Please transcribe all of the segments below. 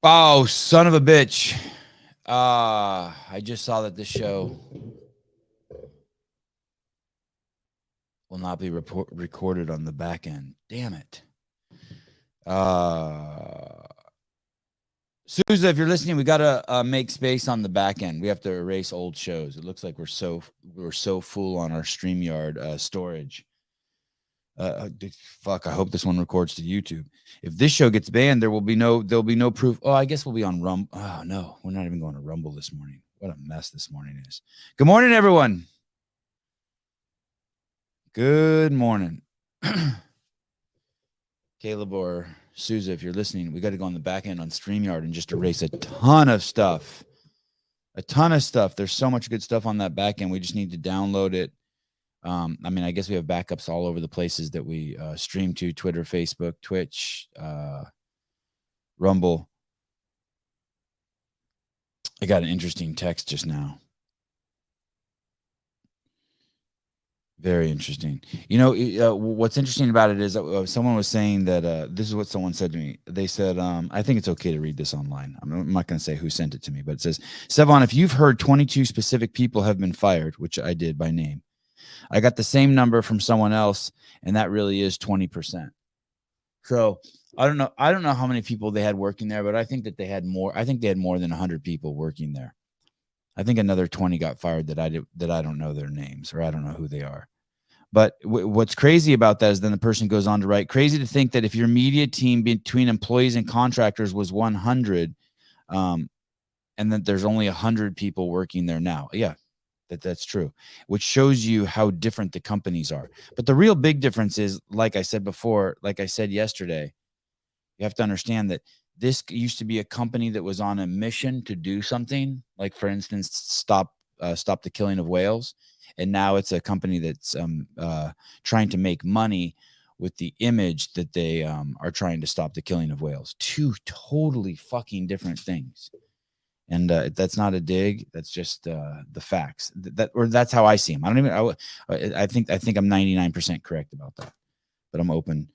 Oh, son of a bitch. I just saw that this show will not be recorded on the back end. Damn it. Sousa, if you're listening, we got to make space on the back end. We have to erase old shows. It looks like we're so full on our StreamYard storage. Fuck, I hope this one records to YouTube. If this show gets banned, there'll be no proof. Oh, I guess we'll be on Rumble. Oh no, we're not even going to Rumble this morning. What a mess this morning is. Good morning, everyone. Good morning. Caleb or Sousa, if you're listening, we got to go on the back end on StreamYard and just erase a ton of stuff. There's so much good stuff on that back end. We just need to download it. I mean, I guess we have backups all over the places that we stream to: Twitter, Facebook, Twitch, Rumble. I got an interesting text just now. Very interesting. You know, what's interesting about it is that someone was saying that this is what someone said to me. They said, I think it's okay to read this online. I'm not going to say who sent it to me, but it says, Sevan, if you've heard 22 specific people have been fired, which I did by name, I got the same number from someone else, and that really is 20%. So I don't know how many people they had working there, but I think that they had more. I think they had more than 100 people working there. I think another 20 got fired that I don't know their names, or I don't know who they are. But what's crazy about that is then the person goes on to write, crazy to think that if your media team between employees and contractors was 100, and that there's only 100 people working there now. Yeah, that's true, which shows you how different the companies are. But the real big difference is, like I said before, like I said yesterday, you have to understand that this used to be a company that was on a mission to do something, like, for instance, stop the killing of whales. And now it's a company that's trying to make money with the image that they are trying to stop the killing of whales. Two totally fucking different things. And that's not a dig. That's just the facts. That's how I see them. I think I'm 99% correct about that. But I'm open.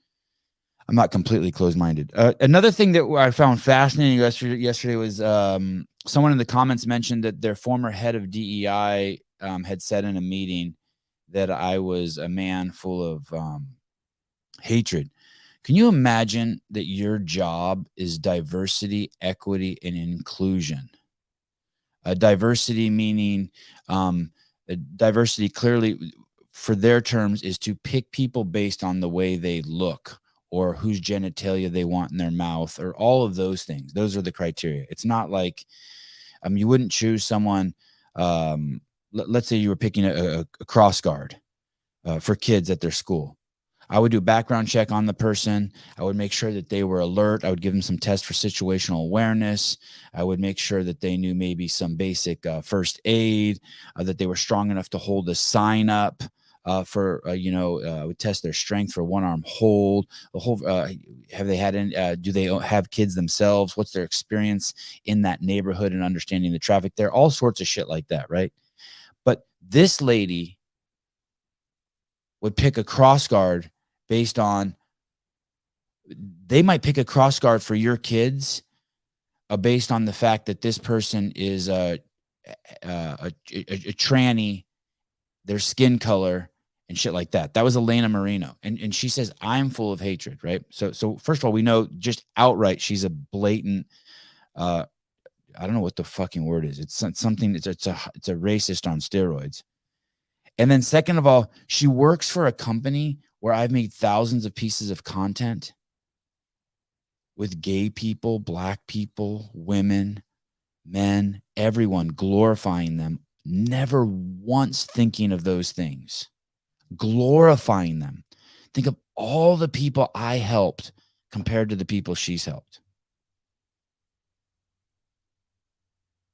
I'm not completely closed-minded. Another thing that I found fascinating yesterday was someone in the comments mentioned that their former head of DEI had said in a meeting that I was a man full of hatred. Can you imagine that your job is diversity, equity, and inclusion? Diversity meaning diversity clearly, for their terms, is to pick people based on the way they look, or whose genitalia they want in their mouth, or all of those things. Those are the criteria. It's not like you wouldn't choose someone. Let's say you were picking a cross guard for kids at their school. I would do a background check on the person. I would make sure that they were alert. I would give them some tests for situational awareness. I would make sure that they knew maybe some basic first aid, that they were strong enough to hold a sign up for, would test their strength for one arm hold. The whole, have they had any, do they have kids themselves? What's their experience in that neighborhood and understanding the traffic there? All sorts of shit like that, right? But this lady would pick a cross guard based on, they might pick a cross guard for your kids based on the fact that this person is a tranny, their skin color, and shit like that. That was Elena Marino. And she says, I'm full of hatred, right? So first of all, we know just outright she's a blatant, I don't know what the fucking word is. It's something, it's a racist on steroids. And then second of all, she works for a company where I've made thousands of pieces of content with gay people, black people, women, men, everyone, glorifying them, never once thinking of those things, glorifying them. Think of all the people I helped compared to the people she's helped.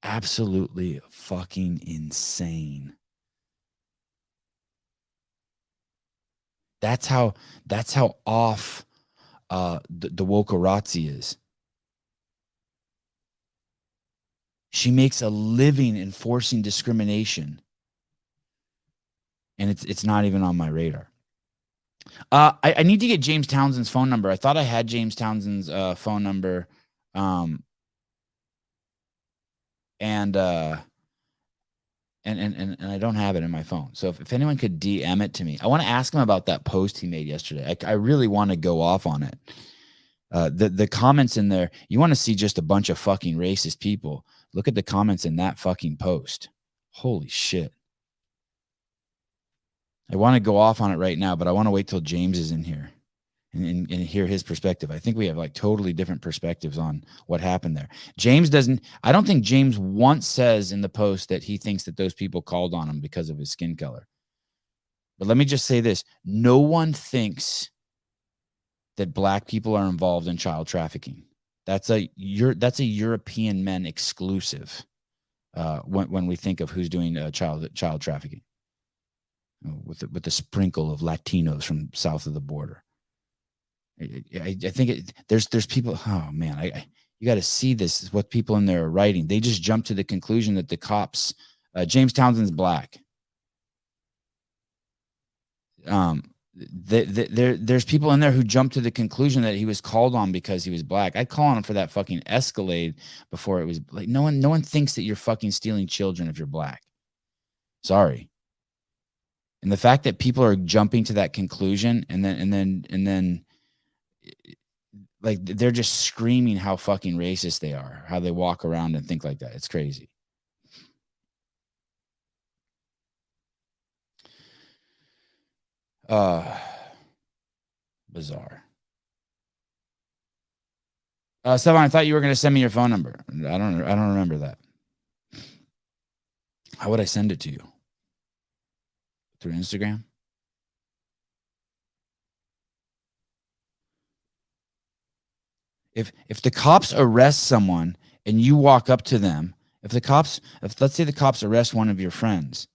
Absolutely fucking insane. That's how off the wokerazzi is. She makes a living enforcing discrimination, and it's not even on my radar. I need to get James Townsend's phone number. I thought I had James Townsend's phone number And and I don't have it in my phone. So if anyone could DM it to me, I want to ask him about that post he made yesterday. I really want to go off on it. The comments in there, you want to see just a bunch of fucking racist people. Look at the comments in that fucking post. Holy shit. I want to go off on it right now, but I want to wait till James is in here and hear his perspective. I think we have like totally different perspectives on what happened there. I don't think James once says in the post that he thinks that those people called on him because of his skin color. But let me just say this. No one thinks that black people are involved in child trafficking. That's a European men exclusive when we think of who's doing child trafficking, with the sprinkle of Latinos from south of the border. I think there's people. Oh man, you got to see this. What people in there are writing. They just jump to the conclusion that the cops. James Townsend's black. There's people in there who jump to the conclusion that he was called on because he was black. I'd call on him for that fucking Escalade before it was like no one thinks that you're fucking stealing children if you're black. Sorry. And the fact that people are jumping to that conclusion and then like they're just screaming how fucking racist they are, how they walk around and think like that. It's crazy. Bizarre. Sevan, I thought you were going to send me your phone number. I don't remember that. How would I send it to you? Through Instagram? If the cops arrest someone and you walk up to them, if let's say the cops arrest one of your friends,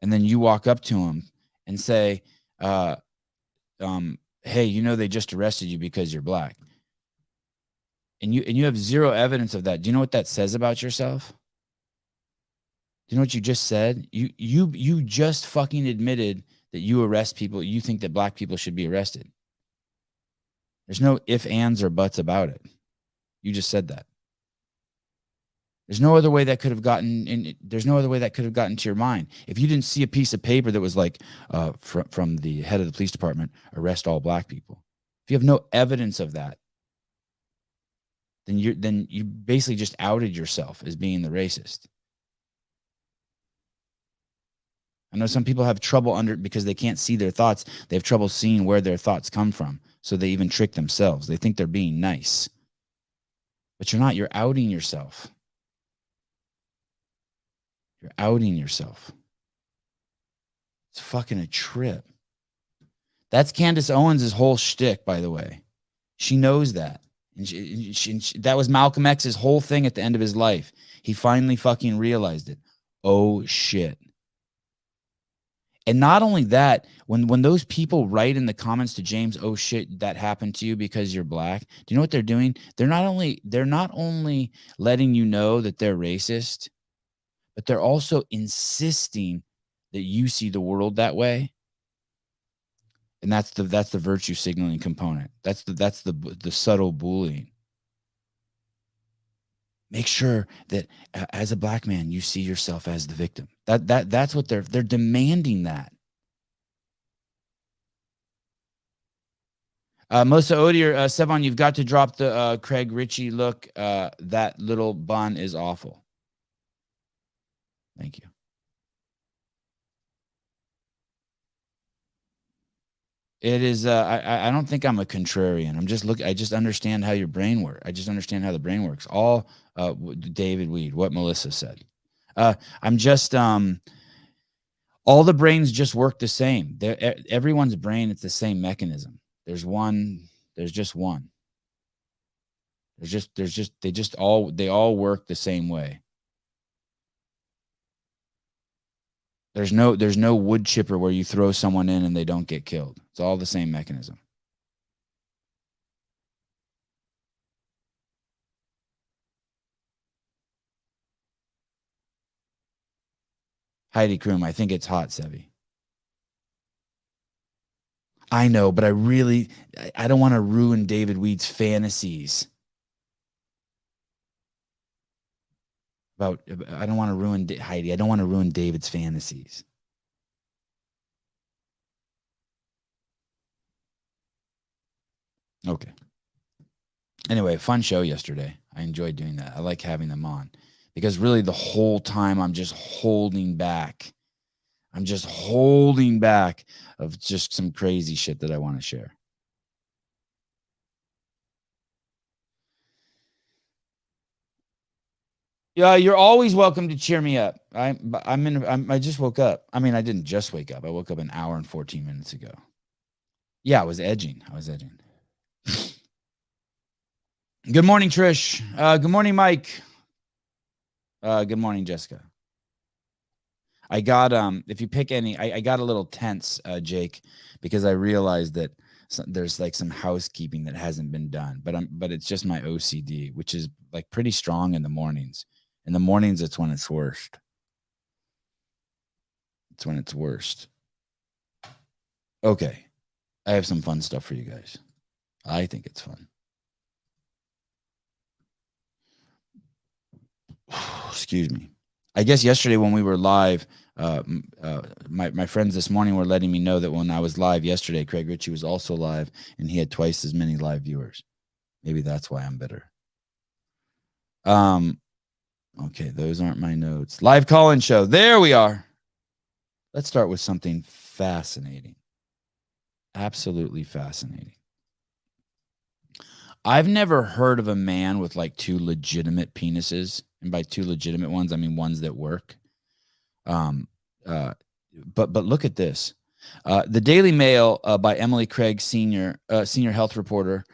and then you walk up to him and say, hey, they just arrested you because you're black. And you have zero evidence of that. Do you know what that says about yourself? Do you know what you just said? You just fucking admitted that you arrest people. You think that black people should be arrested. There's no ifs, ands, or buts about it. You just said that. There's no other way that could have gotten in. There's no other way that could have gotten to your mind. If you didn't see a piece of paper that was like from the head of the police department, arrest all black people. If you have no evidence of that, then you basically just outed yourself as being the racist. I know some people have trouble because they can't see their thoughts. They have trouble seeing where their thoughts come from. So they even trick themselves. They think they're being nice. But you're not. You're outing yourself. You're outing yourself. It's fucking a trip. That's Candace Owens' whole shtick, by the way. She knows that. And that was Malcolm X's whole thing at the end of his life. He finally fucking realized it. Oh, shit. And not only that, when those people write in the comments to James, oh shit, that happened to you because you're black. Do you know what they're doing? They're not only letting you know that they're racist, but they're also insisting that you see the world that way. And that's the virtue signaling component. That's the subtle bullying. Make sure that as a black man, you see yourself as the victim. That's what they're demanding that. Melissa Odier, Sevan, you've got to drop the Craig Ritchie look. That little bun is awful. Thank you. It is. I don't think I'm a contrarian. I just understand how your brain works. I just understand how the brain works. All David Weed, what Melissa said. I'm just all the brains just work the same. Everyone's brain, it's the same mechanism. There's just one. They all work the same way. There's no wood chipper where you throw someone in and they don't get killed. It's all the same mechanism. Heidi Kroom, I think it's hot, Sevi. I know, but I don't want to ruin David Weed's fantasies. I don't want to ruin Heidi. I don't want to ruin David's fantasies. Okay. Anyway, fun show yesterday. I enjoyed doing that. I like having them on because really the whole time I'm just holding back. I'm just holding back of just some crazy shit that I want to share. Yeah, you're always welcome to cheer me up. I just woke up. I mean, I didn't just wake up. I woke up an hour and 14 minutes ago. Yeah, I was edging. Good morning, Trish. Good morning, Mike. Good morning, Jessica. I got if you pick any, I got a little tense, Jake, because I realized that there's like some housekeeping that hasn't been done, but it's just my OCD, which is like pretty strong in the mornings. In the mornings, it's when it's worst. It's when it's worst. Okay, I have some fun stuff for you guys. I think it's fun. Excuse me. I guess yesterday when we were live, my friends this morning were letting me know that when I was live yesterday, Craig Ritchie was also live, and he had twice as many live viewers. Maybe that's why I'm bitter. Okay, those aren't my notes. Live call-in show. There we are. Let's start with something fascinating. Absolutely fascinating. I've never heard of a man with like two legitimate penises, and by two legitimate ones, I mean ones that work. But look at this. The Daily Mail by Emily Craig, senior health reporter.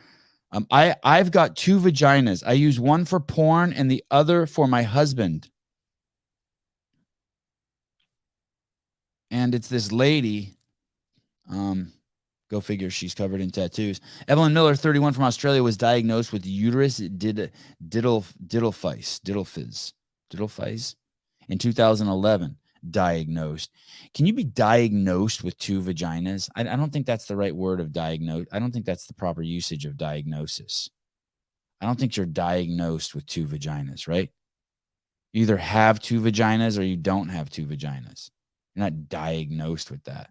I've got two vaginas. I use one for porn and the other for my husband. And it's this lady. Go figure, she's covered in tattoos. Evelyn Miller, 31, from Australia, was diagnosed with uterus diddlephyse in 2011. Diagnosed. Can you be diagnosed with two vaginas? I don't think that's the right word of diagnose. I don't think that's the proper usage of diagnosis. I don't think you're diagnosed with two vaginas, right? You either have two vaginas or you don't have two vaginas. You're not diagnosed with that.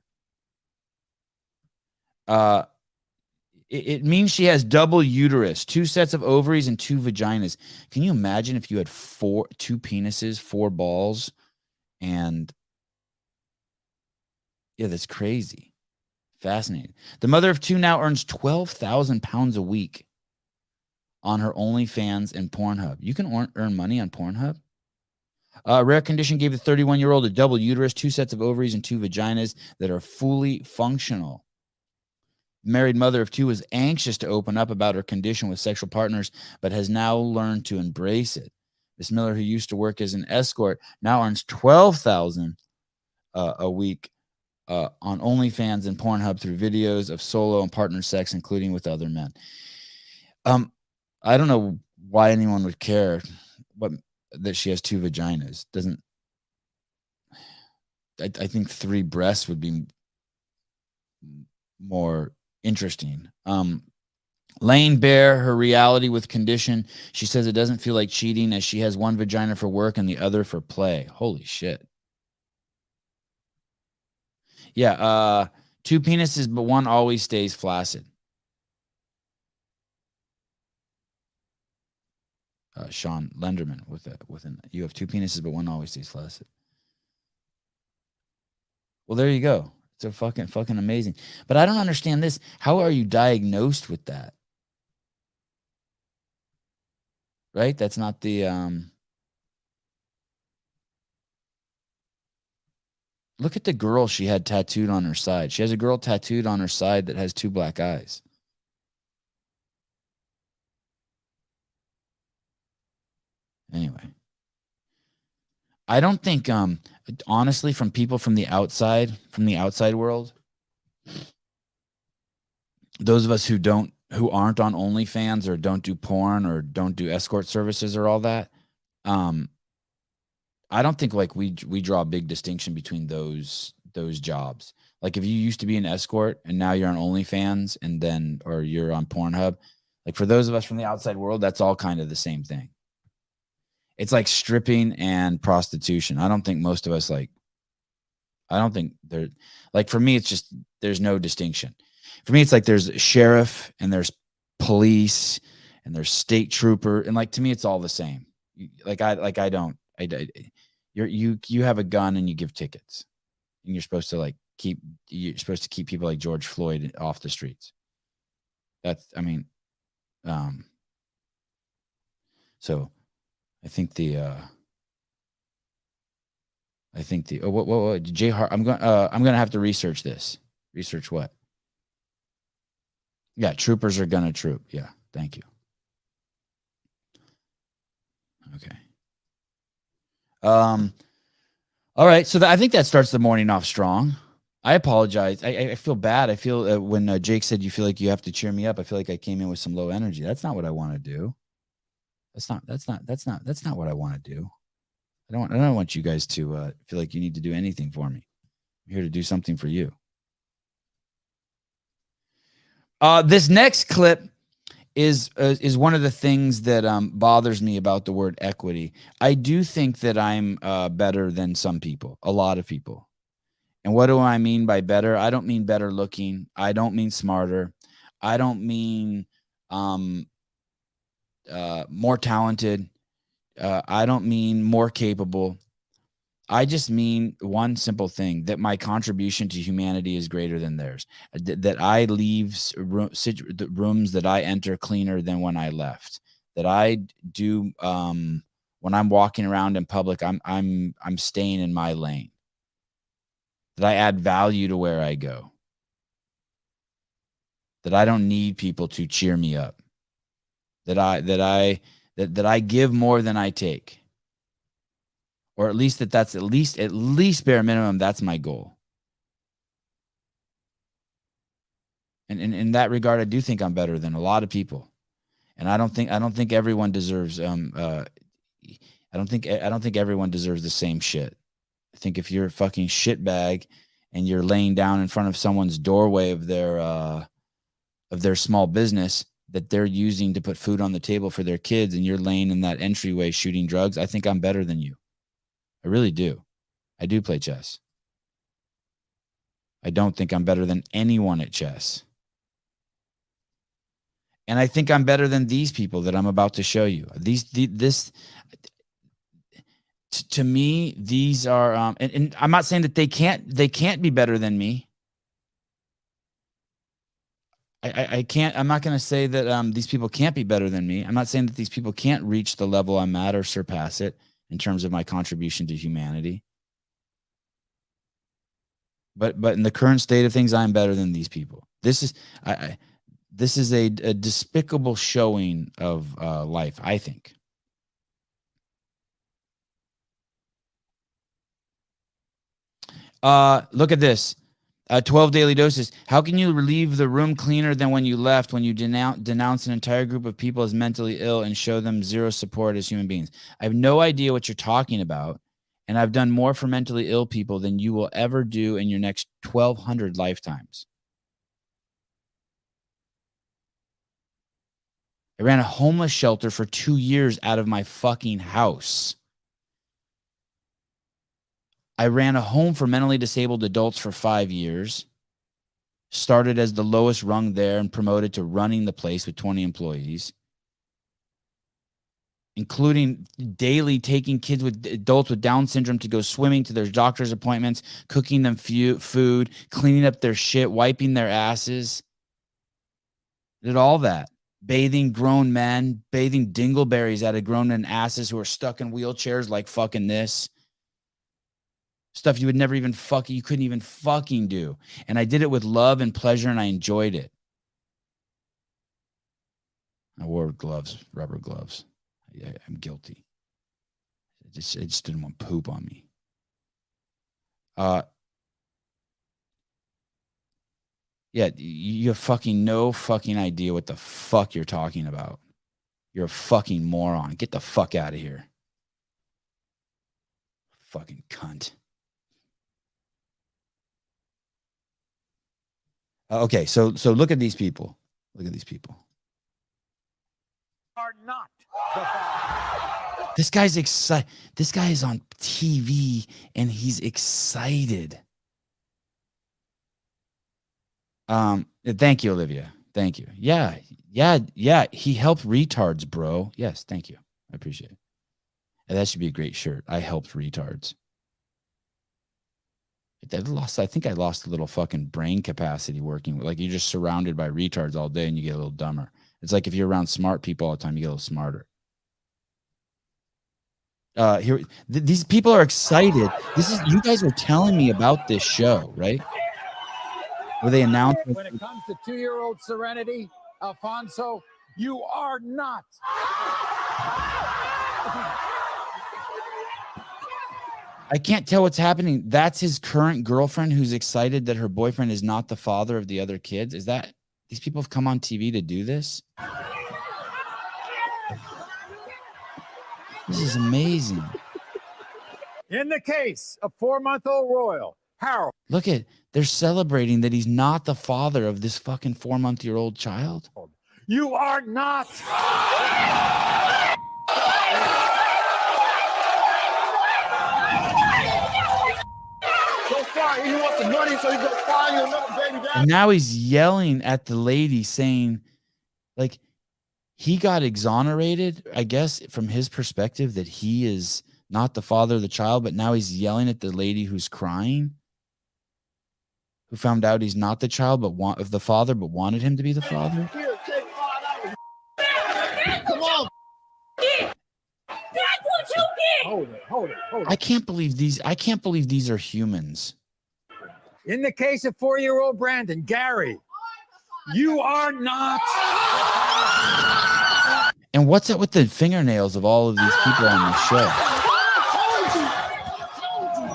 It means she has double uterus, two sets of ovaries, and two vaginas. Can you imagine if you had two penises, four balls, and yeah, that's crazy. Fascinating. The mother of two now earns 12,000 pounds a week on her OnlyFans and Pornhub. You can earn money on Pornhub. A rare condition gave the 31-year-old a double uterus, two sets of ovaries, and two vaginas that are fully functional. Married mother of two was anxious to open up about her condition with sexual partners, but has now learned to embrace it. Miss Miller, who used to work as an escort, now earns $12,000 a week on OnlyFans and Pornhub through videos of solo and partner sex, including with other men. I don't know why anyone would care that she has two vaginas. I think three breasts would be more interesting. Laying bare her reality with condition, she says it doesn't feel like cheating as she has one vagina for work and the other for play. Holy shit. Yeah, two penises, but one always stays flaccid. Sean Lenderman you have two penises, but one always stays flaccid. Well, there you go. It's a fucking amazing. But I don't understand this. How are you diagnosed with that? Right? That's not the look at the girl she had tattooed on her side. She has a girl tattooed on her side that has two black eyes. Anyway. I don't think honestly, from people from the outside world, those of us who aren't on OnlyFans or don't do porn or don't do escort services or all that, I don't think like we draw a big distinction between those jobs. Like if you used to be an escort and now you're on OnlyFans or you're on Pornhub, like for those of us from the outside world, that's all kind of the same thing. It's like stripping and prostitution. I don't think most of us I don't think there, like for me, it's just, there's no distinction. For me, it's like there's sheriff and there's police and there's state trooper. And like, to me, it's all the same. You have a gun and you give tickets and you're supposed to keep people like George Floyd off the streets. So I think what Jay Hart, I'm gonna have to research this. Research what? Yeah, troopers are gonna troop. Yeah, thank you. Okay. All right, so I think that starts the morning off strong. I apologize. I feel bad. I feel when Jake said you feel like you have to cheer me up, I feel like I came in with some low energy. That's not what I want to do. That's not what I want to do. I don't want you guys to feel like you need to do anything for me. I'm here to do something for you. This next clip is one of the things that bothers me about the word equity. I do think that I'm better than some people, a lot of people. And what do I mean by better? I don't mean better looking. I don't mean smarter. I don't mean more talented. I don't mean more capable. I just mean one simple thing, that my contribution to humanity is greater than theirs. That I leave rooms that I enter cleaner than when I left. That I do when I'm walking around in public, I'm staying in my lane. That I add value to where I go. That I don't need people to cheer me up. That I give more than I take. Or at least that's at least bare minimum, that's my goal. And in that regard, I do think I'm better than a lot of people. And I don't think everyone deserves I don't think everyone deserves the same shit. I think if you're a fucking shitbag and you're laying down in front of someone's doorway of their small business that they're using to put food on the table for their kids, and you're laying in that entryway shooting drugs, I think I'm better than you. I really do. I do play chess. I don't think I'm better than anyone at chess. And I think I'm better than these people that I'm about to show you. To me, these are, and I'm not saying that they can't be better than me. I can't, I'm not going to say that these people can't be better than me. I'm not saying that these people can't reach the level I'm at or surpass it in terms of my contribution to humanity. But in the current state of things, I'm better than these people. This is a despicable showing of life, I think. Look at this. 12 daily doses. How can you leave the room cleaner than when you left, when you denounce an entire group of people as mentally ill and show them zero support as human beings? I have no idea what you're talking about. And I've done more for mentally ill people than you will ever do in your next 1,200 lifetimes. I ran a homeless shelter for 2 years out of my fucking house. I ran a home for mentally disabled adults for 5 years. Started as the lowest rung there and promoted to running the place with 20 employees, including daily taking adults with Down syndrome to go swimming, to their doctor's appointments, cooking them food, cleaning up their shit, wiping their asses. Did all that. Bathing grown men, bathing dingleberries out of grown men asses who are stuck in wheelchairs like fucking this. Stuff you would never even you couldn't even fucking do. And I did it with love and pleasure, and I enjoyed it. I wore gloves, rubber gloves. I'm guilty. I just didn't want poop on me. Yeah, you have fucking no fucking idea what the fuck you're talking about. You're a fucking moron. Get the fuck out of here. Fucking cunt. Okay, so look at these people. Look at these people. Are not the father. This guy's excited. This guy is on TV and he's excited. Thank you, Olivia. Thank you. Yeah. He helped retards, bro. Yes, thank you. I appreciate it. And that should be a great shirt. I helped retards. I think I lost a little fucking brain capacity working. Like you're just surrounded by retards all day and you get a little dumber. It's like if you're around smart people all the time, you get a little smarter. These people are excited. You guys are telling me about this show, right? Where they announced when it comes to 2-year-old Serenity, Alfonso, you are not. I can't tell what's happening. That's his current girlfriend who's excited that her boyfriend is not the father of the other kids. Is that these people have come on TV to do this? This is amazing. In the case of 4-month-old Royal, Harold. Look at, they're celebrating that he's not the father of this fucking 4-month-old child. You are not. He wants the money, so he's gonna find you another baby daddy. And now he's yelling at the lady saying, like, he got exonerated, I guess, from his perspective that he is not the father of the child, but now he's yelling at the lady who's crying, who found out he's not the child, but of the father, but wanted him to be the father. Here, take $5. Come on. That's what you get. Hold it. I can't believe these are humans. In the case of 4-year-old Brandon, Gary, you are not. And what's up with the fingernails of all of these people on the show?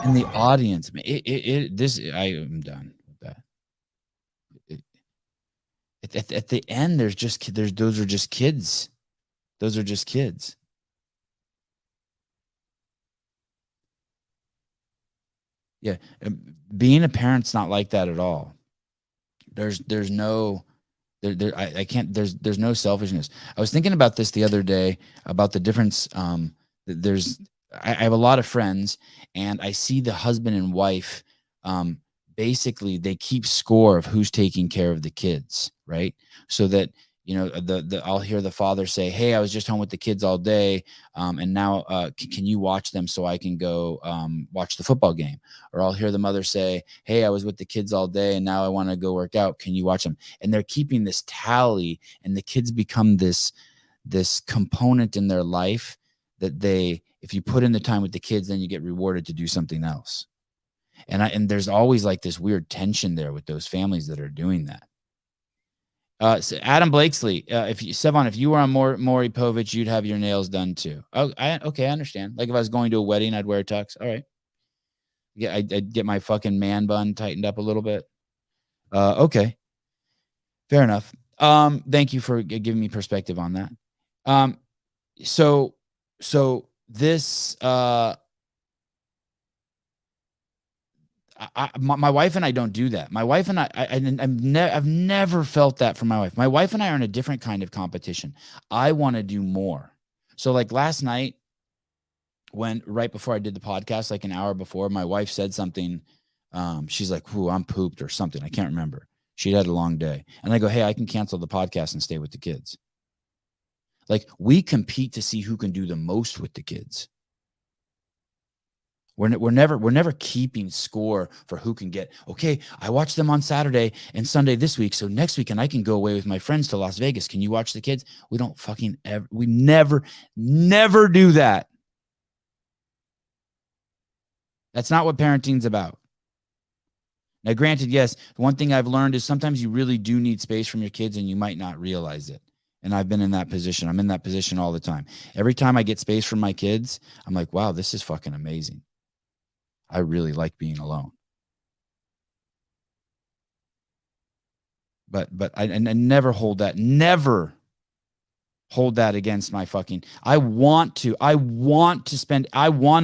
And the audience, I am done with that. At the end, those are just kids. Those are just kids. Yeah, being a parent's not like that at all. There's no selfishness. I was thinking about this the other day about the difference. I have a lot of friends, and I see the husband and wife. Basically, they keep score of who's taking care of the kids, right? So that I'll hear the father say, "Hey, I was just home with the kids all day, and now can you watch them so I can go watch the football game?" Or I'll hear the mother say, "Hey, I was with the kids all day, and now I want to go work out. Can you watch them?" And they're keeping this tally, and the kids become this component in their life that if you put in the time with the kids, then you get rewarded to do something else. And there's always like this weird tension there with those families that are doing that. So Adam Blakesley, Sevan, if you were on Maury Povich, you'd have your nails done too. Oh, I understand. Like if I was going to a wedding, I'd wear a tux. All right. Yeah, I'd get my fucking man bun tightened up a little bit. Okay. Fair enough. Thank you for giving me perspective on that. So this, my wife and I don't do that. My wife and I've never felt that from my wife. My wife and I are in a different kind of competition. I want to do more. So like last night, right before I did the podcast, like an hour before, my wife said something. She's like, "Ooh, I'm pooped," or something. I can't remember. She'd had a long day. And I go, "Hey, I can cancel the podcast and stay with the kids." Like we compete to see who can do the most with the kids. We're never keeping score for who can get, okay, I watched them on Saturday and Sunday this week, so next weekend I can go away with my friends to Las Vegas. Can you watch the kids? We don't fucking we never do that. That's not what parenting's about. Now, granted, yes, one thing I've learned is sometimes you really do need space from your kids and you might not realize it. And I've been in that position. I'm in that position all the time. Every time I get space from my kids, I'm like, wow, this is fucking amazing. I really like being alone. But I never hold that against my fucking, I want to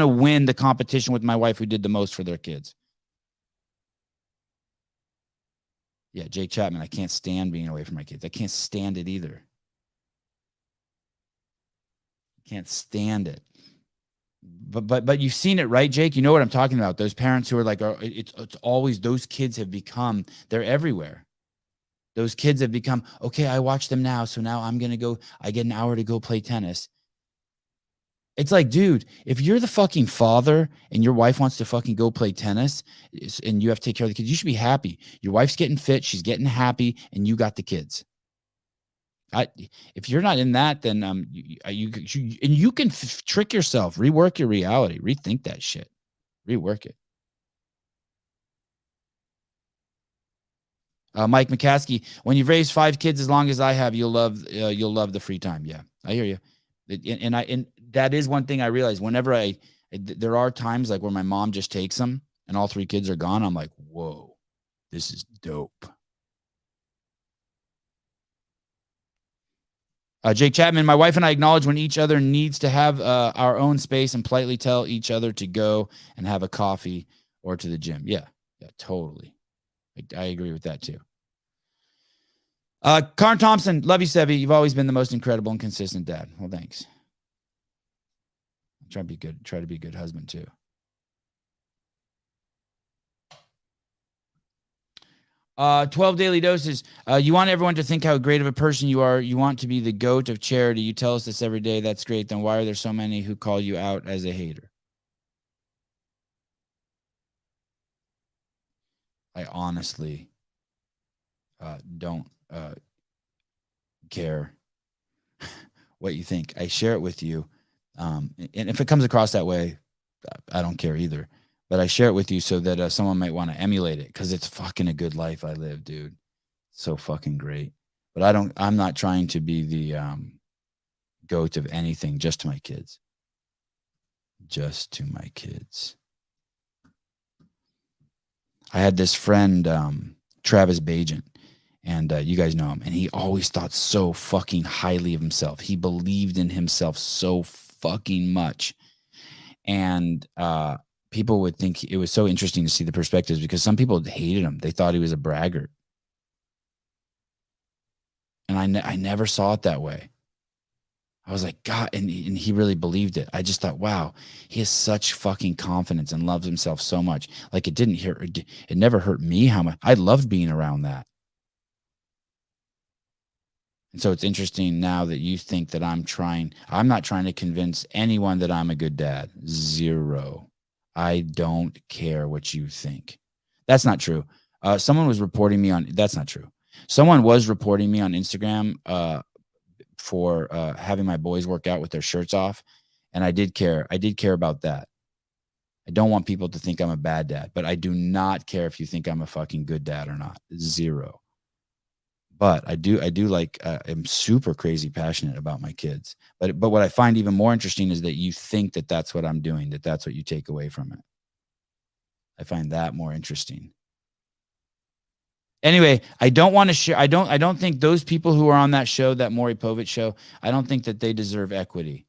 win the competition with my wife who did the most for their kids. Yeah, Jake Chapman, I can't stand being away from my kids. I can't stand it either. Can't stand it. But you've seen it, right, Jake? You know what I'm talking about. Those parents who are like, it's always those kids have become, they're everywhere. Those kids have become, okay, I watch them now. So now I'm going to go, I get an hour to go play tennis. It's like, dude, if you're the fucking father and your wife wants to fucking go play tennis and you have to take care of the kids, you should be happy. Your wife's getting fit, she's getting happy, and you got the kids. If you're not in that, then you can trick yourself, rework your reality, rethink that shit, rework it. Mike McCaskey, when you've raised 5 kids as long as I have, you'll love the free time. Yeah, I hear you. And that is one thing I realize. Whenever there are times like where my mom just takes them and all 3 kids are gone, I'm like, whoa, this is dope. Jake Chapman, my wife and I acknowledge when each other needs to have our own space and politely tell each other to go and have a coffee or to the gym. Yeah, totally. I agree with that too. Karn Thompson, love you, Sevi. You've always been the most incredible and consistent dad. Well, thanks. Try to be good. Try to be a good husband too. 12 daily doses. You want everyone to think how great of a person you are. You want to be the GOAT of charity. You tell us this every day. That's great. Then why are there so many who call you out as a hater? I honestly don't care what you think. I share it with you. And if it comes across that way, I don't care either. But I share it with you so that someone might want to emulate it because it's fucking a good life I live, dude. So fucking great. But I'm not trying to be the GOAT of anything, just to my kids. Just to my kids. I had this friend, Travis Bajent, and you guys know him, and he always thought so fucking highly of himself. He believed in himself so fucking much. And people would think it was so interesting to see the perspectives because some people hated him. They thought he was a braggart. And I never saw it that way. I was like, God, and he really believed it. I just thought, wow, he has such fucking confidence and loves himself so much. Like it never hurt me how much. I loved being around that. And so it's interesting now that you think that I'm not trying to convince anyone that I'm a good dad. Zero. I don't care what you think. That's not true. Someone was reporting me on, that's not true. Someone was reporting me on Instagram for having my boys work out with their shirts off. And I did care. I did care about that. I don't want people to think I'm a bad dad, but I do not care if you think I'm a fucking good dad or not. Zero. But I do like, I'm super crazy passionate about my kids. But what I find even more interesting is that you think that that's what I'm doing, that that's what you take away from it. I find that more interesting. Anyway, I don't want to share. I don't think those people who are on that show, that Maury Povich show, I don't think that they deserve equity.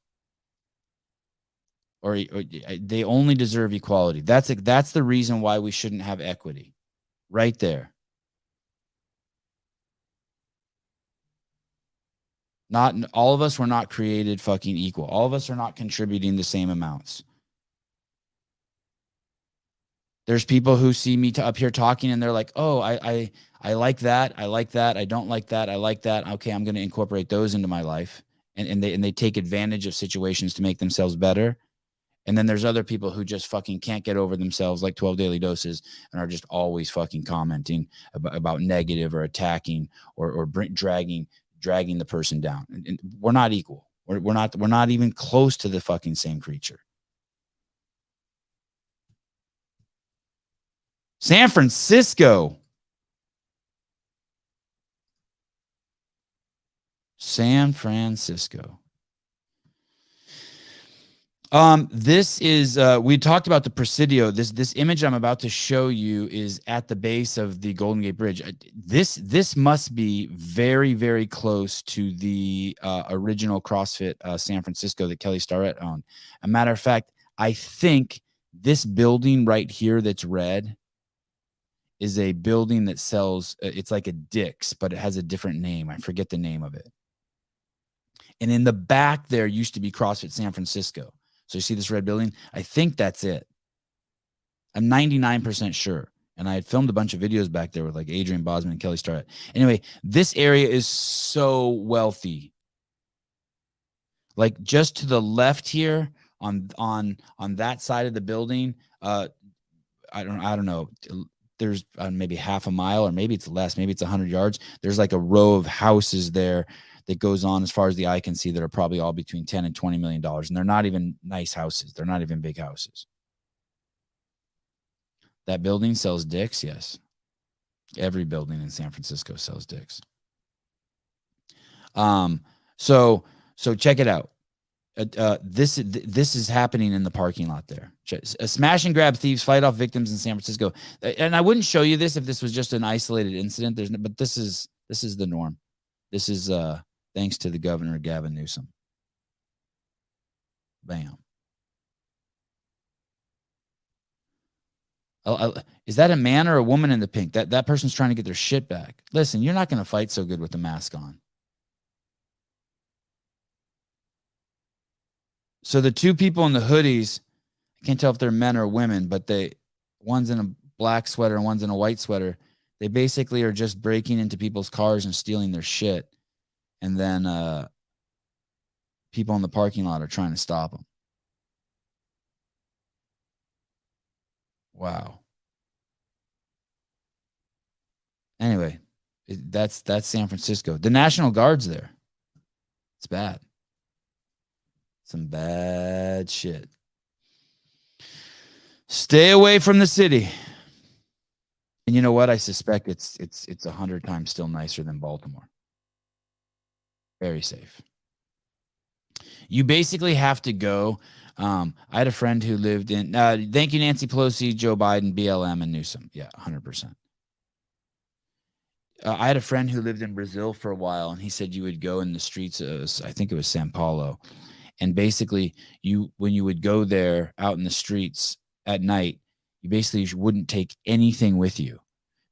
Or they only deserve equality. That's the reason why we shouldn't have equity. Right there. Not all of us were not created fucking equal. All of us are not contributing the same amounts. There's people who see me up here talking and they're like, oh, I like that. I like that. I don't like that. I like that. Okay, I'm going to incorporate those into my life. And they take advantage of situations to make themselves better. And then there's other people who just fucking can't get over themselves, like 12 Daily Doses, and are just always fucking commenting about negative or attacking or dragging the person down. And we're not equal. We're not even close to the fucking same creature. San Francisco. San Francisco. This is we talked about the Presidio. This image I'm about to show you is at the base of the Golden Gate Bridge. This must be very, very close to the original CrossFit San Francisco that Kelly Starrett owned. As a matter of fact, I think this building right here that's red is a building that sells, it's like a Dick's, but it has a different name. I forget the name of it. And in the back there used to be CrossFit San Francisco. So you see this red building? I think that's it. I'm 99% sure. And I had filmed a bunch of videos back there with like Adrian Bosman and Kelly Starrett. Anyway, this area is so wealthy. Like just to the left here on that side of the building, I don't know. There's maybe half a mile, or maybe it's less. Maybe it's 100 yards. There's like a row of houses there that goes on as far as the eye can see that are probably all between 10 and 20 million dollars, and they're not even nice houses. They're not even big houses. That building sells dicks, yes. Every building in San Francisco sells dicks. So check it out. This is happening in the parking lot there. A smash and grab thieves fight off victims in San Francisco. And I wouldn't show you this if this was just an isolated incident. But this is the norm. This is thanks to the governor, Gavin Newsom. Bam. Is that a man or a woman in the pink? That person's trying to get their shit back. Listen, you're not going to fight so good with the mask on. So the two people in the hoodies, I can't tell if they're men or women, but one's in a black sweater and one's in a white sweater. They basically are just breaking into people's cars and stealing their shit. And then people in the parking lot are trying to stop them. Wow. Anyway, that's San Francisco. The National Guard's there. It's bad. Some bad shit. Stay away from the city. And you know what? I suspect it's 100 times still nicer than Baltimore. Very safe. You basically have to go. I had a friend who lived in, thank you, Nancy Pelosi, Joe Biden, BLM, and Newsom. Yeah, 100%. I had a friend who lived in Brazil for a while, and he said you would go in the streets of, I think it was Sao Paulo, and basically when you would go there out in the streets at night, you basically wouldn't take anything with you,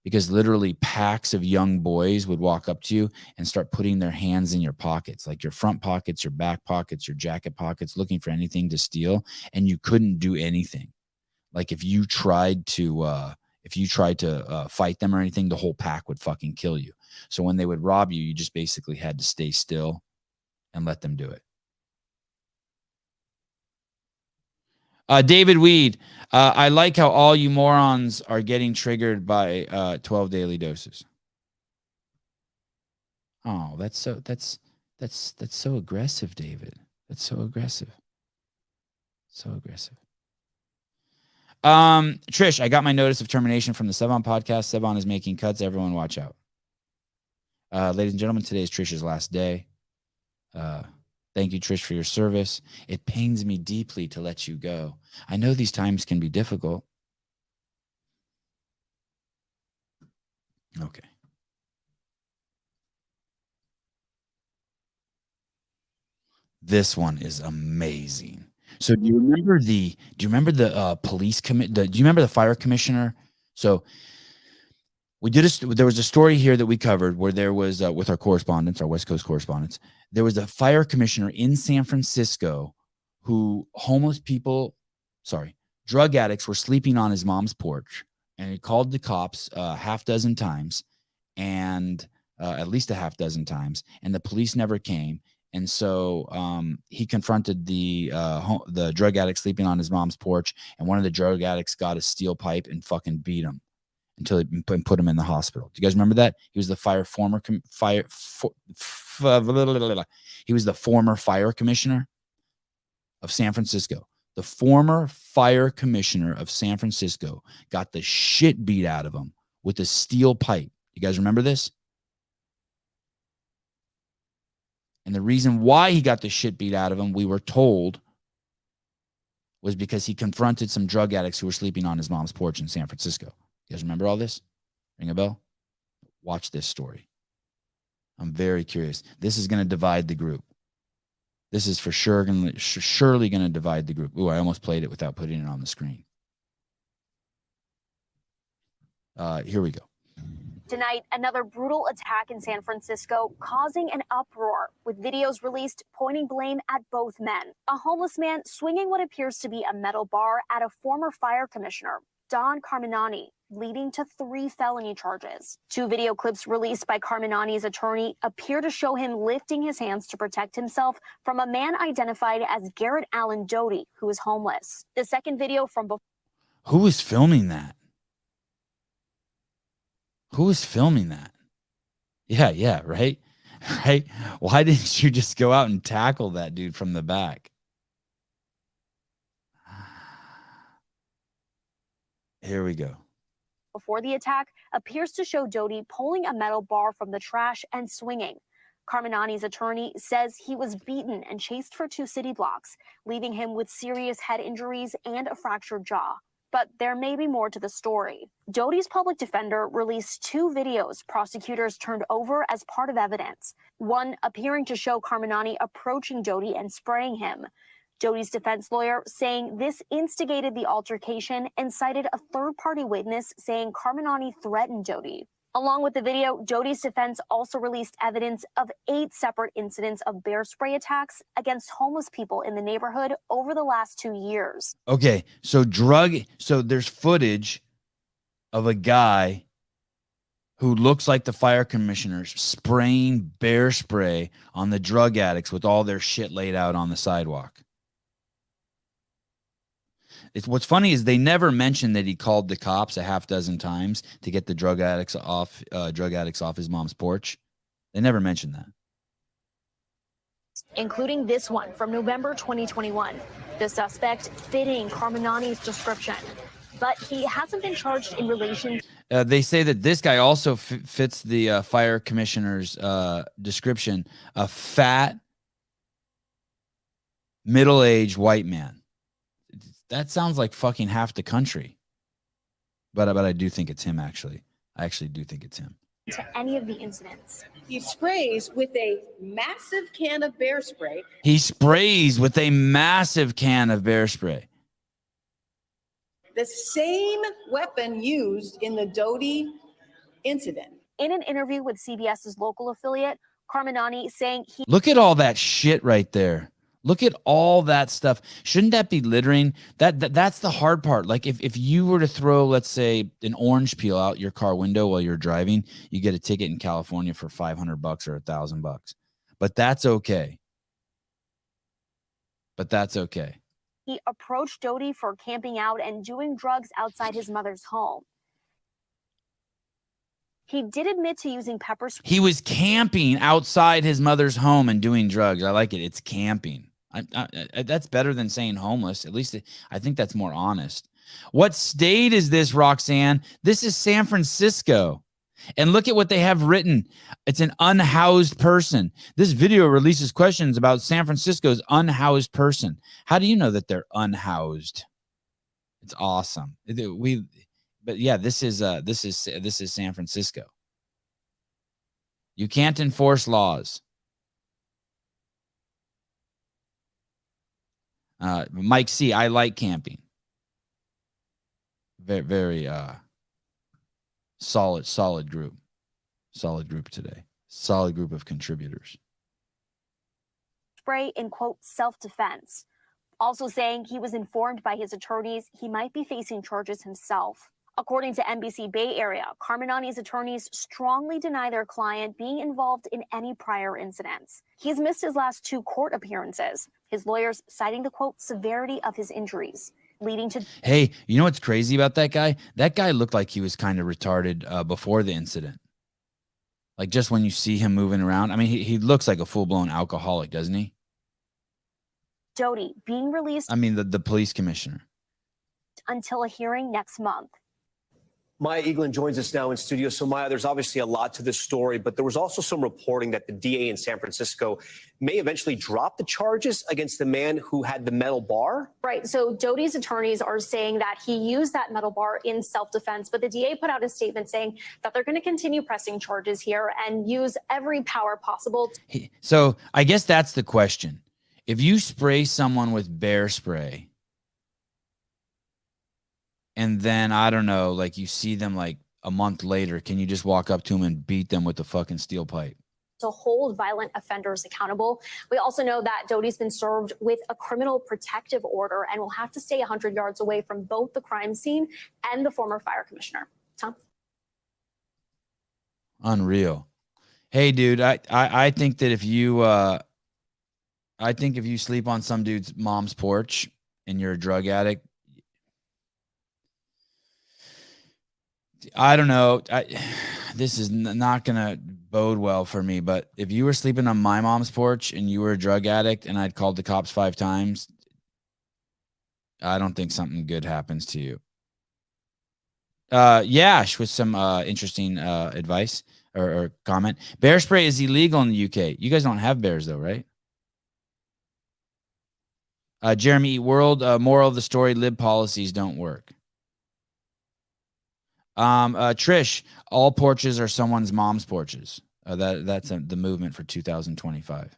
because literally packs of young boys would walk up to you and start putting their hands in your pockets, like your front pockets, your back pockets, your jacket pockets, looking for anything to steal, and you couldn't do anything. Like if you tried to fight them or anything, the whole pack would fucking kill you. So when they would rob you, you just basically had to stay still and let them do it. David Weed, I like how all you morons are getting triggered by 12 daily doses. Oh, that's so aggressive, David. That's so aggressive. So aggressive. Trish, I got my notice of termination from the Sevan Podcast. Sevan is making cuts. Everyone watch out. Ladies and gentlemen, today is Trish's last day. Thank you, Trish, for your service. It pains me deeply to let you go. I know these times can be difficult. Okay. This one is amazing. So do you remember the police do you remember the fire commissioner? So there was a story here that we covered where there was with our correspondents, our West Coast correspondents, there was a fire commissioner in San Francisco who drug addicts were sleeping on his mom's porch, and he called the cops half dozen times, and at least a half dozen times, and the police never came. And so he confronted the drug addict sleeping on his mom's porch, and one of the drug addicts got a steel pipe and fucking beat him until he put him in the hospital. Do you guys remember that? He was the he was the former fire commissioner of San Francisco. The former fire commissioner of San Francisco got the shit beat out of him with a steel pipe. You guys remember this? And the reason why he got the shit beat out of him, we were told, was because he confronted some drug addicts who were sleeping on his mom's porch in San Francisco. You guys remember all this? Ring a bell? Watch this story. I'm very curious. This is going to divide the group. This is for sure surely going to divide the group. Ooh, I almost played it without putting it on the screen. Here we go. Tonight, another brutal attack in San Francisco, causing an uproar, with videos released pointing blame at both men. A homeless man swinging what appears to be a metal bar at a former fire commissioner, Don Carminani, leading to 3 felony charges. 2 video clips released by Carminani's attorney appear to show him lifting his hands to protect himself from a man identified as Garrett Allen Doty, who is homeless. The second video from before. Who was filming that? Who was filming that? Yeah, right? Right? Why didn't you just go out and tackle that dude from the back? Here we go. Before the attack appears to show Doty pulling a metal bar from the trash and swinging. Carminani's attorney says he was beaten and chased for 2 city blocks, leaving him with serious head injuries and a fractured jaw. But there may be more to the story. Doty's public defender released 2 videos prosecutors turned over as part of evidence, one appearing to show Carminani approaching Doty and spraying him. Doty's defense lawyer saying this instigated the altercation and cited a third-party witness saying Carminani threatened Doty. Along with the video, Doty's defense also released evidence of 8 separate incidents of bear spray attacks against homeless people in the neighborhood over the last 2 years. Okay, so there's footage of a guy who looks like the fire commissioners spraying bear spray on the drug addicts with all their shit laid out on the sidewalk. What's funny is they never mentioned that he called the cops a half dozen times to get the drug addicts off his mom's porch. They never mentioned that. Including this one from November 2021. The suspect fitting Carminani's description, but he hasn't been charged in relation. They say that this guy also fits the fire commissioner's description: a fat, middle-aged white man. That sounds like fucking half the country. But I do think it's him, actually. I actually do think it's him. To any of the incidents. He sprays with a massive can of bear spray. He sprays with a massive can of bear spray. The same weapon used in the Doty incident. In an interview with CBS's local affiliate, Carminani saying he... Look at all that shit right there. Look at all that stuff. Shouldn't that be littering? That's the hard part. Like if you were to throw, let's say, an orange peel out your car window while you're driving, you get a ticket in California for $500 or $1,000. But that's okay. He approached Doty for camping out and doing drugs outside his mother's home. He did admit to using pepper spray. He was camping outside his mother's home and doing drugs. I like it. It's camping. That's better than saying homeless. At least I think that's more honest. What state is this, Roxanne? This is San Francisco. And look at what they have written. It's an unhoused person. This video releases questions about San Francisco's unhoused person. How do you know that they're unhoused? It's awesome. But yeah, this is San Francisco. You can't enforce laws. Mike C, I like camping. Very, very solid group. Solid group today. Solid group of contributors. Spray in, quote, self-defense. Also saying he was informed by his attorneys he might be facing charges himself. According to NBC Bay Area, Carminani's attorneys strongly deny their client being involved in any prior incidents. He's missed his last 2 court appearances, his lawyers citing the, quote, severity of his injuries, leading to... Hey, you know what's crazy about that guy? That guy looked like he was kind of retarded before the incident. Like just when you see him moving around. I mean, he looks like a full-blown alcoholic, doesn't he? Doty being released... I mean, the police commissioner. ...until a hearing next month. Maya Eaglin joins us now in studio. So, Maya, there's obviously a lot to this story, but there was also some reporting that the DA in San Francisco may eventually drop the charges against the man who had the metal bar. Right. So Doty's attorneys are saying that he used that metal bar in self-defense, but the DA put out a statement saying that they're going to continue pressing charges here and use every power possible. So I guess that's the question. If you spray someone with bear spray, and then, I don't know, like you see them like a month later, can you just walk up to them and beat them with a fucking steel pipe? To hold violent offenders accountable. We also know that Doty's been served with a criminal protective order and will have to stay 100 yards away from both the crime scene and the former fire commissioner. Tom? Unreal. Hey, dude, I think that if you sleep on some dude's mom's porch and you're a drug addict, I don't know. This is not going to bode well for me, but if you were sleeping on my mom's porch and you were a drug addict and I'd called the cops 5 times, I don't think something good happens to you. Yash with some interesting advice or comment. Bear spray is illegal in the UK. You guys don't have bears though, right? Jeremy Eat World, moral of the story, lib policies don't work. Trish, all porches are someone's mom's porches. That's the movement for 2025.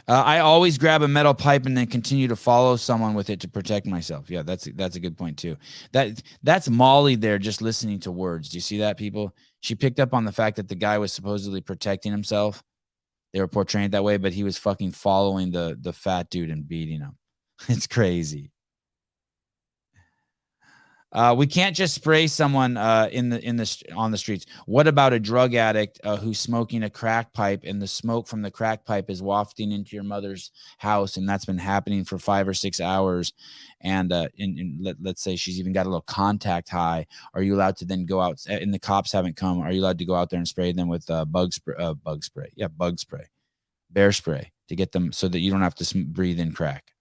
I always grab a metal pipe and then continue to follow someone with it to protect myself. Yeah, that's a good point too. That's Molly there just listening to words. Do you see that, people? She picked up on the fact that the guy was supposedly protecting himself. They were portraying it that way, but he was fucking following the fat dude and beating him. It's crazy. We can't just spray someone on the streets. What about a drug addict who's smoking a crack pipe and the smoke from the crack pipe is wafting into your mother's house, and that's been happening for 5 or 6 hours, and let's say she's even got a little contact high. Are you allowed to then go out, and the cops haven't come? Are you allowed to go out there and spray them with bug spray? Yeah, bug spray, bear spray to get them so that you don't have to breathe in crack.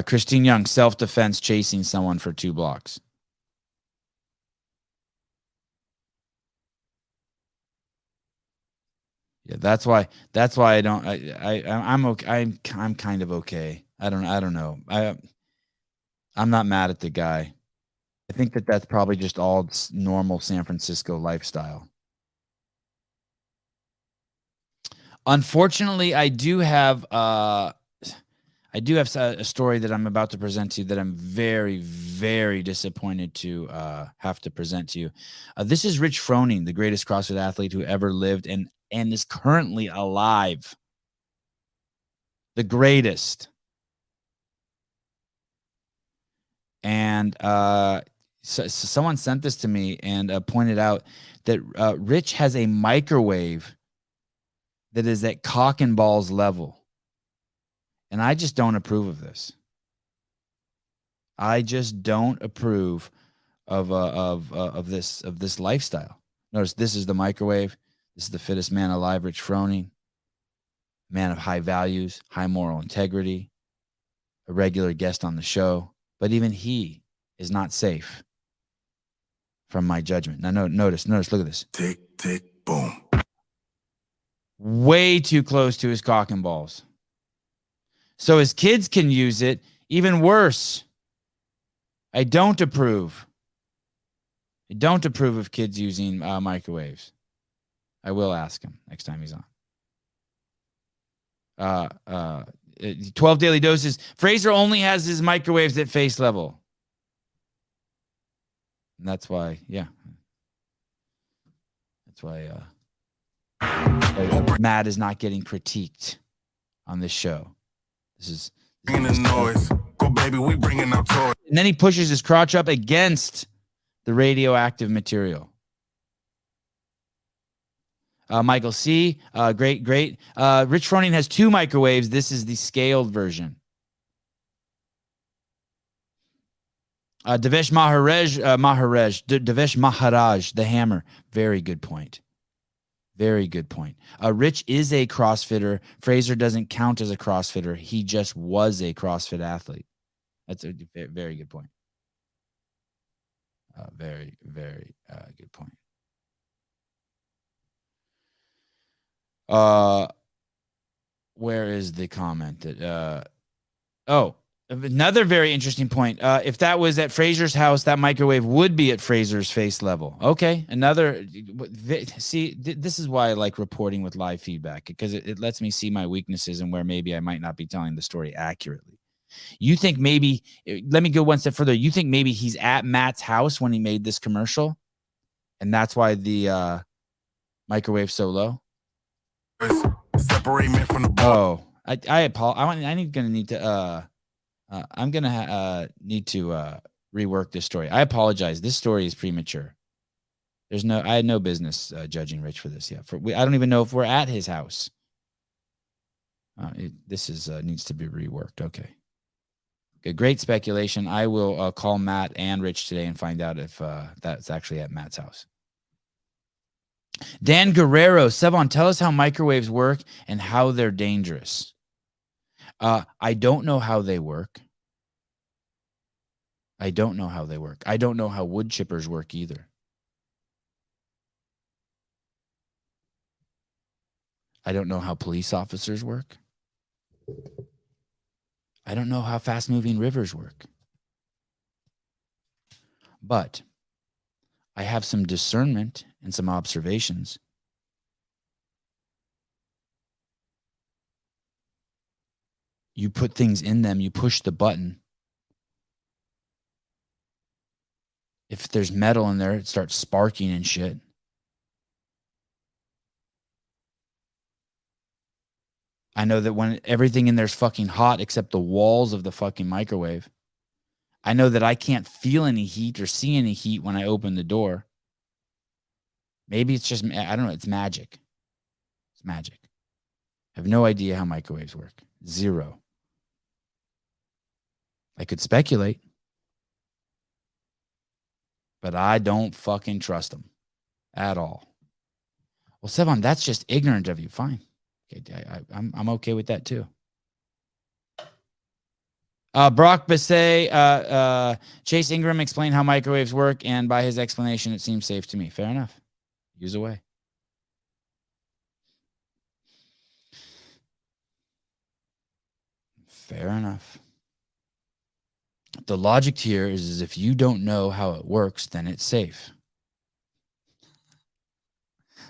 Christine Young, self-defense, chasing someone for 2 blocks. Yeah, that's why I don't. I'm okay. I'm kind of okay. I don't know. I'm not mad at the guy. I think that's probably just all normal San Francisco lifestyle. Unfortunately, I do have a story that I'm about to present to you that I'm very, very disappointed to have to present to you. This is Rich Froning, the greatest CrossFit athlete who ever lived and is currently alive. The greatest. And so someone sent this to me and pointed out that Rich has a microwave that is at cock and balls level. And I just don't approve of this. I just don't approve of this lifestyle. Notice this is the microwave. This is the fittest man alive, Rich Froning. Man of high values, high moral integrity, a regular guest on the show. But even he is not safe from my judgment. Now, notice, look at this. Tick, tick, boom. Way too close to his cock and balls. So his kids can use it. Even worse. I don't approve. I don't approve of kids using microwaves. I will ask him next time he's on. 12 daily doses. Fraser only has his microwaves at face level. And that's why, yeah. That's why Matt is not getting critiqued on this show. This is Bringing the noise. Go, baby, we bringing our toys. And then he pushes his crotch up against the radioactive material. Michael C. Great. Rich Froning has 2 microwaves. This is the scaled version. Devesh Maharaj, the hammer. Very good point. Very good point. Rich is a CrossFitter. Fraser doesn't count as a CrossFitter. He just was a CrossFit athlete. That's a very good point. Very, very good point. Where is the comment that? Another very interesting point. If that was at Fraser's house, that microwave would be at Fraser's face level. Okay. See, this is why I like reporting with live feedback, because it lets me see my weaknesses and where maybe I might not be telling the story accurately. You think maybe, let me go one step further. You think maybe he's at Matt's house when he made this commercial, and that's why the microwave's so low? Separate me from the boy. Oh, I apologize. I'm gonna need to rework this story. I apologize. This story is premature. I had no business judging Rich for this. Yeah, I don't even know if we're at his house. This needs to be reworked. Okay. Good, great speculation. I will call Matt and Rich today and find out if that's actually at Matt's house. Dan Guerrero, Sevan, tell us how microwaves work and how they're dangerous. I don't know how they work. I don't know how wood chippers work either. I don't know how police officers work. I don't know how fast-moving rivers work. But I have some discernment and some observations. You put things in them, you push the button. If there's metal in there, it starts sparking and shit. I know that when everything in there's fucking hot except the walls of the fucking microwave. I know that I can't feel any heat or see any heat when I open the door. Maybe it's just, I don't know, it's magic. It's magic. I have no idea how microwaves work. Zero. I could speculate, but I don't fucking trust them at all. Well, Sevan, that's just ignorant of you. Fine. Okay, I'm okay with that too. Brock Basset, Chase Ingram explained how microwaves work, and by his explanation, it seems safe to me. Fair enough. Use away. Fair enough. The logic here is if you don't know how it works, then it's safe.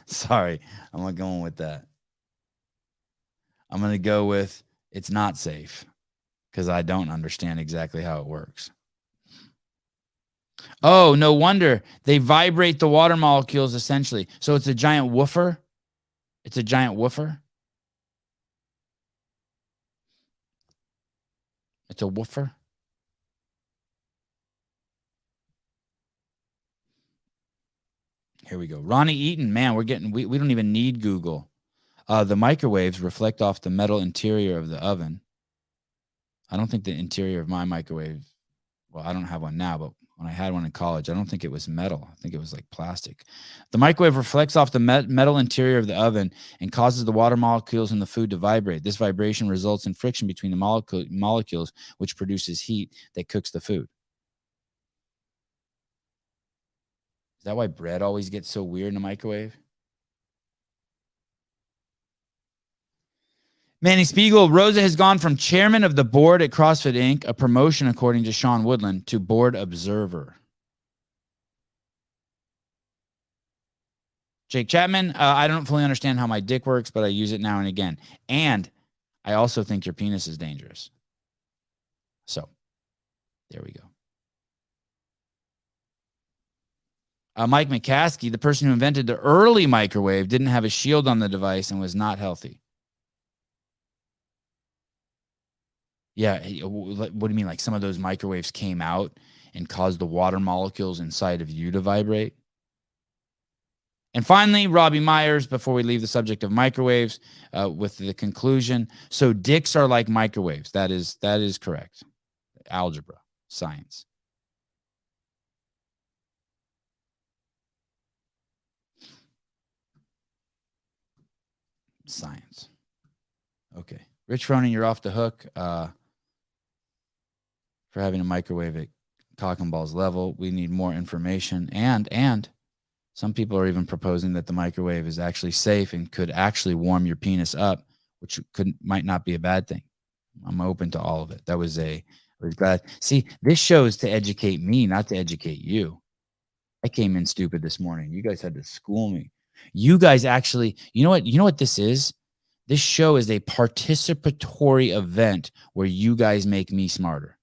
Sorry, I'm not going with that. I'm going to go with it's not safe because I don't understand exactly how it works. Oh, no wonder. They vibrate the water molecules essentially. So it's a giant woofer. It's a giant woofer. It's a woofer. Here we go. Ronnie Eaton, man, we don't even need Google. The microwaves reflect off the metal interior of the oven. I don't think the interior of my microwave, well, I don't have one now, but when I had one in college, I don't think it was metal. I think it was like plastic. The microwave reflects off the metal interior of the oven and causes the water molecules in the food to vibrate. This vibration results in friction between the molecules, which produces heat that cooks the food. Is that why bread always gets so weird in a microwave? Manny Spiegel, Rosa has gone from chairman of the board at CrossFit Inc., a promotion according to Sean Woodland, to board observer. Jake Chapman, I don't fully understand how my dick works, but I use it now and again. And I also think your penis is dangerous. So, there we go. Mike McCaskey, the person who invented the early microwave, didn't have a shield on the device and was not healthy. Yeah, what do you mean? Like some of those microwaves came out and caused the water molecules inside of you to vibrate? And finally, Robbie Myers, before we leave the subject of microwaves, with the conclusion. So dicks are like microwaves. That is correct. Algebra, science. Science. Okay. Rich Froning, you're off the hook for having a microwave at cock and balls level. We need more information. And some people are even proposing that the microwave is actually safe and could actually warm your penis up, which might not be a bad thing. I'm open to all of it. That was a Was glad. See, this show is to educate me, not to educate you. I came in stupid this morning. You guys had to school me. You guys actually, you know what this is? This show is a participatory event where you guys make me smarter.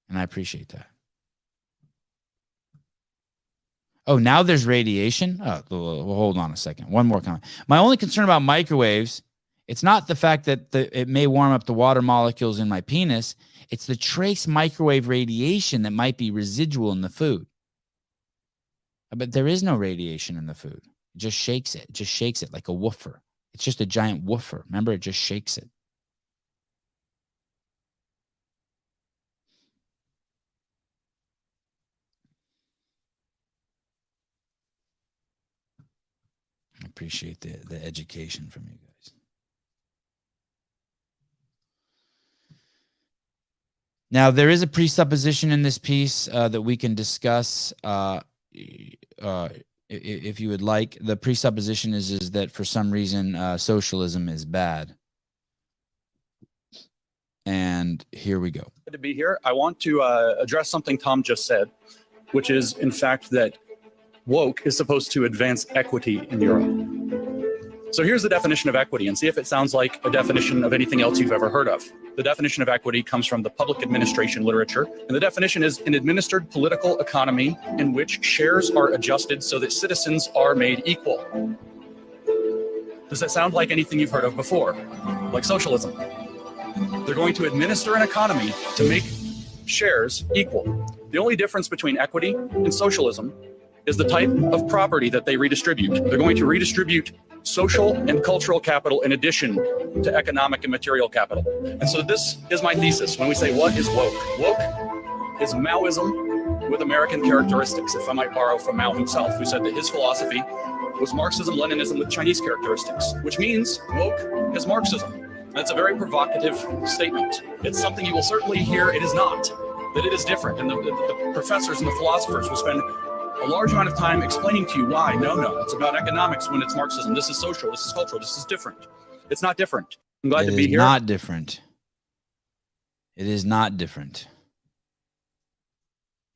And I appreciate that. Oh, now there's radiation? Oh, well, hold on a second. One more comment. My only concern about microwaves, it's not the fact that it may warm up the water molecules in my penis. It's the trace microwave radiation that might be residual in the food. But there is no radiation in the food. It just shakes it. It just shakes it like a woofer. It's just a giant woofer. Remember, it just shakes it. I appreciate the education from you guys. Now, there is a presupposition in this piece that we can discuss if you would like. The presupposition is that for some reason socialism is bad. And here we go. To be here, I want to address something Tom just said, which is, in fact, that woke is supposed to advance equity in Europe. So here's the definition of equity, and see if it sounds like a definition of anything else you've ever heard of. The definition of equity comes from the public administration literature, and the definition is an administered political economy in which shares are adjusted so that citizens are made equal. Does that sound like anything you've heard of before? Like socialism? They're going to administer an economy to make shares equal. The only difference between equity and socialism is the type of property that they redistribute. They're going to redistribute social and cultural capital in addition to economic and material capital. And so this is my thesis when we say, what is woke? Woke is Maoism with American characteristics, if I might borrow from Mao himself, who said that his philosophy was Marxism-Leninism with Chinese characteristics, which means woke is Marxism. That's a very provocative statement. It's something you will certainly hear it is not, that it is different. And the professors and the philosophers will spend a large amount of time explaining to you why. No, it's about economics when it's Marxism. This is social, this is cultural, this is different. It's not different. I'm glad to be here. It is not different. It is not different.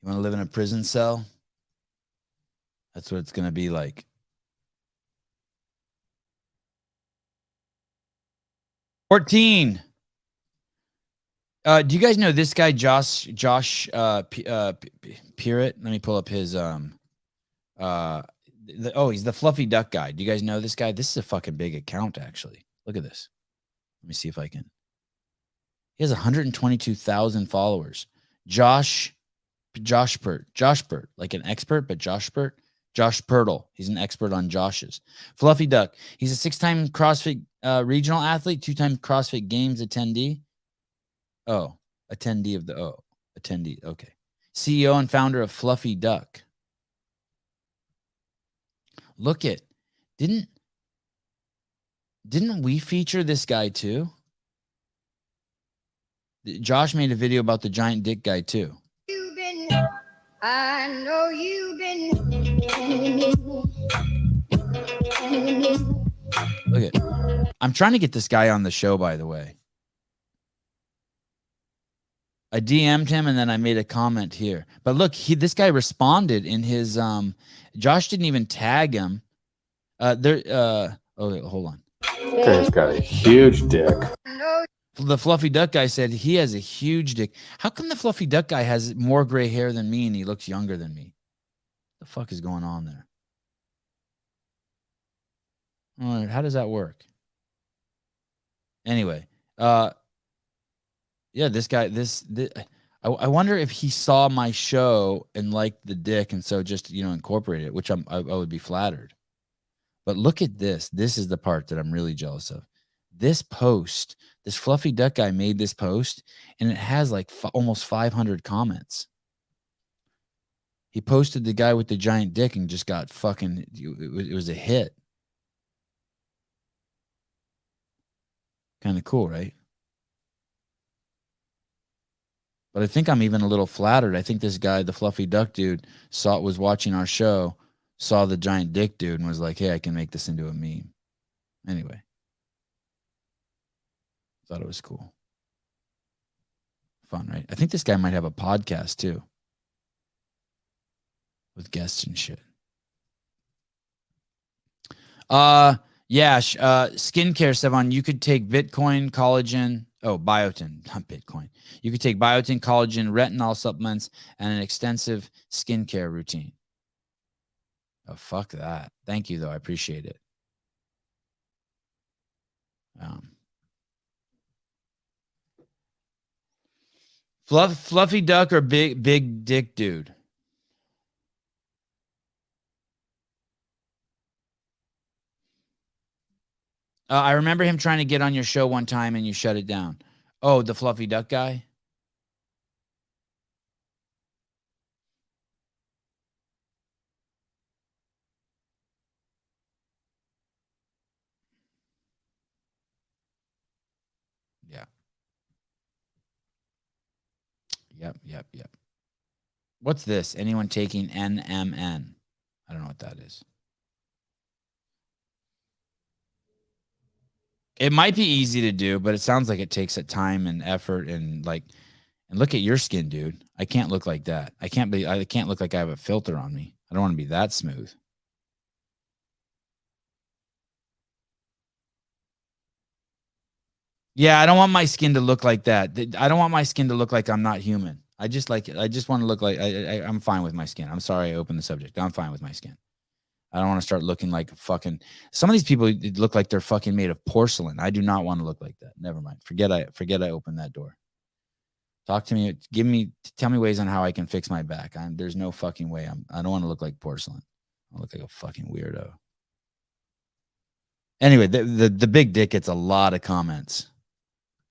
You want to live in a prison cell? That's what it's going to be like. $14. Do you guys know this guy, Josh Pearrett? Let me pull up his he's the Fluffy Duck guy. Do you guys know this guy? This is a fucking big account, actually. Look at this. Let me see if I can. He has 122,000 followers. Josh Pert, like an expert, but Josh Pirtle. He's an expert on Joshes. Fluffy Duck. He's a 6-time CrossFit regional athlete, 2-time CrossFit Games attendee. Oh, attendee of the attendee. Okay. CEO and founder of Fluffy Duck. Look at, didn't we feature this guy too? Josh made a video about the giant dick guy too. I know you've been. Look at, I'm trying to get this guy on the show, by the way. I DM'd him and then I made a comment here. But look, this guy responded in his Josh didn't even tag him. Hold on. Guy's got a huge dick. The Fluffy Duck guy said he has a huge dick. How come the Fluffy Duck guy has more gray hair than me and he looks younger than me? What the fuck is going on there? All right, how does that work? Anyway, yeah, this guy, I wonder if he saw my show and liked the dick and so just, incorporated it, which I would be flattered. But look at this. This is the part that I'm really jealous of. This post, this Fluffy Duck guy made this post and it has like almost 500 comments. He posted the guy with the giant dick and just got fucking, it was a hit. Kind of cool, right? But I think I'm even a little flattered. I think this guy, the Fluffy Duck dude, was watching our show, saw the giant dick dude, and was like, hey, I can make this into a meme. Anyway. Thought it was cool. Fun, right? I think this guy might have a podcast too. With guests and shit. Skincare, Sevan. You could take Bitcoin, collagen. Oh, biotin, not Bitcoin. You could take biotin, collagen, retinol supplements, and an extensive skincare routine. Oh, fuck that. Thank you, though. I appreciate it. Fluffy duck or big dick dude? I remember him trying to get on your show one time and you shut it down. Oh, the fluffy duck guy? Yeah. Yep. What's this? Anyone taking NMN? I don't know what that is. It might be easy to do, but it sounds like it takes a time and effort and look at your skin, dude. I can't look like that. I can't look like I have a filter on me. I don't want to be that smooth. Yeah, I don't want my skin to look like that. I don't want my skin to look like I'm not human. I just want to look like I'm fine with my skin. I'm sorry I opened the subject. I'm fine with my skin. I don't want to start looking like some of these people look like they're fucking made of porcelain. I do not want to look like that. Never mind. Forget I opened that door. Talk to me. Tell me ways on how I can fix my back. There's no fucking way. I don't want to look like porcelain. I look like a fucking weirdo. Anyway, the big dick gets a lot of comments.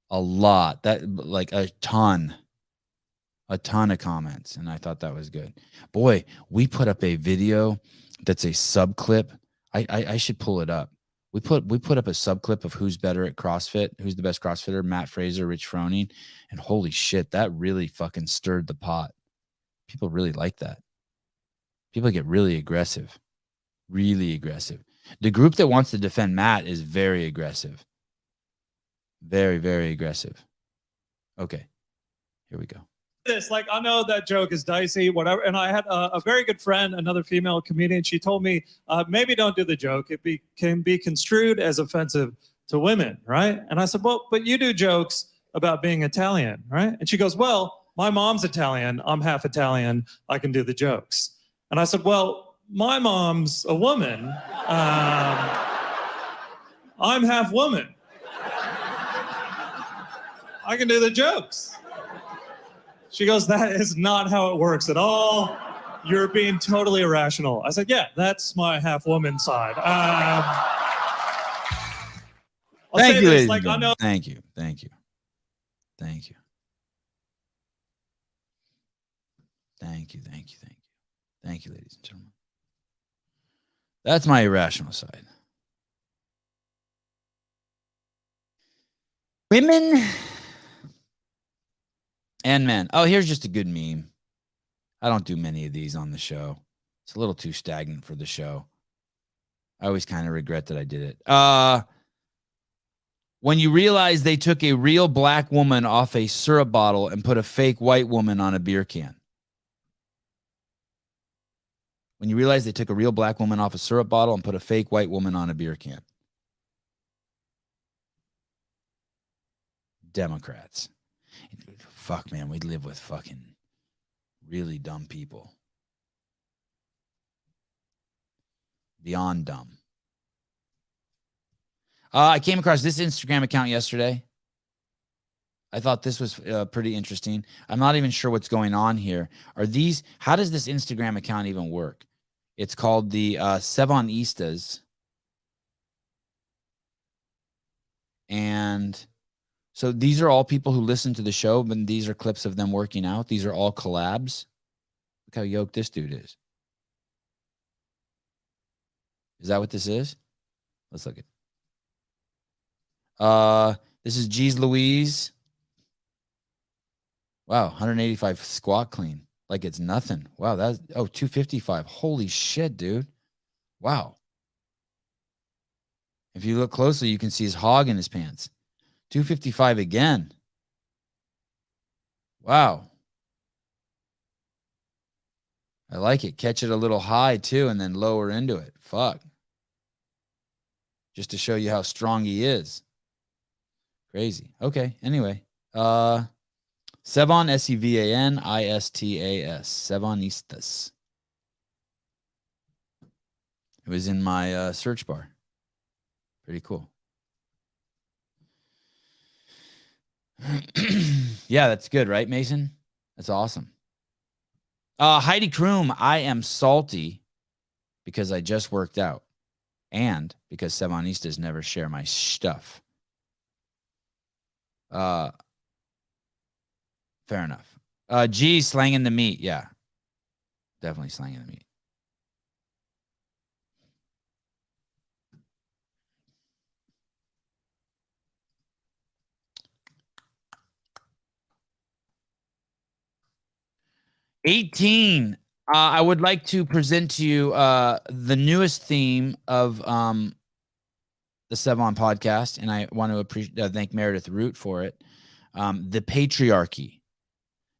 A lot. That like a ton of comments. And I thought that was good. Boy, we put up a video that's a sub clip. I should pull it up. We put up a sub clip of who's better at CrossFit, who's the best CrossFitter, Matt Fraser, Rich Froning, and holy shit, that really fucking stirred the pot. People really like that. People get really aggressive. Really aggressive. The group that wants to defend Matt is very aggressive. Very, very aggressive. Okay. Here we go. This, like, I know that joke is dicey, whatever. And I had a very good friend, another female comedian. She told me, maybe don't do the joke. It can be construed as offensive to women, right? And I said, well, but you do jokes about being Italian, right? And she goes, well, my mom's Italian. I'm half Italian. I can do the jokes. And I said, well, my mom's a woman. I'm half woman. I can do the jokes. She goes, that is not how it works at all. You're being totally irrational. I said, yeah, that's my half woman side. Thank you, ladies. Like, I know. Thank you, ladies and gentlemen. That's my irrational side. Women and men. Oh, here's just a good meme. I don't do many of these on the show. It's a little too stagnant for the show. I always kind of regret that I did it. When you realize they took a real black woman off a syrup bottle and put a fake white woman on a beer can. When you realize they took a real black woman off a syrup bottle and put a fake white woman on a beer can. Democrats. Fuck, man, we live with fucking really dumb people. Beyond dumb. I came across this Instagram account yesterday. I thought this was pretty interesting. I'm not even sure what's going on here. How does this Instagram account even work? It's called the Sevanistas. And so these are all people who listen to the show, but these are clips of them working out. These are all collabs. Look how yoked this dude is. Is that what this is? Let's look at it. This is G's Louise. Wow, 185 squat clean. Like it's nothing. Wow, 255. Holy shit, dude. Wow. If you look closely, you can see his hog in his pants. 255 again. Wow. I like it. Catch it a little high too, and then lower into it. Fuck. Just to show you how strong he is. Crazy. Okay. Anyway. Sevan, Sevanistas. Sevanistas. It was in my search bar. Pretty cool. Yeah, that's good, right, Mason? That's awesome. Heidi Kroom, I am salty because I just worked out and because Sevanistas never share my stuff. Fair enough. G, slanging the meat. Yeah, definitely slanging the meat. $18. I would like to present to you the newest theme of the Sevan podcast, and I want to thank Meredith Root for it. The patriarchy.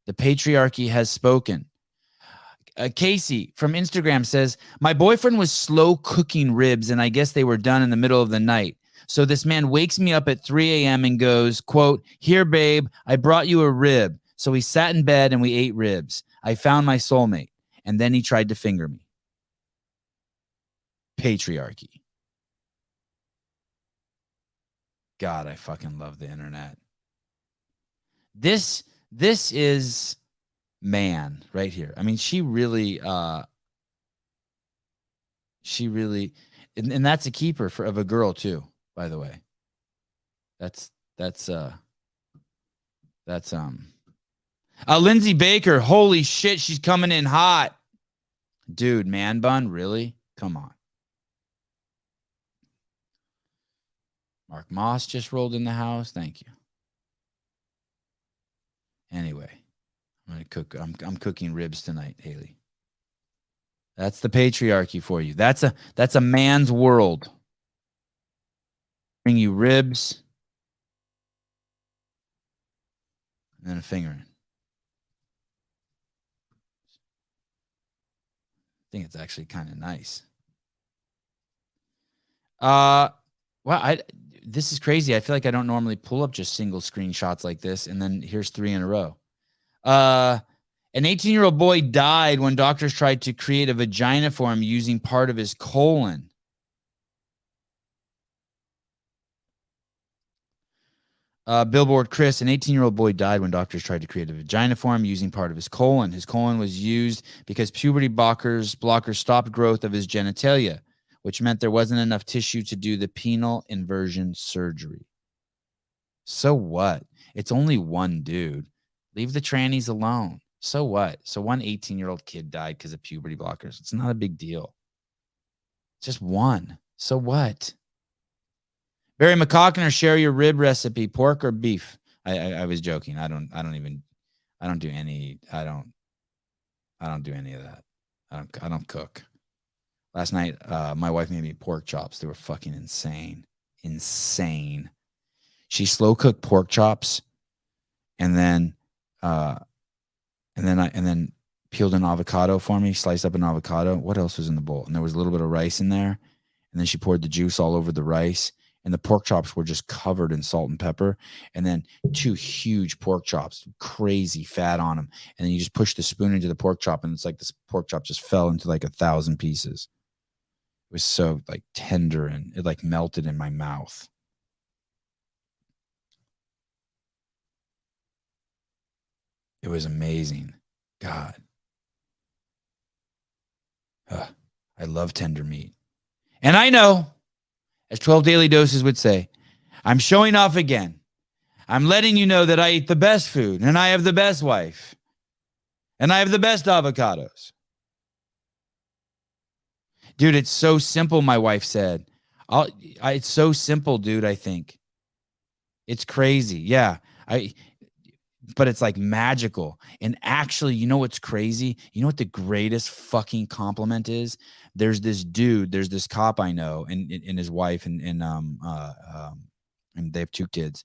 The patriarchy has spoken. Casey from Instagram says, my boyfriend was slow cooking ribs, and I guess they were done in the middle of the night. So this man wakes me up at 3 a.m. and goes, quote, here, babe, I brought you a rib. So we sat in bed and we ate ribs. I found my soulmate. And then he tried to finger me. Patriarchy. God, I fucking love the internet. This is man right here. I mean, she really, and that's a keeper of a girl too, by the way. That's Lindsay Baker, holy shit, she's coming in hot. Dude, man bun, really? Come on. Mark Moss just rolled in the house. Thank you. Anyway, I'm gonna cook. I'm cooking ribs tonight, Haley. That's the patriarchy for you. That's a man's world. Bring you ribs and then a fingering. I think it's actually kind of nice. This is crazy. I feel like I don't normally pull up just single screenshots like this, and then here's 3 in a row. An 18-year-old boy died when doctors tried to create a vagina for him using part of his colon. Billboard Chris, an 18-year-old boy died when doctors tried to create a vagina for him using part of his colon. His colon was used because puberty blockers stopped growth of his genitalia, which meant there wasn't enough tissue to do the penile inversion surgery. So what? It's only one dude. Leave the trannies alone. So what? So one 18-year-old kid died because of puberty blockers. It's not a big deal. It's just one. So what? Barry McCockner, share your rib recipe, pork or beef. I was joking. I don't do any of that. I don't cook. Last night, my wife made me pork chops. They were fucking insane. Insane. She slow cooked pork chops and then peeled an avocado for me, sliced up an avocado. What else was in the bowl? And there was a little bit of rice in there. And then she poured the juice all over the rice. And the pork chops were just covered in salt and pepper. And then 2 huge pork chops, crazy fat on them. And then you just push the spoon into the pork chop, and it's like this pork chop just fell into like 1,000 pieces. It was so like tender, and it like melted in my mouth. It was amazing. God. I love tender meat. And I know, as 12 Daily Doses would say, I'm showing off again. I'm letting you know that I eat the best food, and I have the best wife, and I have the best avocados. Dude, it's so simple, my wife said. It's so simple, dude, I think. It's crazy. Yeah. But it's like magical. And actually, you know what's crazy? You know what the greatest fucking compliment is? There's this cop I know, and his wife, and they have 2 kids.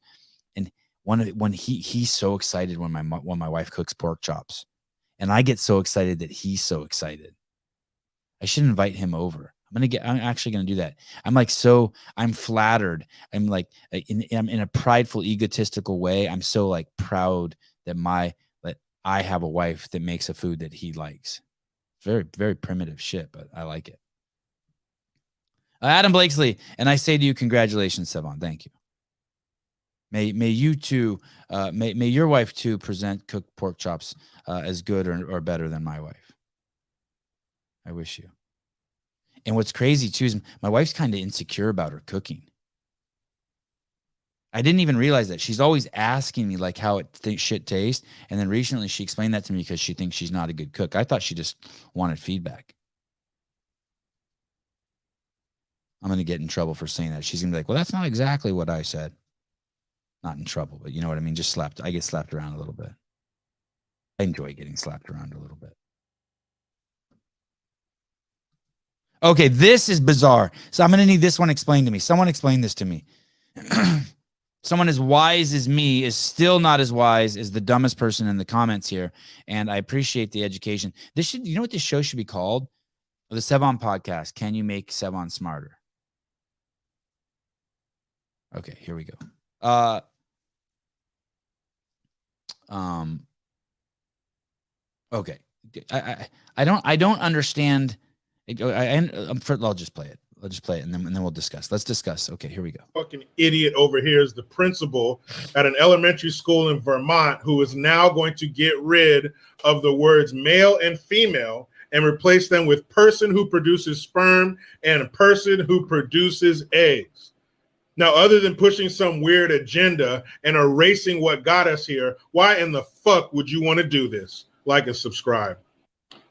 And when he's so excited when my wife cooks pork chops, and I get so excited that he's so excited. I should invite him over. I'm actually gonna do that. I'm flattered. I'm like I'm in a prideful, egotistical way. I'm so like proud that I have a wife that makes a food that he likes. Very, very primitive shit, but I like it. Adam Blakesley, and I say to you, congratulations, Sevan. Thank you. May you too, may your wife too present cooked pork chops as good or better than my wife. I wish you. And what's crazy too is my wife's kind of insecure about her cooking. I didn't even realize that. She's always asking me like how shit tastes. And then recently she explained that to me because she thinks she's not a good cook. I thought she just wanted feedback. I'm going to get in trouble for saying that. She's going to be like, well, that's not exactly what I said. Not in trouble, but you know what I mean? Just slapped. I get slapped around a little bit. I enjoy getting slapped around a little bit. Okay, this is bizarre. So I'm going to need this one explained to me. Someone explain this to me. Someone as wise as me is still not as wise as the dumbest person in the comments here. And I appreciate the education. You know what this show should be called? The Sevan Podcast. Can you make Sevan smarter? Okay, here we go. Okay. I don't understand. I'll just play it. I'll just play it and then we'll discuss. Let's discuss. Okay, here we go. Fucking idiot over here is the principal at an elementary school in Vermont who is now going to get rid of the words male and female and replace them with person who produces sperm and person who produces eggs. Now, other than pushing some weird agenda and erasing what got us here, why in the fuck would you want to do this? Like and subscribe.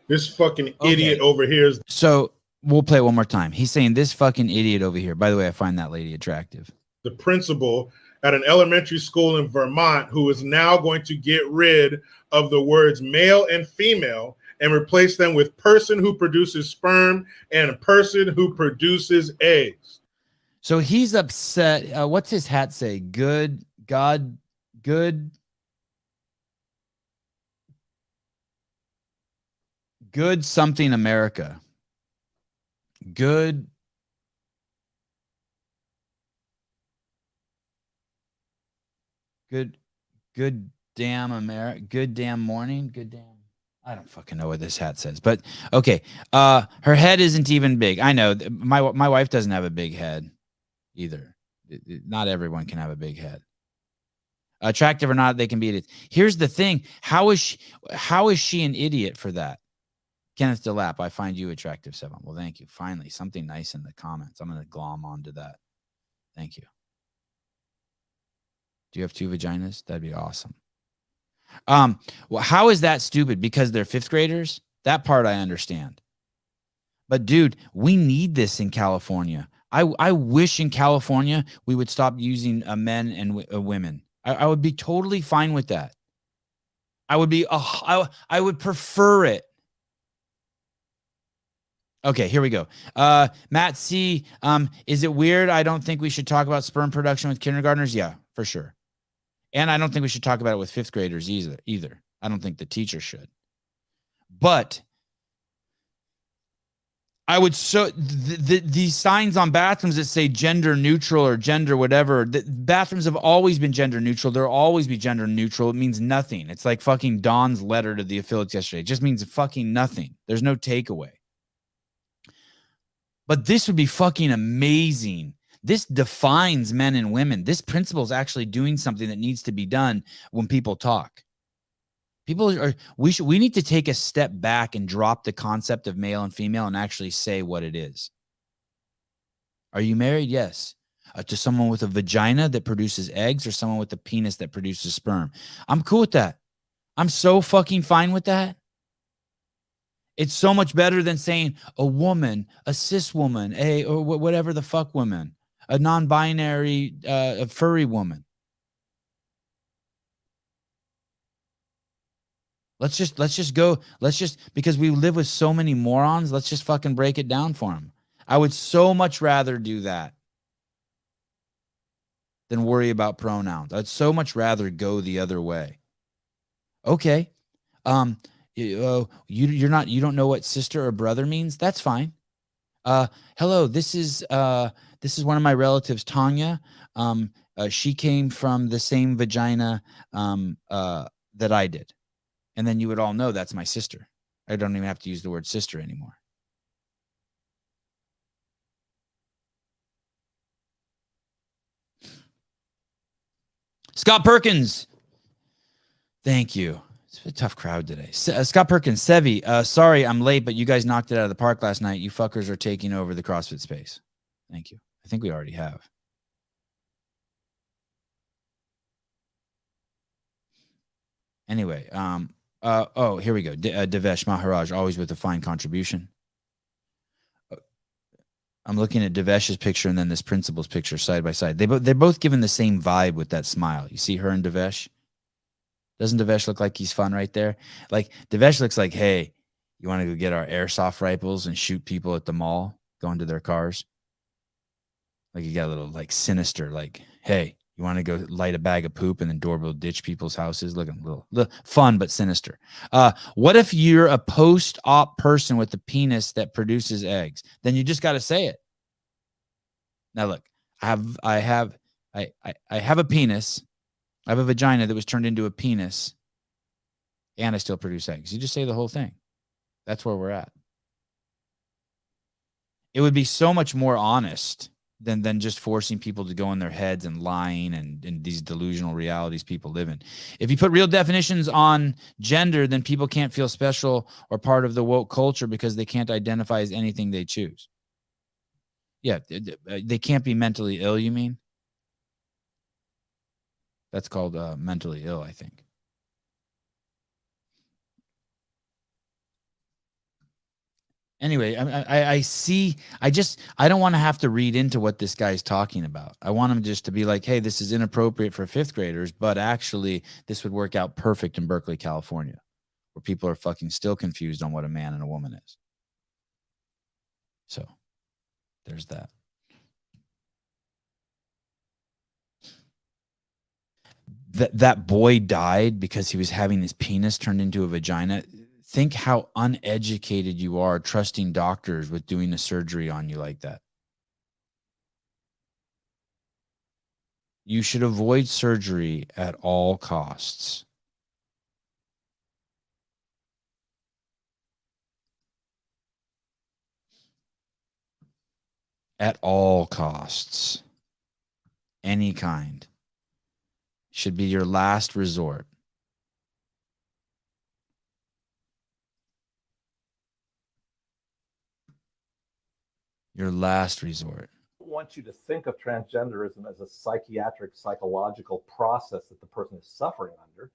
This fucking idiot over here is... So we'll play it one more time. He's saying this fucking idiot over here. By the way, I find that lady attractive. The principal at an elementary school in Vermont who is now going to get rid of the words male and female and replace them with person who produces sperm and person who produces eggs. So he's upset. What's his hat say? Good something America. Good damn America. Good damn morning. Good damn. I don't fucking know what this hat says, but okay. Her head isn't even big. I know my wife doesn't have a big head either. Not everyone can have a big head. Attractive or not, they can be idiots. Here's the thing. How is she an idiot for that? Kenneth DeLapp, I find you attractive, Sevan. Well, thank you. Finally, something nice in the comments. I'm going to glom onto that. Thank you. Do you have 2 vaginas? That'd be awesome. Well, how is that stupid? Because they're 5th graders? That part I understand. But dude, we need this in California. I wish in California we would stop using men and women. I would be totally fine with that. I would prefer it. Okay, here we go. Matt C. Is it weird? I don't think we should talk about sperm production with kindergartners. Yeah, for sure. And I don't think we should talk about it with 5th graders either. I don't think the teacher should. But I would these signs on bathrooms that say gender neutral or gender whatever, the bathrooms have always been gender neutral. There'll always be gender neutral. It means nothing. It's like fucking Don's letter to the affiliates yesterday. It just means fucking nothing. There's no takeaway. But this would be fucking amazing. This defines men and women. This principle is actually doing something that needs to be done when people talk. We need to take a step back and drop the concept of male and female and actually say what it is. Are you married? Yes. To someone with a vagina that produces eggs or someone with a penis that produces sperm? I'm cool with that. I'm so fucking fine with that. It's so much better than saying a woman, a cis woman, or whatever the fuck woman, a non-binary, a furry woman. Let's just because we live with so many morons, let's just fucking break it down for them. I would so much rather do that. than worry about pronouns. I'd so much rather go the other way. Okay. You don't know what sister or brother means? That's fine. Hello, this is one of my relatives, Tanya. She came from the same vagina that I did. And then you would all know that's my sister. I don't even have to use the word sister anymore. Scott Perkins. Thank you. It's a tough crowd today. Scott Perkins, Sevi, sorry I'm late, but you guys knocked it out of the park last night. You fuckers are taking over the CrossFit space. Thank you. I think we already have. Anyway, oh, here we go. Devesh Maharaj, always with a fine contribution. I'm looking at Devesh's picture and then this principal's picture side by side. They're both given the same vibe with that smile. You see her and Devesh? Doesn't Devesh look like he's fun right there? Like, Devesh looks like, hey, you want to go get our airsoft rifles and shoot people at the mall, go into their cars? Like, you got a little, like, sinister, like, hey, you want to go light a bag of poop and then doorbell ditch people's houses? Looking a little fun, but sinister. What if you're a post-op person with a penis that produces eggs? Then you just got to say it. Now, look, I have a penis. I have a vagina that was turned into a penis, and I still produce eggs. You just say the whole thing. That's where we're at. It would be so much more honest than just forcing people to go in their heads and lying and these delusional realities people live in. If you put real definitions on gender, then people can't feel special or part of the woke culture because they can't identify as anything they choose. Yeah, they can't be mentally ill, you mean? That's called mentally ill, I think. Anyway, I see. I don't want to have to read into what this guy's talking about. I want him just to be like, hey, this is inappropriate for fifth graders, but actually this would work out perfect in Berkeley, California, where people are fucking still confused on what a man and a woman is. So there's that. That boy died because he was having his penis turned into a vagina. Think how uneducated you are trusting doctors with doing a surgery on you like that. You should avoid surgery at all costs. At all costs. Any kind. Should be your last resort. Your last resort. I want you to think of transgenderism as a psychiatric, psychological process that the person is suffering under,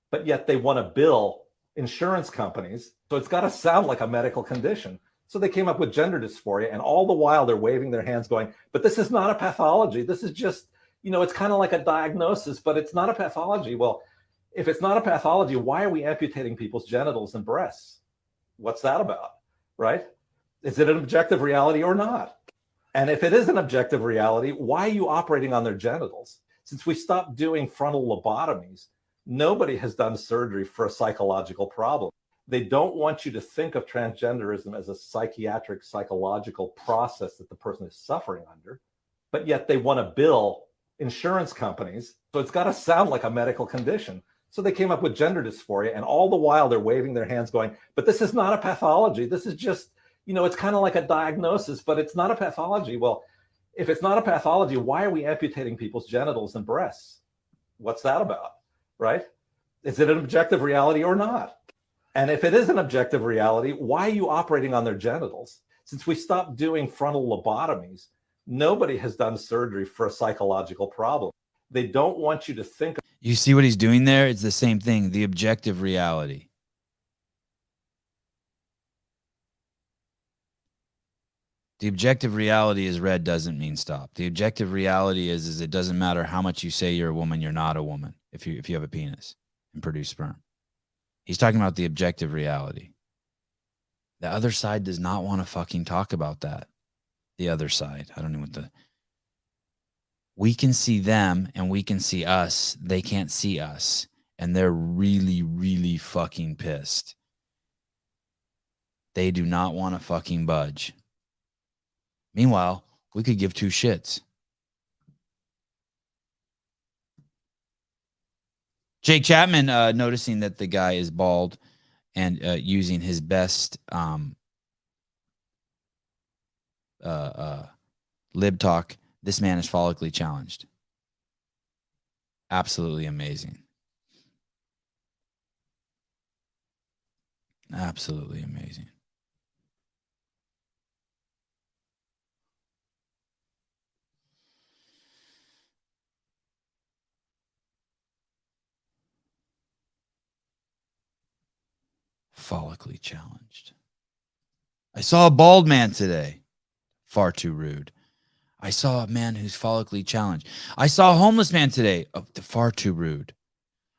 but yet they want to bill insurance companies. So it's got to sound like a medical condition. So they came up with gender dysphoria, and all the while they're waving their hands going, but this is not a pathology. This is just, it's kind of like a diagnosis, but it's not a pathology. Well, if it's not a pathology, why are we amputating people's genitals and breasts? What's that about, right? Is it an objective reality or not? And if it is an objective reality, why are you operating on their genitals? Since we stopped doing frontal lobotomies, nobody has done surgery for a psychological problem. They don't want you to think of transgenderism as a psychiatric, psychological process that the person is suffering under, but yet they want to bill insurance companies. So it's got to sound like a medical condition. So they came up with gender dysphoria, and all the while they're waving their hands going, but this is not a pathology. This is just, it's kind of like a diagnosis, but it's not a pathology. Well, if it's not a pathology, why are we amputating people's genitals and breasts? What's that about, right? Is it an objective reality or not? And if it is an objective reality, why are you operating on their genitals? Since we stopped doing frontal lobotomies, nobody has done surgery for a psychological problem. They don't want you to think. You see what he's doing there? It's the same thing, the objective reality. The objective reality is red doesn't mean stop. The objective reality is it doesn't matter how much you say you're a woman, you're not a woman if you have a penis and produce sperm. He's talking about the objective reality. The other side does not want to fucking talk about that. The other side. I don't know what We can see them and we can see us. They can't see us. And they're really, really fucking pissed. They do not want to fucking budge. Meanwhile, we could give two shits. Jake Chapman noticing that the guy is bald and using his best lib talk. This man is follically challenged. Absolutely amazing. Absolutely amazing. Follically challenged. I saw a bald man today. Far too rude. I saw a man who's follically challenged. I saw a homeless man today. Oh, far too rude.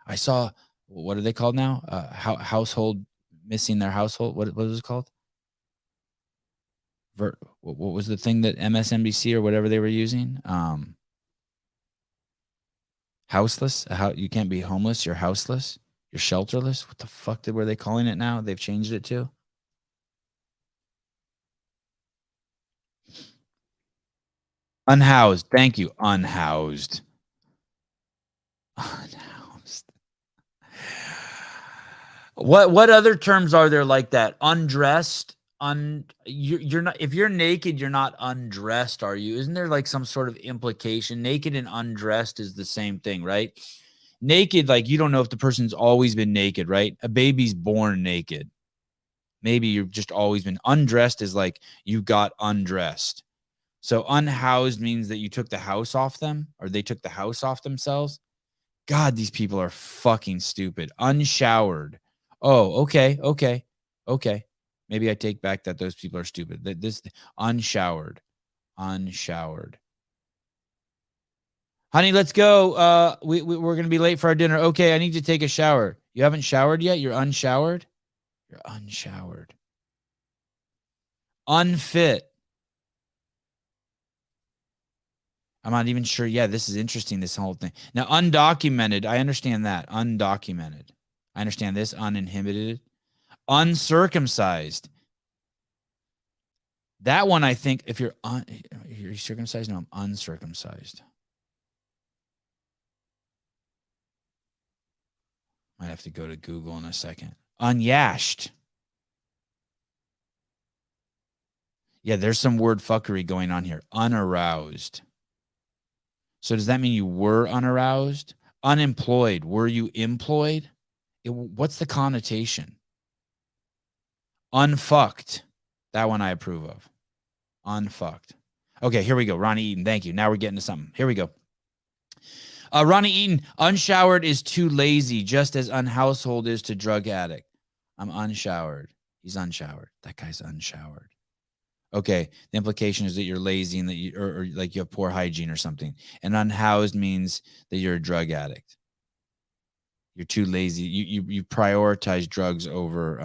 I saw, what are they called now? Household missing their household. What was it called? What was the thing that MSNBC or whatever they were using? Houseless. You can't be homeless. You're houseless. You're shelterless. What the fuck were they calling it now? They've changed it to. Unhoused. Thank you. Unhoused. Unhoused. What other terms are there like that? Undressed. You're not, if you're naked, you're not undressed, are you? Isn't there like some sort of implication? Naked and undressed is the same thing, right? Naked, like you don't know if the person's always been naked, right? A baby's born naked. Maybe you've just always been. Undressed is like you got undressed. So unhoused means that you took the house off them, or they took the house off themselves. God, these people are fucking stupid. Unshowered. Oh, okay. Maybe I take back that those people are stupid. This unshowered. Honey, let's go. We're going to be late for our dinner. Okay, I need to take a shower. You haven't showered yet? You're unshowered? You're unshowered. Unfit. I'm not even sure. Yeah, this is interesting, this whole thing. Now, undocumented, I understand that. Undocumented. I understand this. Uninhibited. Uncircumcised. That one, I think, if you're circumcised, no, I'm uncircumcised. Might have to go to Google in a second. Unyashed. Yeah, there's some word fuckery going on here. Unaroused. So does that mean you were unaroused? Unemployed. Were you employed? What's the connotation? Unfucked. That one I approve of. Unfucked. Okay, here we go. Ronnie Eaton, thank you. Now we're getting to something. Here we go. Ronnie Eaton, unshowered is too lazy, just as unhousehold is to drug addict. I'm unshowered. He's unshowered. That guy's unshowered. Okay, the implication is that you're lazy and that you or like you have poor hygiene or something. And unhoused means that you're a drug addict. You're too lazy. You prioritize drugs over.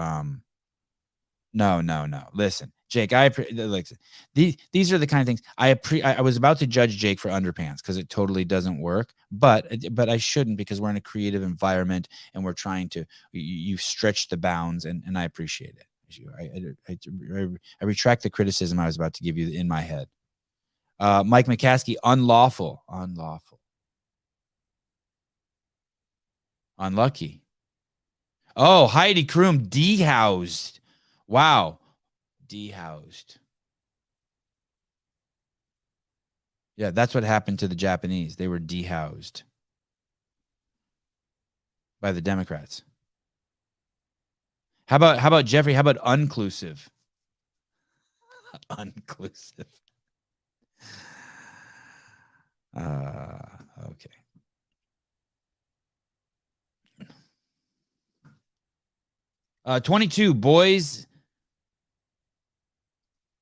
No. Listen, Jake. These are the kind of things I was about to judge Jake for underpants because it totally doesn't work. But I shouldn't, because we're in a creative environment and we're trying to. You've stretched the bounds, and I appreciate it. I retract the criticism I was about to give you in my head. Mike McCaskey, unlawful. Unlucky. Oh, Heidi Kroom, dehoused. Wow. Dehoused. Yeah, that's what happened to the Japanese. They were dehoused by the Democrats. How about Jeffrey? How about unclusive? Unclusive. Okay. Uh, 22 boys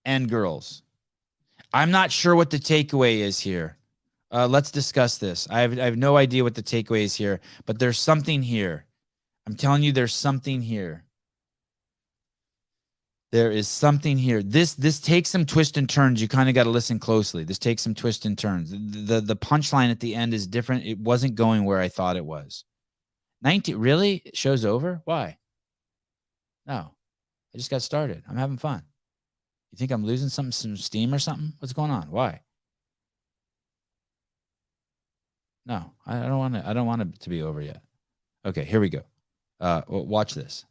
and girls. I'm not sure what the takeaway is here. Let's discuss this. I have no idea what the takeaway is here, but there's something here. I'm telling you, there's something here. There is something here. This takes some twists and turns. You kind of got to listen closely. This takes some twists and turns. The punchline at the end is different. It wasn't going where I thought it was. 19, really? Show's over? Why? No. I just got started. I'm having fun. You think I'm losing some steam or something? What's going on? Why? No, I don't want it to be over yet. Okay, here we go. Watch this.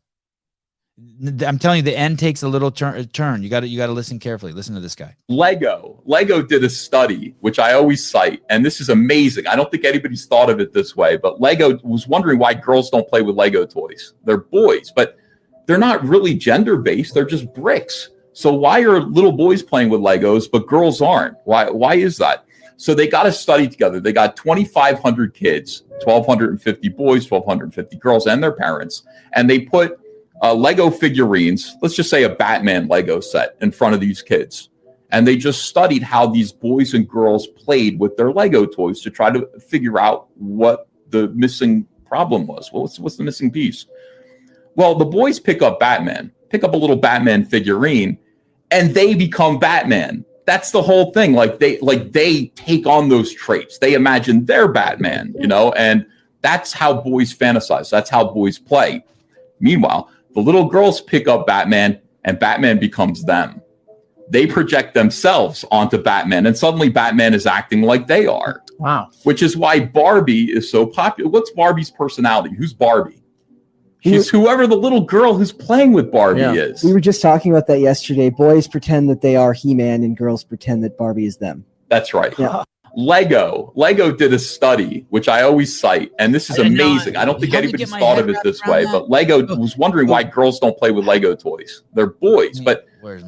I'm telling you, the end takes a little turn. You got to listen carefully. Listen to this guy. Lego did a study, which I always cite, and this is amazing. I don't think anybody's thought of it this way, but Lego was wondering why girls don't play with Lego toys. They're boys, but they're not really gender-based. They're just bricks. So why are little boys playing with Legos, but girls aren't? Why is that? So they got a study together. They got 2,500 kids, 1,250 boys, 1,250 girls, and their parents, and they put Lego figurines, let's just say a Batman Lego set, in front of these kids. And they just studied how these boys and girls played with their Lego toys to try to figure out what the missing problem was. Well, what's the missing piece? Well, the boys pick up a little Batman figurine, and they become Batman. That's the whole thing. Like they take on those traits. They imagine they're Batman, and that's how boys fantasize. That's how boys play. Meanwhile, the little girls pick up Batman, and Batman becomes them. They project themselves onto Batman, and suddenly Batman is acting like they are. Wow. Which is why Barbie is so popular. What's Barbie's personality? Who's Barbie? She's whoever the little girl who's playing with Barbie is. We were just talking about that yesterday. Boys pretend that they are He-Man, and girls pretend that Barbie is them. That's right. Yeah. Lego did a study, which I always cite, and this is amazing. I don't think anybody's thought of it this way, but Lego was wondering why girls don't play with Lego toys. They're boys, but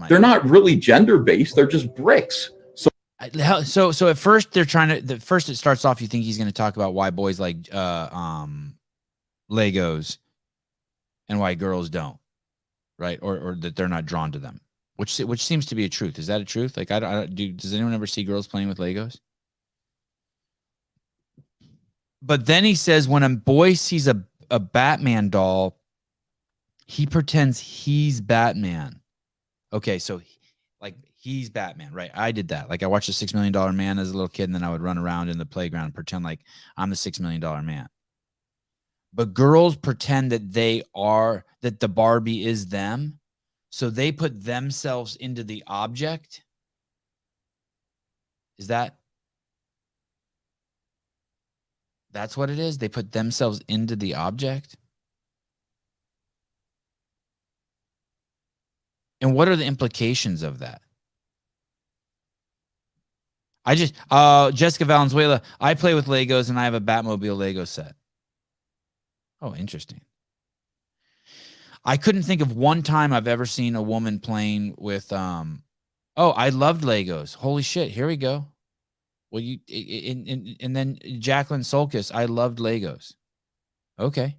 they're not really gender-based. They're just bricks. So at first they're trying to. First it starts off. You think he's going to talk about why boys like Legos and why girls don't, right? Or that they're not drawn to them, which seems to be a truth. Is that a truth? Like does anyone ever see girls playing with Legos? But then he says when a boy sees a Batman doll, he pretends he's Batman. Okay, so he's Batman, right? I did that. Like I watched a $6 Million Man as a little kid, and then I would run around in the playground and pretend like I'm the $6 Million Man. But girls pretend that that the Barbie is them. So they put themselves into the object. That's what it is? They put themselves into the object? And what are the implications of that? Jessica Valenzuela, I play with Legos and I have a Batmobile Lego set. Oh, interesting. I couldn't think of one time I've ever seen a woman playing with, I loved Legos. Holy shit, here we go. Well, and then Jacqueline Solkis, I loved Legos. Okay.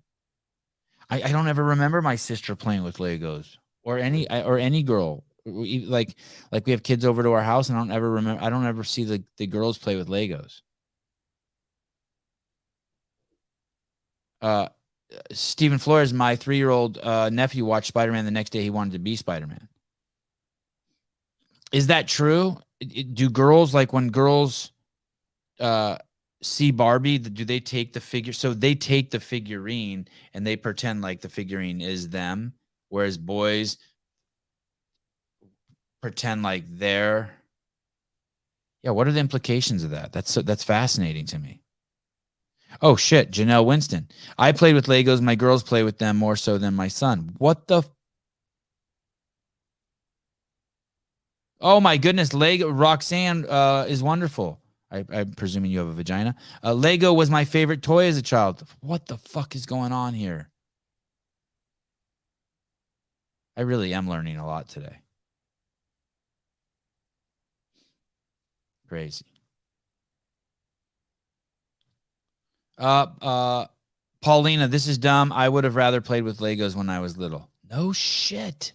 I don't ever remember my sister playing with Legos or any girl. Like we have kids over to our house, and I don't ever see the girls play with Legos. Stephen Flores, my 3-year-old nephew watched Spider-Man the next day. He wanted to be Spider-Man. Is that true? Do girls, like when girls see Barbie, do they take the figure? So they take the figurine and they pretend like the figurine is them, whereas boys pretend like they're. Yeah, what are the implications of that? That's fascinating to me. Oh shit, Janelle Winston. I played with Legos. My girls play with them more so than my son. What the? Oh my goodness, Lego. Roxanne is wonderful. I'm presuming you have a vagina. Lego was my favorite toy as a child. What the fuck is going on here? I really am learning a lot today. Crazy. Paulina, this is dumb. I would have rather played with Legos when I was little. No shit.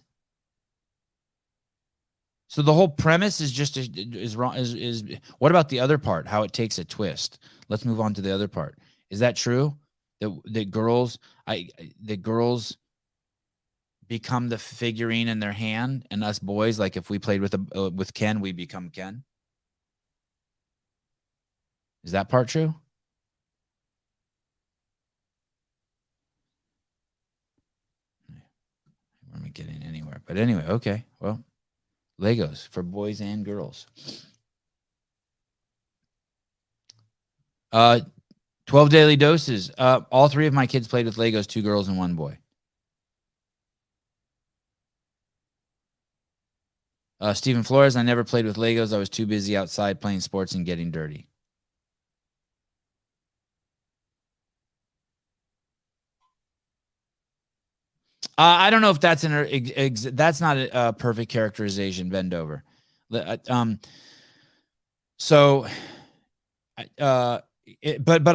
So the whole premise is just is wrong. Is what about the other part? How it takes a twist. Let's move on to the other part. Is that true? That girls become the figurine in their hand, and us boys, like if we played with Ken, we become Ken? Is that part true? We're not getting anywhere. But anyway, okay. Well, Legos for boys and girls. 12 daily doses. All 3 of my kids played with Legos, 2 girls and 1 boy. Stephen Flores, I never played with Legos. I was too busy outside playing sports and getting dirty. I don't know if that's that's not a perfect characterization. Bend over. But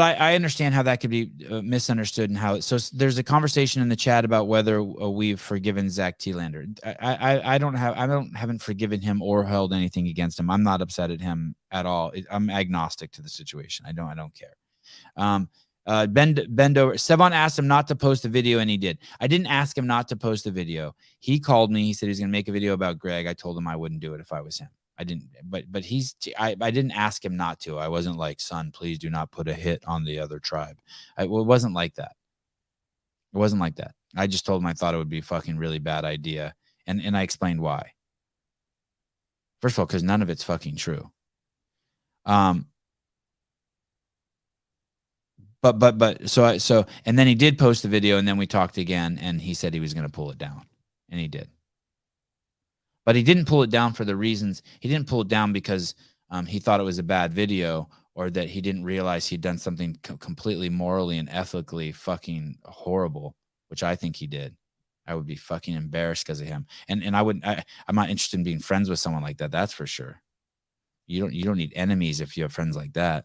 I understand how that could be misunderstood and how. So there's a conversation in the chat about whether we've forgiven Zach Thielander. I haven't forgiven him or held anything against him. I'm not upset at him at all. I'm agnostic to the situation. I don't care. Bend over. Sevan asked him not to post the video, and he did. I didn't ask him not to post the video. He called me. He said he was going to make a video about Greg. I told him I wouldn't do it if I was him. I didn't, but I didn't ask him not to. I wasn't like, son, please do not put a hit on the other tribe. It wasn't like that. It wasn't like that. I just told him I thought it would be a fucking really bad idea, and I explained why. First of all, because none of it's fucking true. So and then he did post the video, and then we talked again, and he said he was going to pull it down, and he did. But he didn't pull it down for the reasons. He didn't pull it down because he thought it was a bad video, or that he didn't realize he'd done something completely morally and ethically fucking horrible, which I think he did. I would be fucking embarrassed because of him, and I'm not interested in being friends with someone like that. That's for sure. You don't need enemies if you have friends like that.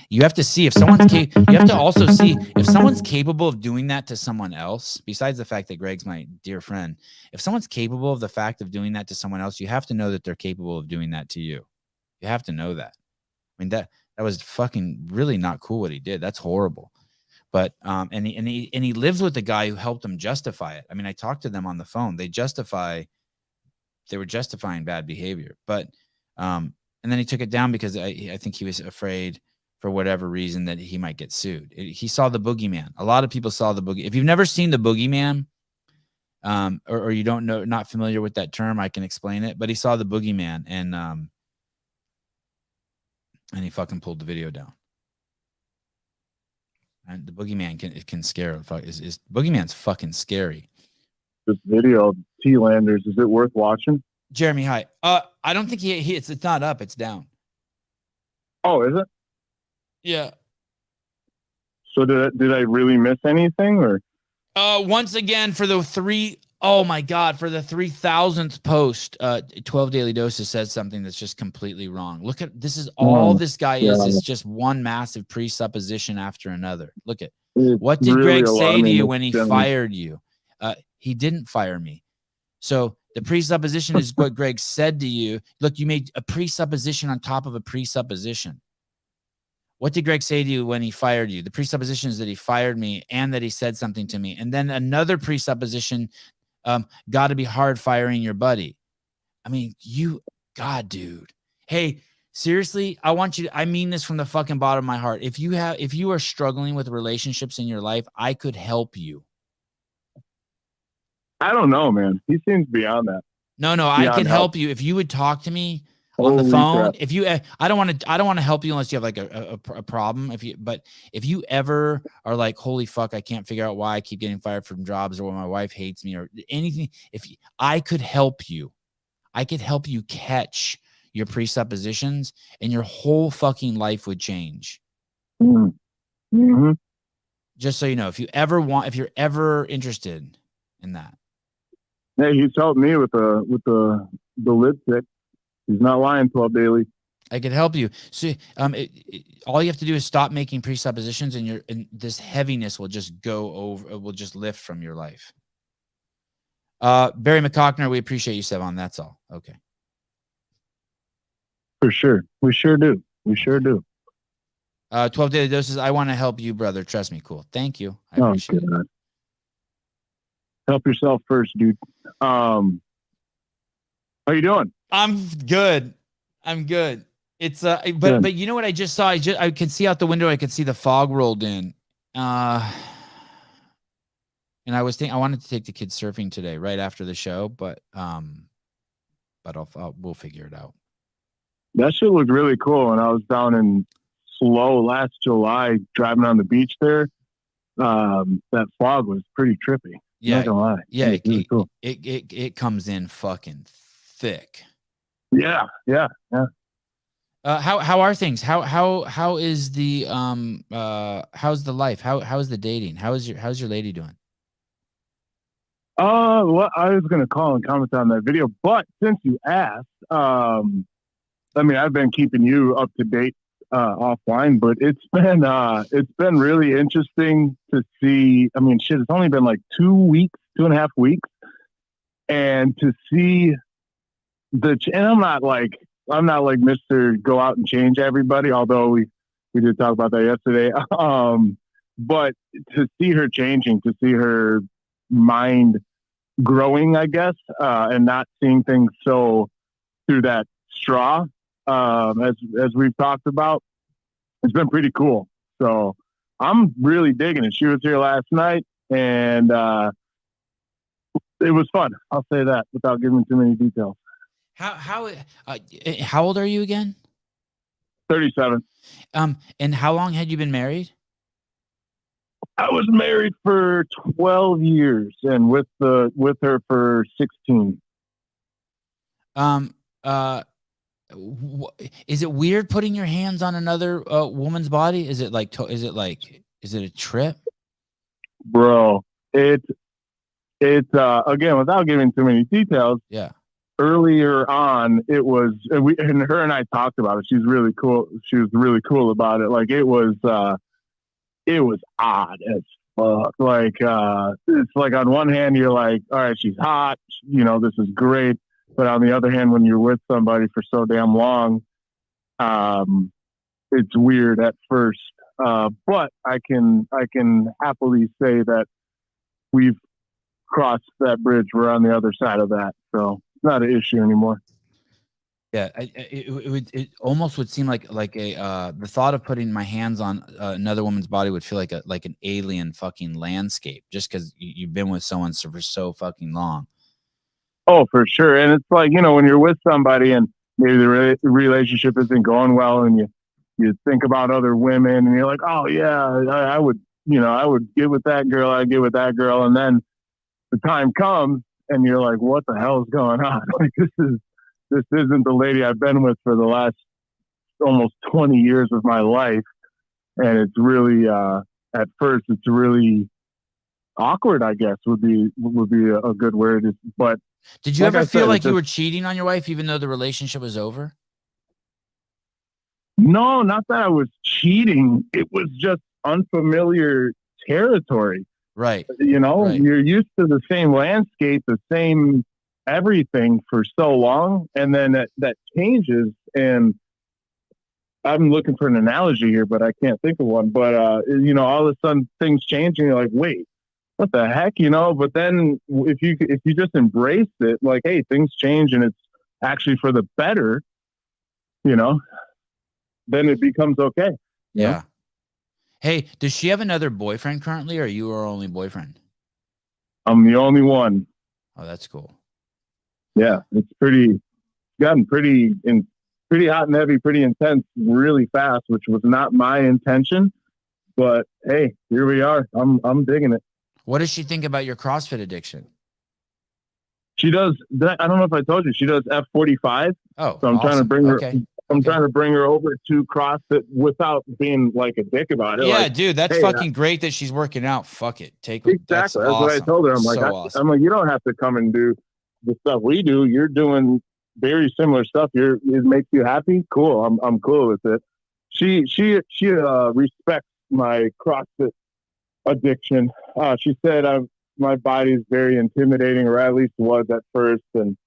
You have to see if someone's you have to also see if someone's capable of doing that to someone else. Besides the fact that Greg's my dear friend, if someone's capable of the fact of doing that to someone else, you have to know that they're capable of doing that to you. You have to know that. I mean, that was fucking really not cool what he did. That's horrible. But and he lives with the guy who helped him justify it. I mean, I talked to them on the phone. They were justifying bad behavior. But and then he took it down because I think he was afraid, for whatever reason, that he might get sued. He saw the boogeyman. A lot of people saw the boogeyman. If you've never seen the boogeyman, or you don't know, not familiar with that term, I can explain it. But he saw the boogeyman, and he fucking pulled the video down. And the boogeyman can scare. Boogeyman's fucking scary. This video of T-Landers, is it worth watching? Jeremy, hi. I don't think it's not up. It's down. Oh, is it? Yeah. So did I really miss anything, or? Once again, for the 3,000th post, 12 Daily Doses says something that's just completely wrong. Look at this. Is all this guy is. It's just one massive presupposition after another. Look at what did really Greg say to you when he fired you? He didn't fire me. So the presupposition is what Greg said to you. Look, you made a presupposition on top of a presupposition. What did Greg say to you when he fired you? The presupposition is that he fired me and that he said something to me. And then another presupposition, got to be hard firing your buddy. I mean, God, dude. Hey, seriously, I mean this from the fucking bottom of my heart. If you are struggling with relationships in your life, I could help you. I don't know, man. He seems beyond that. No, I can help you. If you would talk to me on the phone, crap. If you, I don't want to help you unless you have like a problem. But if you ever are like, holy fuck, I can't figure out why I keep getting fired from jobs, or why my wife hates me, or anything, I could help you. I could help you catch your presuppositions, and your whole fucking life would change. Mm-hmm. Just so you know, if you're ever interested in that. Hey, he's helped me with the lipstick. He's not lying, 12 Daily. I could help you. So all you have to do is stop making presuppositions, and this heaviness will just go over. It will just lift from your life. Barry McCockner, we appreciate you, Sevan. That's all. Okay. For sure. We sure do. We sure do. 12 Daily Doses. I want to help you, brother. Trust me. Cool. Thank you. I appreciate it. Help yourself first, dude. How you doing? I'm good. But you know what I just saw? I could see out the window. I could see the fog rolled in. And I was thinking I wanted to take the kids surfing today, right after the show, but we'll figure it out. That shit looked really cool. And I was down in Slow last July driving on the beach there. That fog was pretty trippy. Yeah, not gonna lie. yeah, It was really cool. it comes in fucking thick. Yeah. How are things? How is the how's the life? How is the dating? How's your lady doing? Well, I was gonna call and comment on that video, but since you asked, I mean, I've been keeping you up to date offline, but it's been really interesting to see. I mean, shit, it's only been like 2.5 weeks, and to see and I'm not like Mr. Go out and change everybody, although we did talk about that yesterday. But to see her changing, to see her mind growing, I guess, and not seeing things so through that straw, as we've talked about, it's been pretty cool. So I'm really digging it. She was here last night, and it was fun. I'll say that without giving too many details. How old are you again? 37. And how long had you been married? I was married for 12 years and with her for 16. Is it weird putting your hands on another woman's body? Is it a trip? Bro, it's again, without giving too many details. Yeah. Earlier on, it was her and I talked about it. She's really cool. She was really cool about it. Like it was odd as fuck. Like it's like on one hand you're like, all right, she's hot, this is great. But on the other hand, when you're with somebody for so damn long, it's weird at first. But I can happily say that we've crossed that bridge. We're on the other side of that, so it's not an issue anymore. Yeah, it almost would seem like the thought of putting my hands on another woman's body would feel like an alien fucking landscape, just because you've been with someone for so fucking long. Oh, for sure. And it's like, when you're with somebody and maybe the relationship isn't going well, and you think about other women, and you're like, oh yeah, I would get with that girl, I'd get with that girl, and then the time comes and you're like, what the hell is going on? Like this isn't the lady I've been with for the last almost 20 years of my life. And it's really, at first, it's really awkward, I guess, would be a good word. But did you ever feel like you were cheating on your wife, even though the relationship was over? No, not that I was cheating. It was just unfamiliar territory. Right. Right. You're used to the same landscape, the same everything for so long, and then that changes. And I'm looking for an analogy here, but I can't think of one. But all of a sudden things change, and you're like, wait, what the heck, But then if you just embrace it, like, hey, things change, and it's actually for the better, then it becomes okay. Yeah. Hey, does she have another boyfriend currently, or are you her only boyfriend? I'm the only one. Oh, that's cool. Yeah, it's gotten pretty hot and heavy, pretty intense, really fast, which was not my intention. But hey, here we are. I'm digging it. What does she think about your CrossFit addiction? She does that. I don't know if I told you, she does F45. Oh, so I'm trying to bring her. Okay. Trying to bring her over to CrossFit without being like a dick about it. Yeah, like, dude, that's fucking great that she's working out. Fuck it. Exactly. That's what I told her. I'm like, I'm like, you don't have to come and do the stuff we do. You're doing very similar stuff. It makes you happy. Cool. I'm cool with it. She respects my CrossFit addiction. She said my body is very intimidating, or at least was at first, and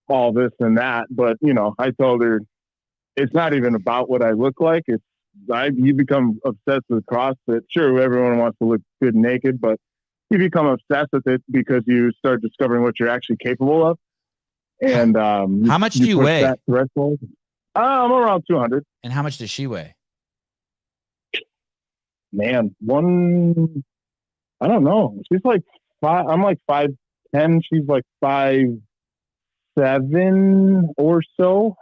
all this and that. But I told her, it's not even about what I look like. You become obsessed with CrossFit. Sure, everyone wants to look good naked, but you become obsessed with it because you start discovering what you're actually capable of. And how much do you push weigh? that threshold. I'm around 200. And how much does she weigh? Man, I don't know. She's like five. I'm like 5'10". She's like 5'7" or so.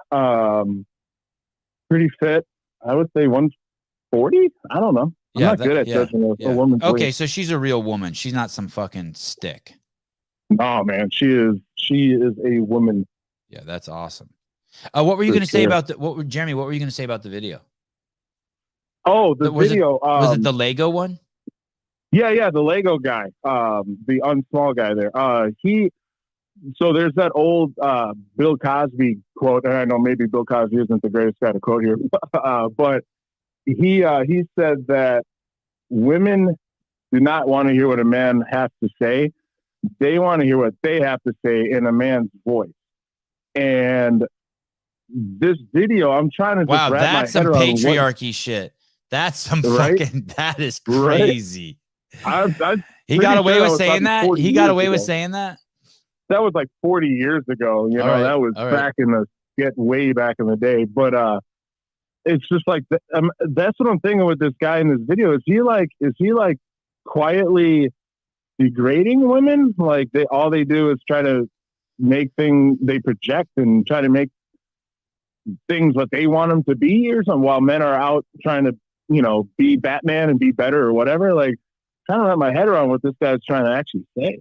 Pretty fit. I would say 140. I don't know. I'm not good at judging a woman's Okay, weight. so she's a real woman. She's not some fucking stick. Oh man, she is a woman. Yeah, that's awesome. What were you going to say about Jeremy? What were you going to say about the video? Oh, the video. Was it the Lego one? Yeah, the Lego guy, the unsmall guy there. So there's that old Bill Cosby quote, and I know maybe Bill Cosby isn't the greatest guy to quote here, but he said that women do not want to hear what a man has to say. They want to hear what they have to say in a man's voice. And this video, I'm trying to just wrap that's my some head around patriarchy shit. That's some fucking. That is crazy. He got away with saying that. He got away with saying that. That was like 40 years ago. You know, that was back in the way back in the day. But it's just like that's what I'm thinking with this guy in this video. Is he like quietly degrading women? Like all they do is try to make things, they project and try to make things what they want them to be or something, while men are out trying to, be Batman and be better or whatever. Like, trying to wrap my head around what this guy's trying to actually say.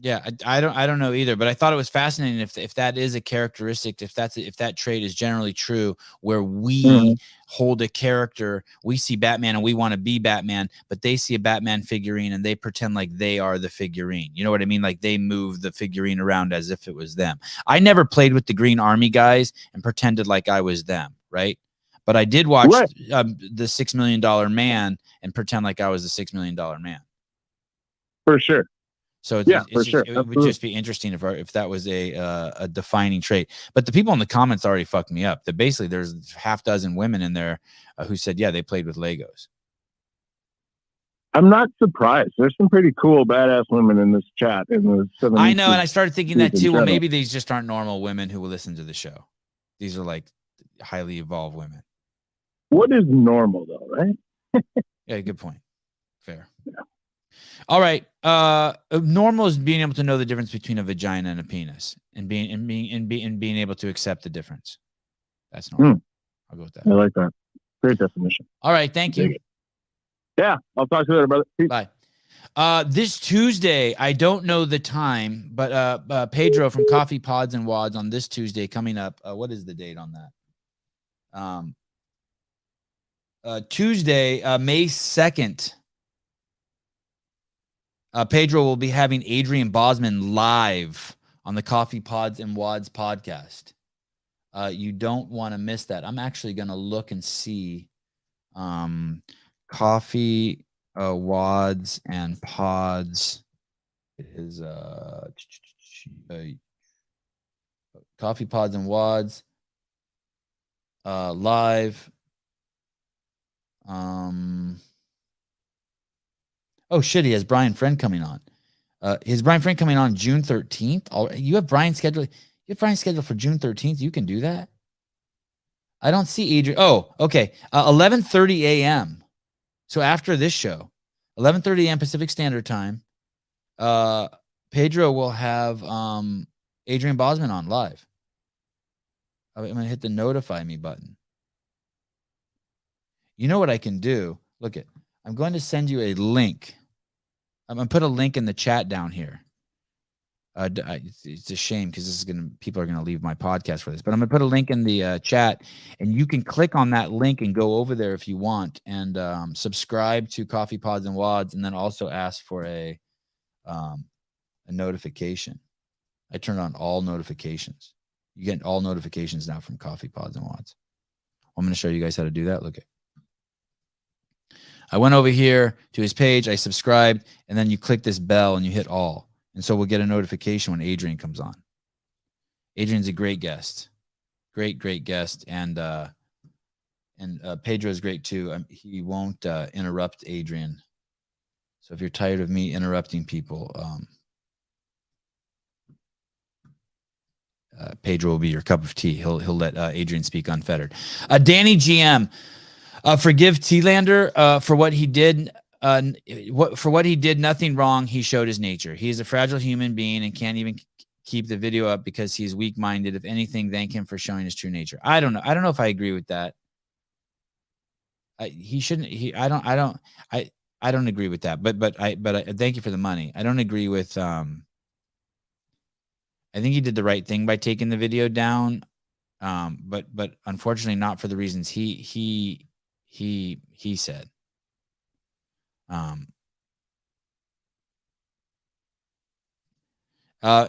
Yeah, I don't know either, but I thought it was fascinating if that is a characteristic, if that trait is generally true, where we hold a character, we see Batman and we want to be Batman, but they see a Batman figurine and they pretend like they are the figurine. You know what I mean? Like they move the figurine around as if it was them. I never played with the Green Army guys and pretended like I was them, right? But I did watch the $6 Million Man and pretend like I was the $6 Million Man. For sure. So it would just be interesting if that was a defining trait. But the people in the comments already fucked me up. That basically there's half dozen women in there who said, yeah, they played with Legos. I'm not surprised. There's some pretty cool, badass women in this chat. I know, and I started thinking that too. Well, maybe these just aren't normal women who will listen to the show. These are like highly evolved women. What is normal though, right? Yeah, good point. Fair. Yeah. All right. Normal is being able to know the difference between a vagina and a penis, and being able to accept the difference. That's normal. I'll go with that. I like that. Great definition. All right. Thank you. Yeah, I'll talk to you later, brother. Peace. Bye. This Tuesday, I don't know the time, but Pedro from Coffee Pods and Wads on this Tuesday coming up. What is the date on that? Tuesday, May 2nd. Pedro will be having Adrian Bosman live on the Coffee Pods and Wads podcast. You don't want to miss that. I'm actually going to look and see Coffee Wads and Pods. It is Coffee Pods and Wads live. Oh shit, he has Brian Friend coming on. His Brian Friend coming on June 13th. You have Brian scheduled. You have Brian scheduled for June 13th. You can do that. I don't see Adrian. Oh, okay. 11:30 a.m. So after this show, 11:30 a.m. Pacific Standard Time, Pedro will have Adrian Bosman on live. I'm going to hit the notify me button. You know what I can do? Look at. I'm going to send you a link. I'm going to put a link in the chat down here. It's a shame because people are going to leave my podcast for this, but I'm going to put a link in the chat, and you can click on that link and go over there if you want, and subscribe to Coffee Pods and Wads, and then also ask for a notification. I turned on all notifications. You get all notifications now from Coffee Pods and Wads. I'm going to show you guys how to do that. Look at. I went over here to his page, I subscribed, and then you click this bell and you hit all. And so we'll get a notification when Adrian comes on. Adrian's a great guest. Great guest. And Pedro's great too. He won't interrupt Adrian So if you're tired of me interrupting people, Pedro will be your cup of tea. He'll let Adrian speak unfettered. Danny GM, forgive T-Lander for what he did. For what he did, nothing wrong. He showed his nature. He is a fragile human being and can't even keep the video up because he's weak-minded. If anything, thank him for showing his true nature. I don't know. I don't know if I agree with that. He shouldn't. I don't agree with that. But I thank you for the money. I don't agree with. I think he did the right thing by taking the video down, but unfortunately not for the reasons he said.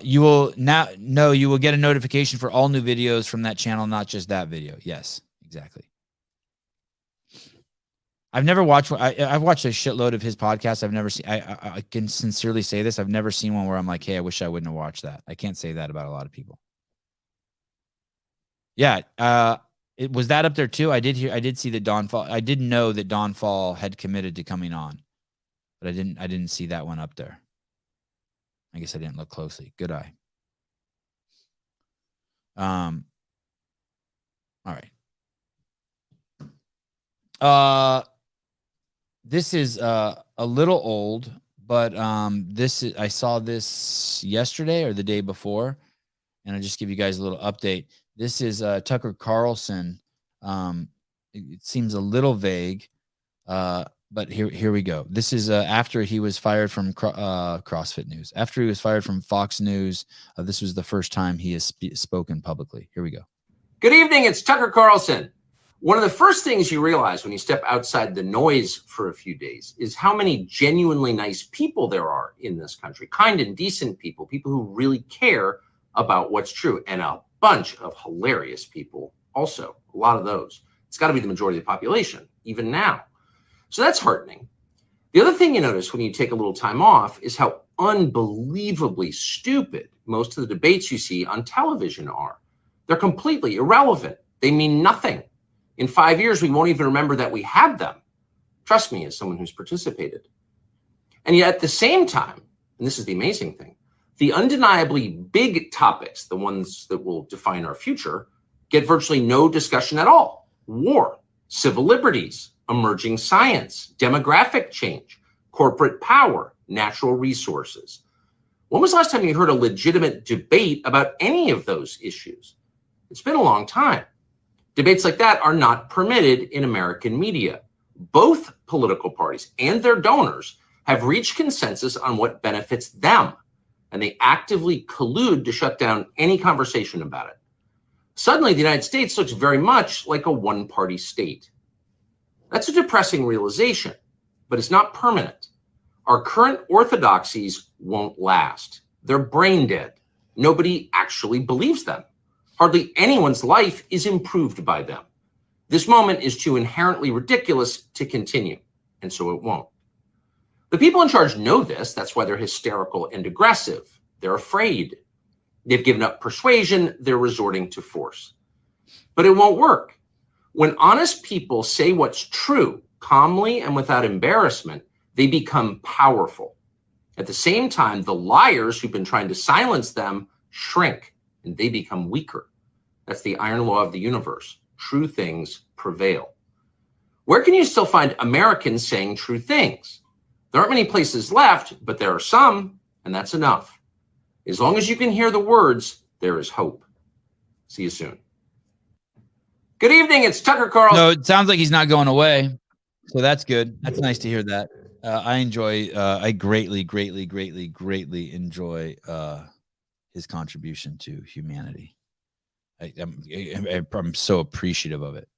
You will now know you will get a notification for all new videos from that channel, not just that video. Yes, exactly. I've never watched. I've watched a shitload of his podcasts. I've never seen. I can sincerely say this. I've never seen one where I'm like, hey, I wish I wouldn't have watched that. I can't say that about a lot of people. Yeah. It was that up there too. I did see that Don Fall. I didn't know that Don Fall had committed to coming on, but I didn't see that one up there. I guess I didn't look closely. Good eye. All right. This is a little old, but I saw this yesterday or the day before, and I'll just give you guys a little update. This is Tucker Carlson. It seems a little vague, but here we go. This is after he was fired from CrossFit News. After he was fired from Fox News, this was the first time he has spoken publicly. Here we go. Good evening. It's Tucker Carlson. One of the first things you realize when you step outside the noise for a few days is how many genuinely nice people there are in this country. Kind and decent people, people who really care about what's true, and a bunch of hilarious people also. A lot of those. It's got to be the majority of the population, even now. So that's heartening. The other thing you notice when you take a little time off is how unbelievably stupid most of the debates you see on television are. They're completely irrelevant. They mean nothing. In 5 years, we won't even remember that we had them. Trust me, as someone who's participated. And yet at the same time, and this is the amazing thing, the undeniably big topics, the ones that will define our future, get virtually no discussion at all. War, civil liberties, emerging science, demographic change, corporate power, natural resources. When was the last time you heard a legitimate debate about any of those issues? It's been a long time. Debates like that are not permitted in American media. Both political parties and their donors have reached consensus on what benefits them, and they actively collude to shut down any conversation about it. Suddenly, the United States looks very much like a one-party state. That's a depressing realization, but it's not permanent. Our current orthodoxies won't last. They're brain dead. Nobody actually believes them. Hardly anyone's life is improved by them. This moment is too inherently ridiculous to continue, and so it won't. The people in charge know this. That's why they're hysterical and aggressive. They're afraid. They've given up persuasion. They're resorting to force. But it won't work. When honest people say what's true, calmly and without embarrassment, they become powerful. At the same time, the liars who've been trying to silence them shrink, and they become weaker. That's the iron law of the universe. True things prevail. Where can you still find Americans saying true things? There aren't many places left, but there are some, and that's enough. As long as you can hear the words, there is hope. See you soon. Good evening. It's Tucker Carlson. No, it sounds like he's not going away. So that's good. That's nice to hear that. I greatly enjoy his contribution to humanity. I'm so appreciative of it.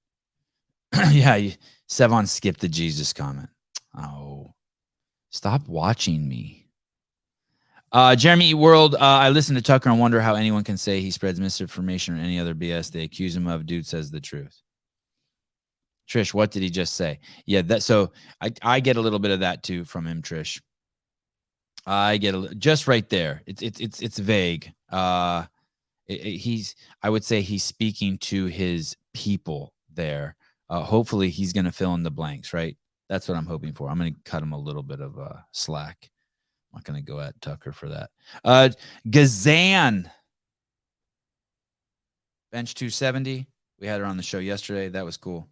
Yeah, Sevan skipped the Jesus comment. Oh, stop watching me. Jeremy E. World, I listen to Tucker and wonder how anyone can say he spreads misinformation or any other BS they accuse him of. Dude says the truth. Trish, what did he just say? Yeah, so I get a little bit of that too from him, Trish. I get just right there. It's vague. I would say he's speaking to his people there. Hopefully he's going to fill in the blanks, right? That's what I'm hoping for. I'm going to cut him a little bit of slack. I'm not going to go at Tucker for that. Gazan. Bench 270. We had her on the show yesterday. That was cool.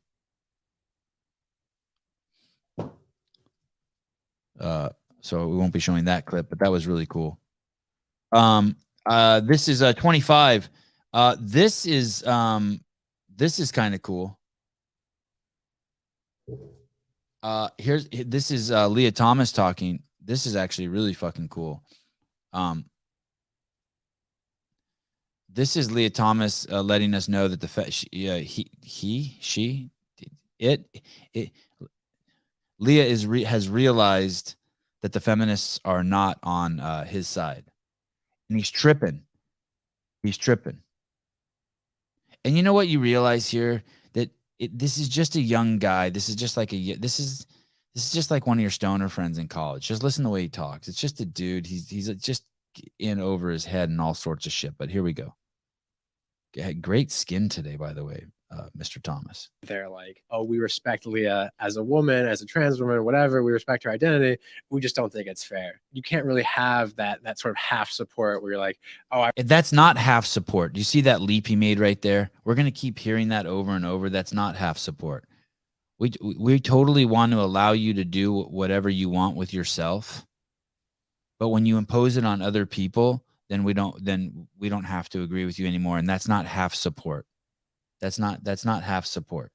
So we won't be showing that clip, but that was really cool. This is 25. This is kind of cool. This is Leah Thomas talking. This is actually really fucking cool. This is Leah Thomas letting us know that Leah has realized that the feminists are not on his side, and he's tripping. He's tripping. And you know what you realize here? That this is just a young guy. This is just like this is just like one of your stoner friends in college. Just listen to the way he talks. It's just a dude. He's just in over his head and all sorts of shit. But here we go. Great skin today, by the way, Mr. Thomas. They're like, oh, we respect Leah as a woman, as a trans woman, whatever. We respect her identity. We just don't think it's fair. You can't really have that sort of half support where you're like, oh, that's not half support. Do you see that leap he made right there? We're going to keep hearing that over and over. That's not half support. We totally want to allow you to do whatever you want with yourself. But when you impose it on other people, then we don't have to agree with you anymore. And that's not half support. That's not half support.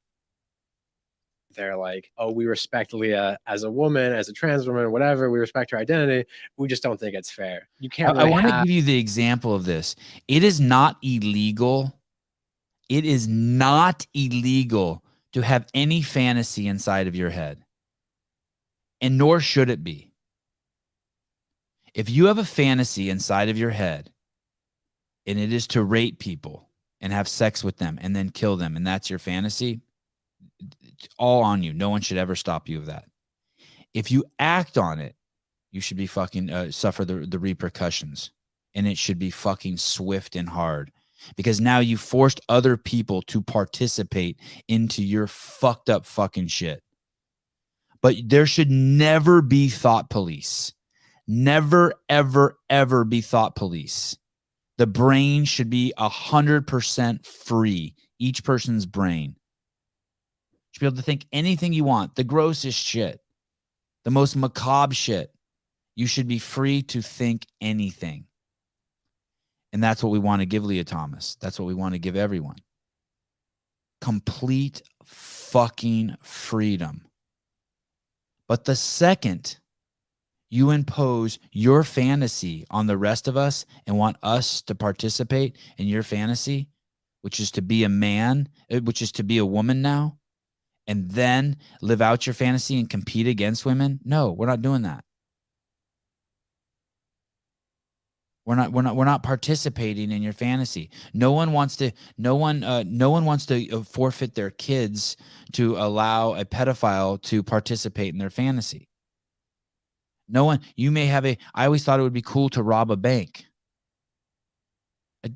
They're like, oh, we respect Leah as a woman, as a trans woman, whatever. We respect her identity. We just don't think it's fair. You can't. Really I want to give you the example of this. It is not illegal. It is not illegal to have any fantasy inside of your head. And nor should it be. If you have a fantasy inside of your head, and it is to rape people and have sex with them and then kill them, and that's your fantasy, it's all on you. No one should ever stop you of that. If you act on it, you should be fucking suffer the repercussions, and it should be fucking swift and hard, because now you forced other people to participate into your fucked up fucking shit. But there should never be thought police. Never, ever, ever be thought police. The brain should be 100% free. Each person's brain should be able to think anything you want. The grossest shit, the most macabre shit. You should be free to think anything. And that's what we want to give Leah Thomas. That's what we want to give everyone. Complete fucking freedom. But the second you impose your fantasy on the rest of us and want us to participate in your fantasy, which is to be a man, which is to be a woman now, and then live out your fantasy and compete against women. No, we're not doing that. We're not participating in your fantasy. No one wants to forfeit their kids to allow a pedophile to participate in their fantasy. No one, I always thought it would be cool to rob a bank.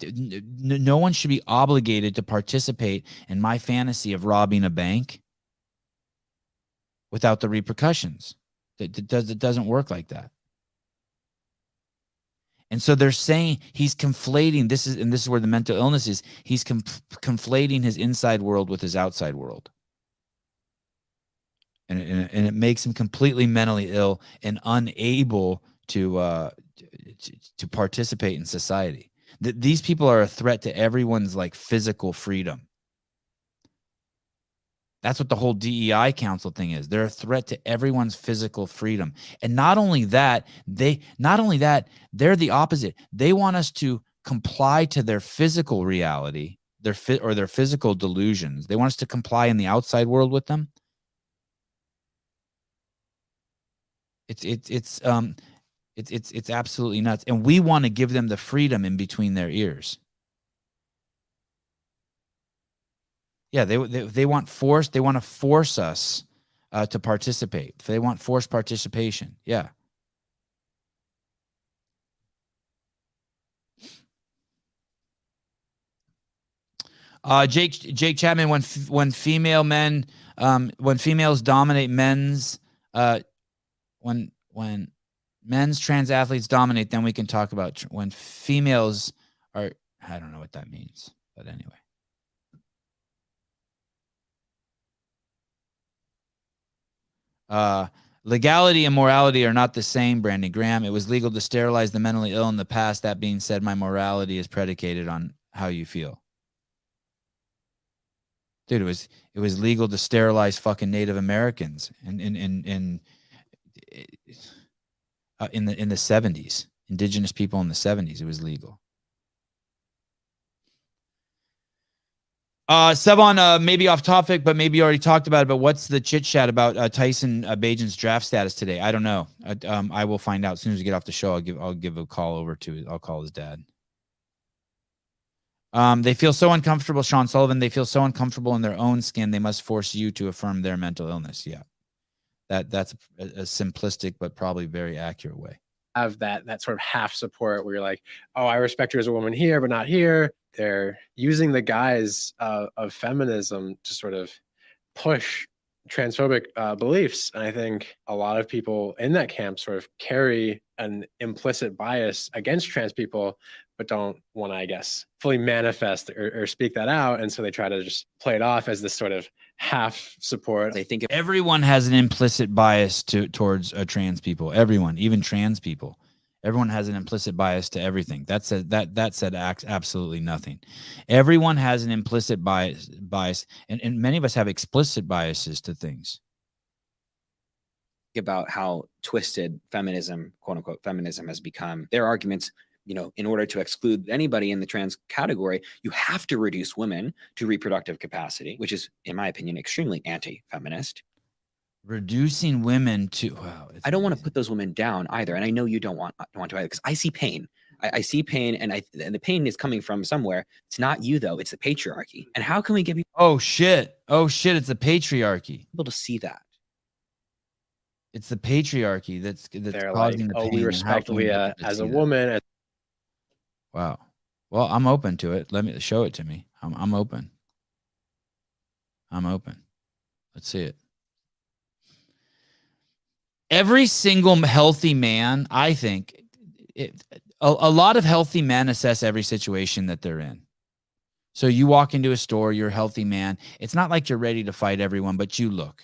No one should be obligated to participate in my fantasy of robbing a bank without the repercussions. It doesn't work like that. And so they're saying he's conflating, this is where the mental illness is. He's conflating his inside world with his outside world. And it makes him completely mentally ill and unable to participate in society. These people are a threat to everyone's like physical freedom. That's what the whole DEI council thing is. They're a threat to everyone's physical freedom. And not only that, they're the opposite. They want us to comply to their physical reality, their physical delusions. They want us to comply in the outside world with them. It's absolutely nuts. And we want to give them the freedom in between their ears. Yeah, they want force. They want to force us to participate. They want forced participation. Yeah. Jake Chapman, when female men, when females dominate men's, when men's trans athletes dominate, then we can talk about when females are. I don't know what that means, but anyway. Legality and morality are not the same, Brandon Graham. It was legal to sterilize the mentally ill in the past. That being said, my morality is predicated on how you feel. Dude, it was legal to sterilize fucking Native Americans in the 70s. Indigenous people in the 70s, it was legal. Sevan, maybe off topic, but maybe you already talked about it, but what's the chit chat about Tyson Bajan's draft status today? I don't know. I will find out as soon as we get off the show. I'll give a call over to, I'll call his dad. They feel so uncomfortable, Sean Sullivan. They feel so uncomfortable in their own skin. They must force you to affirm their mental illness. Yeah. That's a simplistic, but probably very accurate way. Have that sort of half support where you're like, oh, I respect you as a woman here, but not here. They're using the guise of feminism to sort of push transphobic beliefs. And I think a lot of people in that camp sort of carry an implicit bias against trans people, but don't want to, I guess, fully manifest or speak that out. And so they try to just play it off as this sort of half support. They think everyone has an implicit bias towards trans people. Everyone, even trans people. Everyone has an implicit bias to everything. That said absolutely nothing. Everyone has an implicit bias, and many of us have explicit biases to things. About how twisted feminism, quote unquote, feminism has become. Their arguments, you know, in order to exclude anybody in the trans category, you have to reduce women to reproductive capacity, which is, in my opinion, extremely anti-feminist. Reducing women to, wow. I don't want to put those women down either. And I know you don't want to either, because I see pain. I see pain, and the pain is coming from somewhere. It's not you, though. It's the patriarchy. And how can we get people? Oh, shit. It's the patriarchy. Able to see that. It's the patriarchy that's They're causing like, the pain. oh, we respect Leah as a woman. Wow. Well, I'm open to it. Let me show it to me. I'm open. I'm open. Let's see it. Every single healthy man, I think, a lot of healthy men assess every situation that they're in. So you walk into a store, you're a healthy man. It's not like you're ready to fight everyone, but you look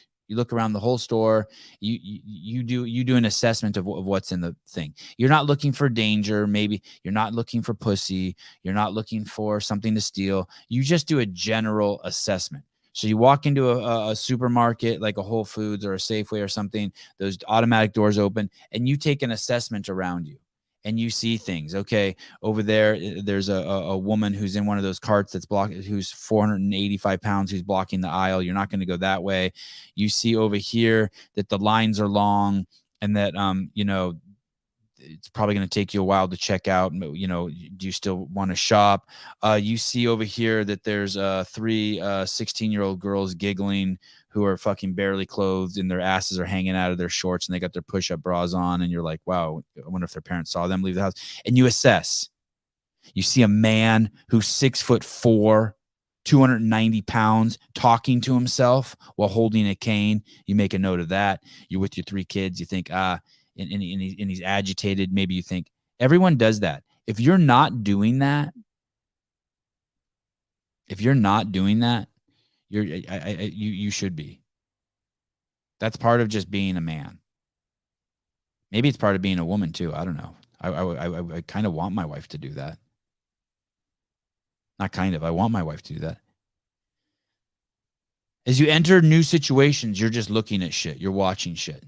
around the whole store. You do an assessment of what's in the thing. You're not looking for danger. Maybe you're not looking for pussy. You're not looking for something to steal. You just do a general assessment. So you walk into a supermarket like a Whole Foods or a Safeway or something, those automatic doors open, and you take an assessment around you and you see things. Okay, over there, there's a woman who's in one of those carts that's blocking, who's 485 pounds, who's blocking the aisle. You're not going to go that way. You see over here that the lines are long and that, it's probably going to take you a while to check out. You know, do you still want to shop? You see over here that there's 3 16-year-old girls giggling who are fucking barely clothed and their asses are hanging out of their shorts and they got their push-up bras on. And you're like, wow, I wonder if their parents saw them leave the house. And you assess. You see a man who's 6'4", 290 pounds, talking to himself while holding a cane. You make a note of that. You're with your 3 kids. You think, and he's agitated. Maybe you think everyone does that. If you're not doing that, you should be. That's part of just being a man. Maybe it's part of being a woman too. I don't know. I kind of want my wife to do that. Not kind of. I want my wife to do that. As you enter new situations, you're just looking at shit. You're watching shit.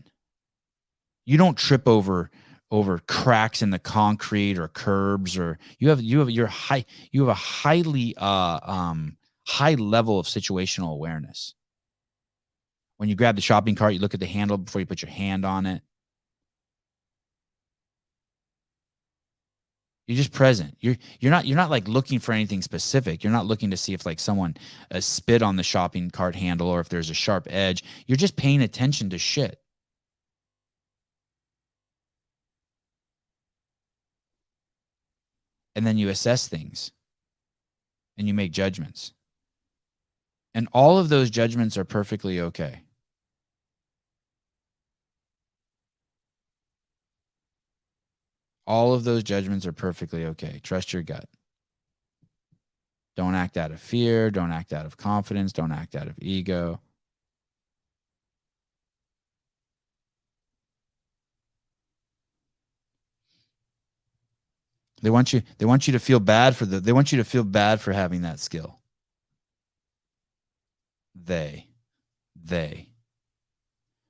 You don't trip over cracks in the concrete or curbs, or you have a highly high level of situational awareness. When you grab the shopping cart, you look at the handle before you put your hand on it. You're just present. You're not like looking for anything specific. You're not looking to see if like someone spit on the shopping cart handle or if there's a sharp edge. You're just paying attention to shit. And then you assess things and you make judgments. And all of those judgments are perfectly okay. All of those judgments are perfectly okay. Trust your gut. Don't act out of fear. Don't act out of confidence. Don't act out of ego. They want you to feel bad for having that skill.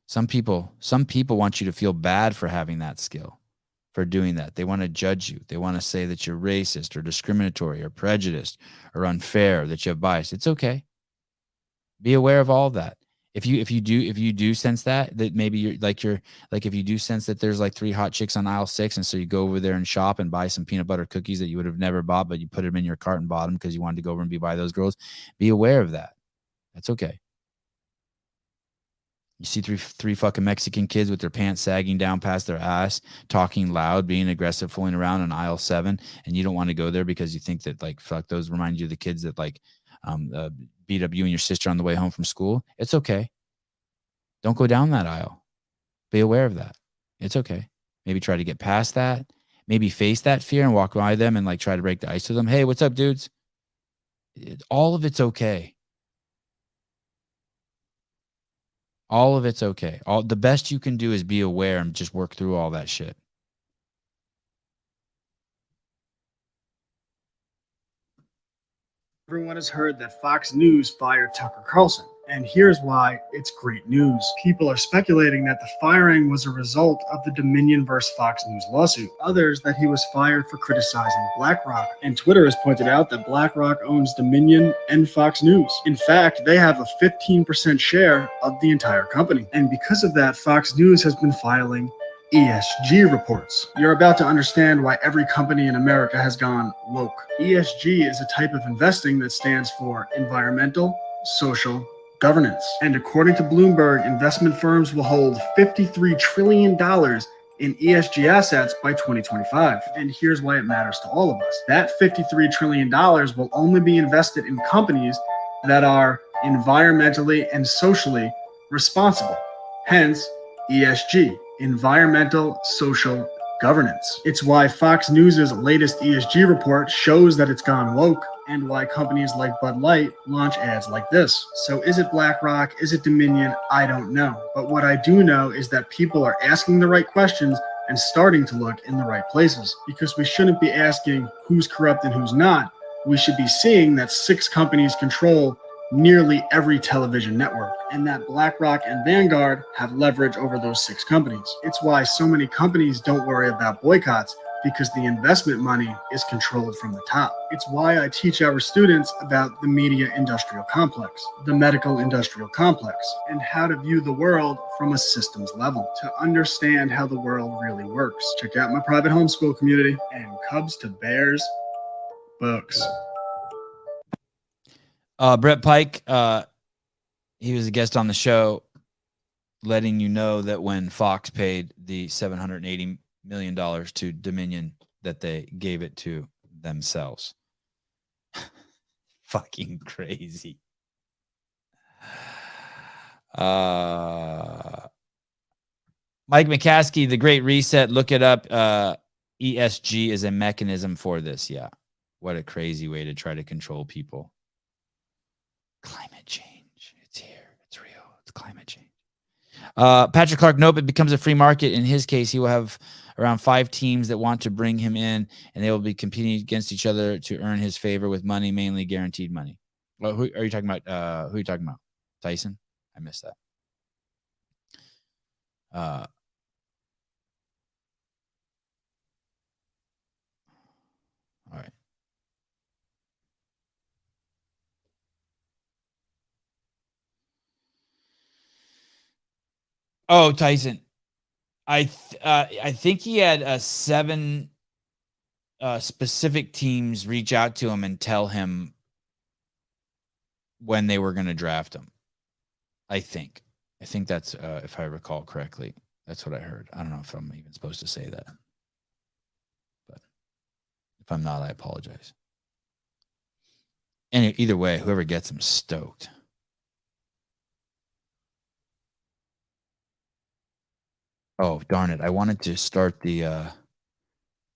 Some people want you to feel bad for having that skill, for doing that. They want to judge you. They want to say that you're racist or discriminatory or prejudiced or unfair, that you have bias. It's okay. Be aware of all of that. If you do sense that maybe if you do sense that there's like 3 hot chicks on aisle 6, and so you go over there and shop and buy some peanut butter cookies that you would have never bought, but you put them in your cart and bought them because you wanted to go over and be by those girls. Be aware of that. That's okay. You see three fucking Mexican kids with their pants sagging down past their ass, talking loud, being aggressive, fooling around on aisle 7, and you don't want to go there because you think that like fuck, those remind you of the kids that like beat up you and your sister on the way home from school. It's okay. Don't go down that aisle. Be aware of that. It's okay. Maybe try to get past that. Maybe face that fear and walk by them and like try to break the ice with them. Hey, what's up, dudes? All of it's okay. All of it's okay. The best you can do is be aware and just work through all that shit. Everyone has heard that Fox News fired Tucker Carlson, and here's why it's great news. People are speculating that the firing was a result of the Dominion vs. Fox News lawsuit. Others that he was fired for criticizing BlackRock, and Twitter has pointed out that BlackRock owns Dominion and Fox News. In fact, they have a 15% share of the entire company, and because of that, Fox News has been filing ESG reports. You're about to understand why every company in America has gone woke. ESG is a type of investing that stands for environmental, social, governance. And according to Bloomberg, investment firms will hold $53 trillion in ESG assets by 2025. And here's why it matters to all of us. That $53 trillion will only be invested in companies that are environmentally and socially responsible. Hence, ESG. Environmental, social, governance. It's why Fox News' latest ESG report shows that it's gone woke, and why companies like Bud Light launch ads like this. So is it BlackRock? Is it Dominion? I don't know. But what I do know is that people are asking the right questions and starting to look in the right places, because we shouldn't be asking who's corrupt and who's not. We should be seeing that 6 companies control nearly every television network, and that BlackRock and Vanguard have leverage over those 6 companies. It's why so many companies don't worry about boycotts, because the investment money is controlled from the top. It's why I teach our students about the media industrial complex, the medical industrial complex, and how to view the world from a systems level to understand how the world really works. Check out my private homeschool community and Cubs to Bears books. Brett Pike, he was a guest on the show, letting you know that when Fox paid the $780 million to Dominion, that they gave it to themselves. Fucking crazy. Mike McCaskey, The Great Reset, look it up. ESG is a mechanism for this. Yeah. What a crazy way to try to control people. Climate change. It's here. It's real. It's climate change. Patrick Clark, nope, it becomes a free market. In his case, he will have around 5 teams that want to bring him in, and they will be competing against each other to earn his favor with money, mainly guaranteed money. Well, who are you talking about? Who are you talking about? Tyson? I missed that. All right. Oh, Tyson. I think he had 7 specific teams reach out to him and tell him when they were going to draft him. I think that's if I recall correctly. That's what I heard. I don't know if I'm even supposed to say that. But if I'm not, I apologize. And either way, whoever gets him, stoked. Oh, darn it. I wanted to start the have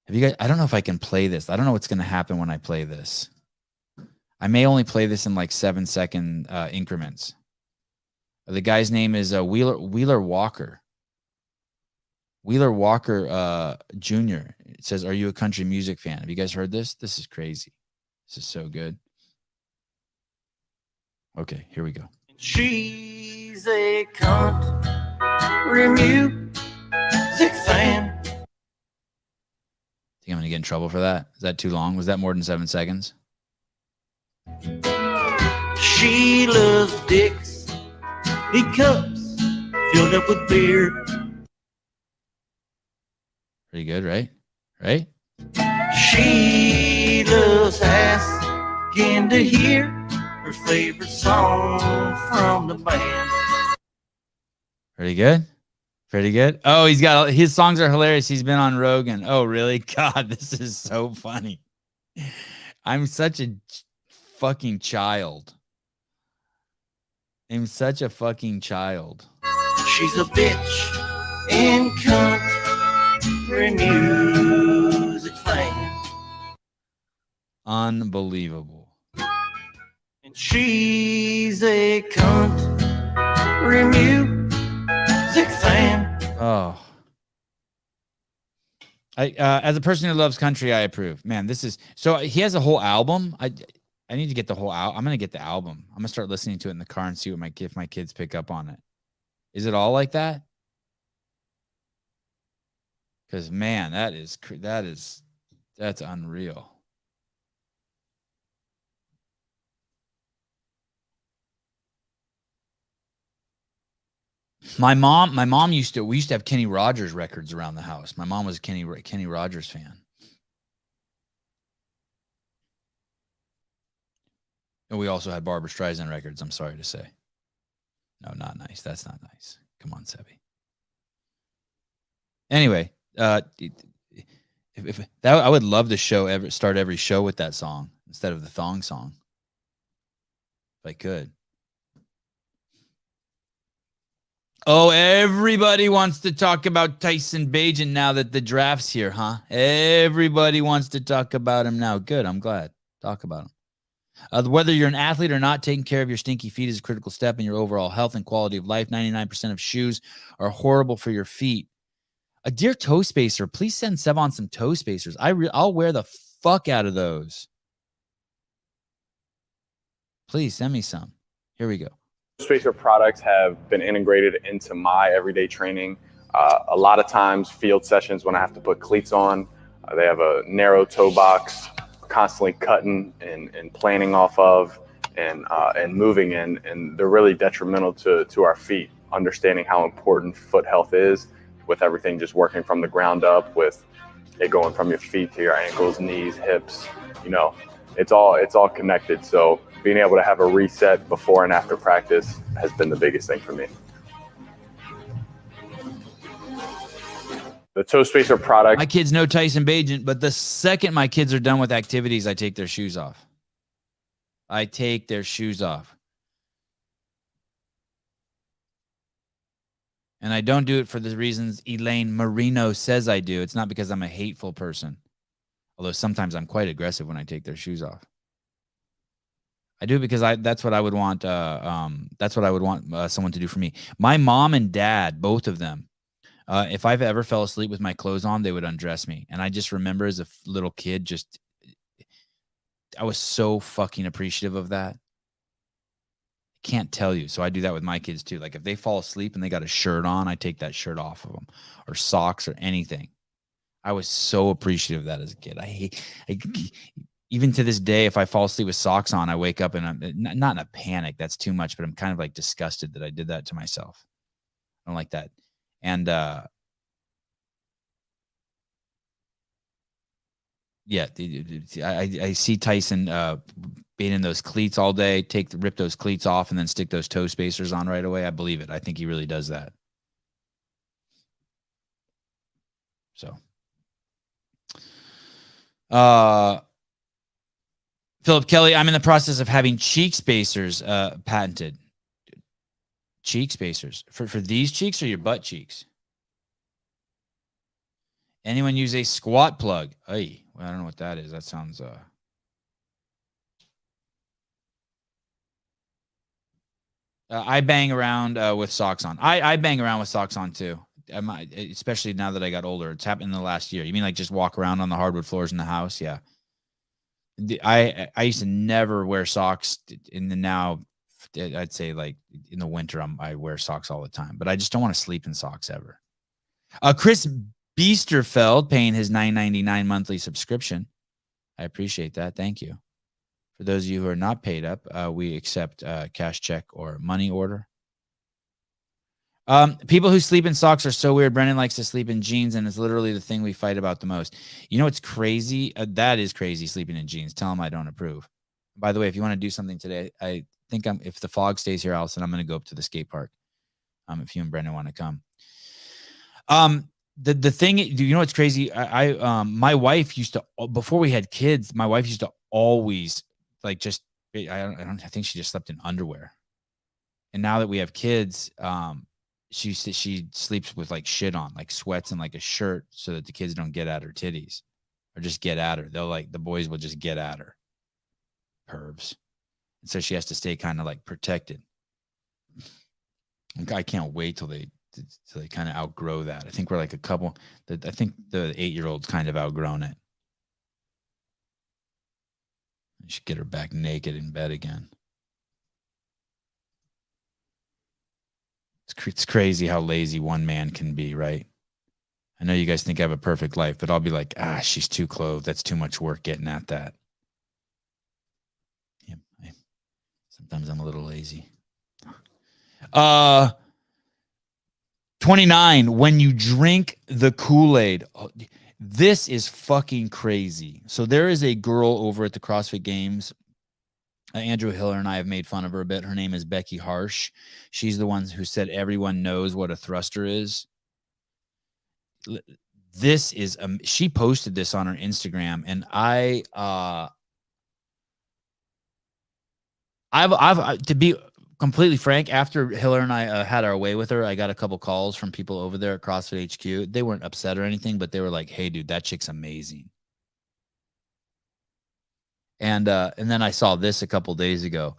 you guys, I don't know if I can play this. I don't know what's going to happen when I play this. I may only play this in like 7-second increments. The guy's name is Wheeler Walker. Wheeler Walker Jr. It says, "Are you a country music fan?" Have you guys heard this? This is crazy. This is so good. Okay, here we go. She's a country music fan. Think I'm gonna get in trouble for that? Is that too long? Was that more than 7 seconds? She loves dicks, big cups filled up with beer. Pretty good, right? Right? She loves asking to hear her favorite song from the band. Pretty good. Pretty good. Oh, his songs are hilarious. He's been on Rogan. Oh, really? God, this is so funny. I'm such a fucking child. I'm such a fucking child. She's a bitch in country music fan. Unbelievable. And she's a country music fan. Oh. As a person who loves country, I approve. Man, this is so he has a whole album. I need to get the whole album. I'm gonna get the album. I'm gonna start listening to it in the car and see what if my kids pick up on it. Is it all like that? Because man, that's unreal. We used to have Kenny Rogers records around the house. My mom was a Kenny Rogers fan. And we also had Barbra Streisand records, I'm sorry to say. No, not nice. That's not nice. Come on, Sebi. Anyway, if that, I would love to start every show with that song instead of the thong song. If I could. Oh, everybody wants to talk about Tyson Bagent now that the draft's here, huh? Everybody wants to talk about him now. Good, I'm glad. Talk about him. Whether you're an athlete or not, taking care of your stinky feet is a critical step in your overall health and quality of life. 99% of shoes are horrible for your feet. A dear toe spacer, please send Sevan some toe spacers. I'll wear the fuck out of those. Please send me some. Here we go. Spacer products have been integrated into my everyday training. A lot of times, field sessions when I have to put cleats on, they have a narrow toe box, constantly cutting and planning off of and moving in, and they're really detrimental to our feet. Understanding how important foot health is, with everything just working from the ground up, with it going from your feet to your ankles, knees, hips. It's all connected. So being able to have a reset before and after practice has been the biggest thing for me. The toe spacer product. My kids know Tyson Bagent, but the second my kids are done with activities, I take their shoes off. And I don't do it for the reasons Elaine Marino says I do. It's not because I'm a hateful person. Although sometimes I'm quite aggressive when I take their shoes off. I do it because that's what I would want. That's what I would want someone to do for me. My mom and dad, both of them, if I've ever fell asleep with my clothes on, they would undress me. And I just remember as a little kid, I was so fucking appreciative of that. I can't tell you. So I do that with my kids too. Like if they fall asleep and they got a shirt on, I take that shirt off of them, or socks or anything. I was so appreciative of that as a kid. Even to this day, if I fall asleep with socks on, I wake up and I'm not in a panic. That's too much, but I'm kind of like disgusted that I did that to myself. I don't like that. And yeah, I see Tyson being in those cleats all day, rip those cleats off and then stick those toe spacers on right away. I believe it. I think he really does that. So, Philip Kelly, I'm in the process of having cheek spacers patented. Cheek spacers for these cheeks or your butt cheeks? Anyone use a squat plug? Hey, well, I don't know what that is. That sounds I bang around with socks on. I bang around with socks on too. Especially now that I got older. It's happened in the last year. You mean like just walk around on the hardwood floors in the house? Yeah. I used to never wear socks. In the now, I'd say like in the winter, I wear socks all the time. But I just don't want to sleep in socks ever. Chris Biesterfeld paying his $9.99 monthly subscription. I appreciate that. Thank you. For those of you who are not paid up, we accept cash check or money order. People who sleep in socks are so weird. Brendan likes to sleep in jeans, and it's literally the thing we fight about the most. You know what's crazy? That is crazy, sleeping in jeans. Tell him I don't approve. By the way, if you want to do something today, I think if the fog stays here, Allison, I'm going to go up to the skate park. If you and Brendan want to come. The thing, do you know what's crazy? My wife used to, before we had kids, my wife used to always like just, I think she just slept in underwear. And now that we have kids, she sleeps with like shit on, like sweats and like a shirt so that the kids don't get at her titties or just get at her. The boys will just get at her. Pervs. And so she has to stay kind of like protected. I can't wait till they kind of outgrow that. I think we're like a couple. I think the 8-year-old's kind of outgrown it. I should get her back naked in bed again. It's crazy how lazy one man can be, right? I know you guys think I have a perfect life, but I'll be like, she's too clothed. That's too much work getting at that. Yeah, sometimes I'm a little lazy. 29, when you drink the Kool-Aid. This is fucking crazy. So there is a girl over at the CrossFit Games. Andrew Hiller and I have made fun of her a bit. Her name is Becky Harsh. She's the one who said everyone knows what a thruster is. This is she posted this on her Instagram, and I've to be completely frank, after Hiller and I had our way with her, I got a couple calls from people over there at CrossFit HQ. They weren't upset or anything, but they were like, "Hey, dude, that chick's amazing." And then I saw this a couple days ago.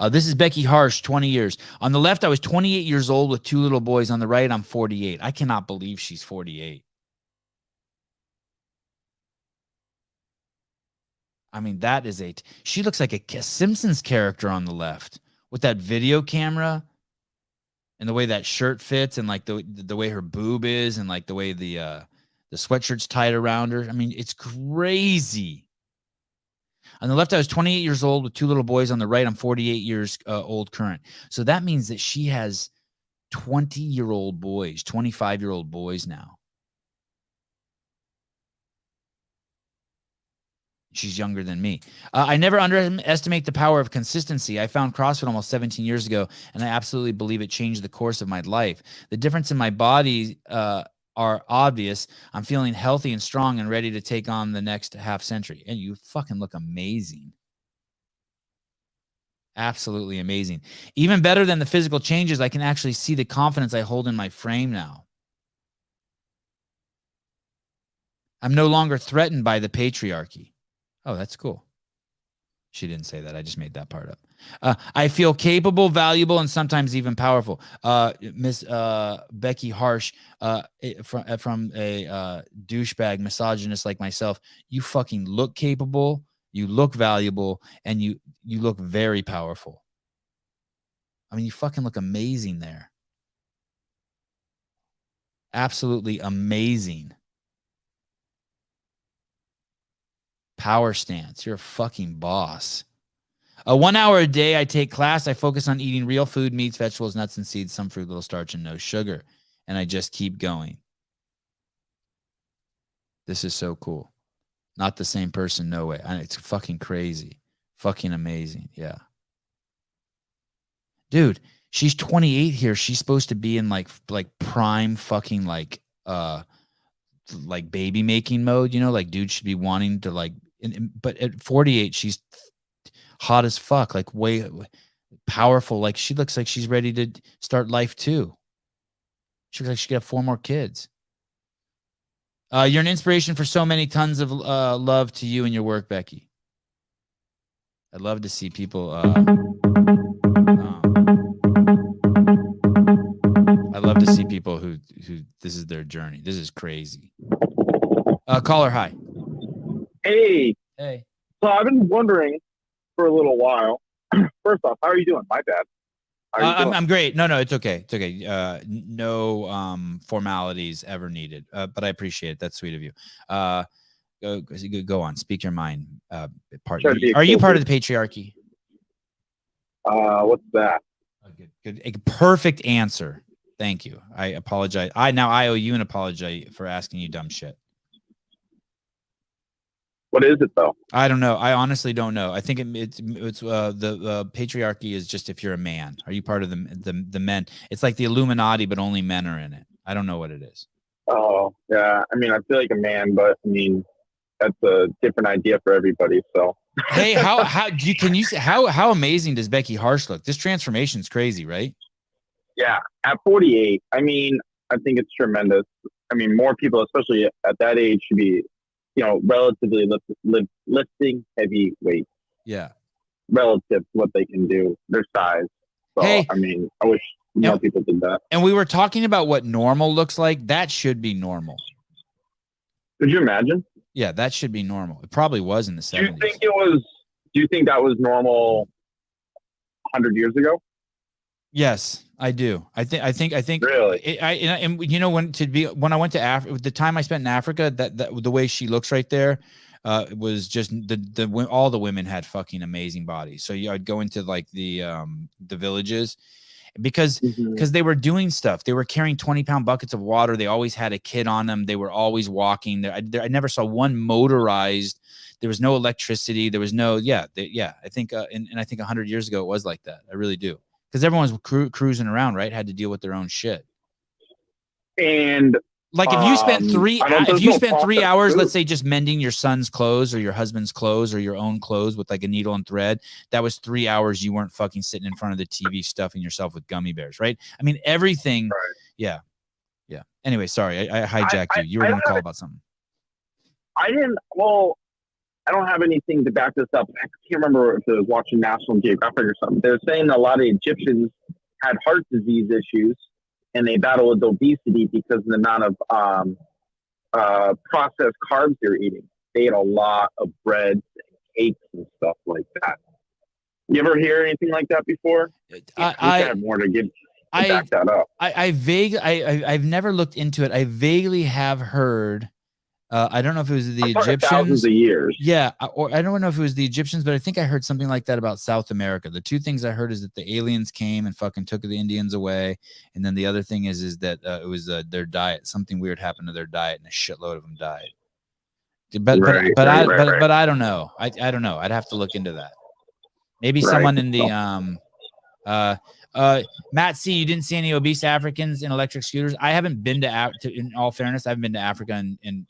This is Becky Harsh, 20 years. On the left, I was 28 years old with 2 little boys. On the right, I'm 48. I cannot believe she's 48. I mean, that is she looks like a Simpsons character on the left with that video camera and the way that shirt fits and like the way her boob is and like the way the sweatshirt's tied around her. I mean, it's crazy. On the left, I was 28 years old with 2 little boys. On the right, I'm 48 years old current. So that means that she has 20-year-old boys, 25-year-old boys now. She's younger than me. I never underestimate the power of consistency. I found CrossFit almost 17 years ago, and I absolutely believe it changed the course of my life. The difference in my body are obvious. I'm feeling healthy and strong and ready to take on the next half century. And you fucking look amazing. Absolutely amazing. Even better than the physical changes, I can actually see the confidence I hold in my frame now. I'm no longer threatened by the patriarchy. Oh, that's cool. She didn't say that. I just made that part up. I feel capable, valuable, and sometimes even powerful. Miss Becky Harsh, from a douchebag misogynist like myself, you fucking look capable, you look valuable, and you look very powerful. I mean, you fucking look amazing there. Absolutely amazing. Power stance. You're a fucking boss. 1 hour a day, I take class. I focus on eating real food, meats, vegetables, nuts, and seeds, some fruit, little starch, and no sugar. And I just keep going. This is so cool. Not the same person, no way. It's fucking crazy. Fucking amazing. Yeah. Dude, she's 28 here. She's supposed to be in like prime fucking like baby making mode, you know, like dude should be wanting to like, but at 48, she's hot as fuck, like way powerful. Like she looks like she's ready to start life too. She looks like she could have 4 more kids. You're an inspiration for so many. Tons of love to you and your work, Becky. I'd love to see people. I'd love to see people who this is their journey. This is crazy. Caller, hi. Hey. Hey. So I've been wondering for a little while. First off, how are you doing? My bad. I'm great. No, it's okay. It's okay. No formalities ever needed. But I appreciate it. That's sweet of you. Go on. Speak your mind. Are you part of the patriarchy? What's that? Good. A perfect answer. Thank you. I apologize. I owe you an apology for asking you dumb shit. What is it though? I don't know. I honestly don't know. I think it's the patriarchy is just if you're a man. Are you part of the men? It's like the Illuminati, but only men are in it. I don't know what it is. Oh yeah. I mean, I feel like a man, but I mean, that's a different idea for everybody. So. Hey, how amazing does Becky Harsh look? This transformation is crazy, right? Yeah, at 48, I mean, I think it's tremendous. I mean, more people, especially at that age, should be, relatively lifting heavy weight. Yeah. Relative to what they can do, their size. So, hey, I mean, I wish more people did that. And we were talking about what normal looks like. That should be normal. Could you imagine? Yeah, that should be normal. It probably was in the 70s. Do you think that was normal 100 years ago? Yes, I do. I think really. When I went to Africa, the time I spent in Africa, that the way she looks right there, was just all the women had fucking amazing bodies. So I'd go into like the villages because they were doing stuff. They were carrying 20-pound buckets of water. They always had a kid on them. They were always walking. I never saw one motorized. There was no electricity. There was no I think and I think 100 years ago it was like that. I really do. Because everyone was cruising around, right? Had to deal with their own shit. And like if you spent 3 hours, let's say, just mending your son's clothes or your husband's clothes or your own clothes with like a needle and thread, that was 3 hours you weren't fucking sitting in front of the TV stuffing yourself with gummy bears, right? I mean, everything. Right. Yeah. Anyway, sorry, I hijacked you. You were going to call about something. I don't have anything to back this up. I can't remember if it was watching National Geographic or something. They're saying a lot of Egyptians had heart disease issues and they battled with obesity because of the amount of processed carbs they're eating. They ate a lot of breads and cakes and stuff like that. You ever hear anything like that before? I have more to give. Back that up. I've never looked into it. I vaguely have heard. I don't know if it was the Egyptians. Thousands of years. Yeah, or I don't know if it was the Egyptians, but I think I heard something like that about South America. The two things I heard is that the aliens came and fucking took the Indians away, and then the other thing is that it was their diet. Something weird happened to their diet, and a shitload of them died. But I don't know. I don't know. I'd have to look into that. Maybe someone in the Matt C, you didn't see any obese Africans in electric scooters. I haven't been in all fairness, I've been to Africa and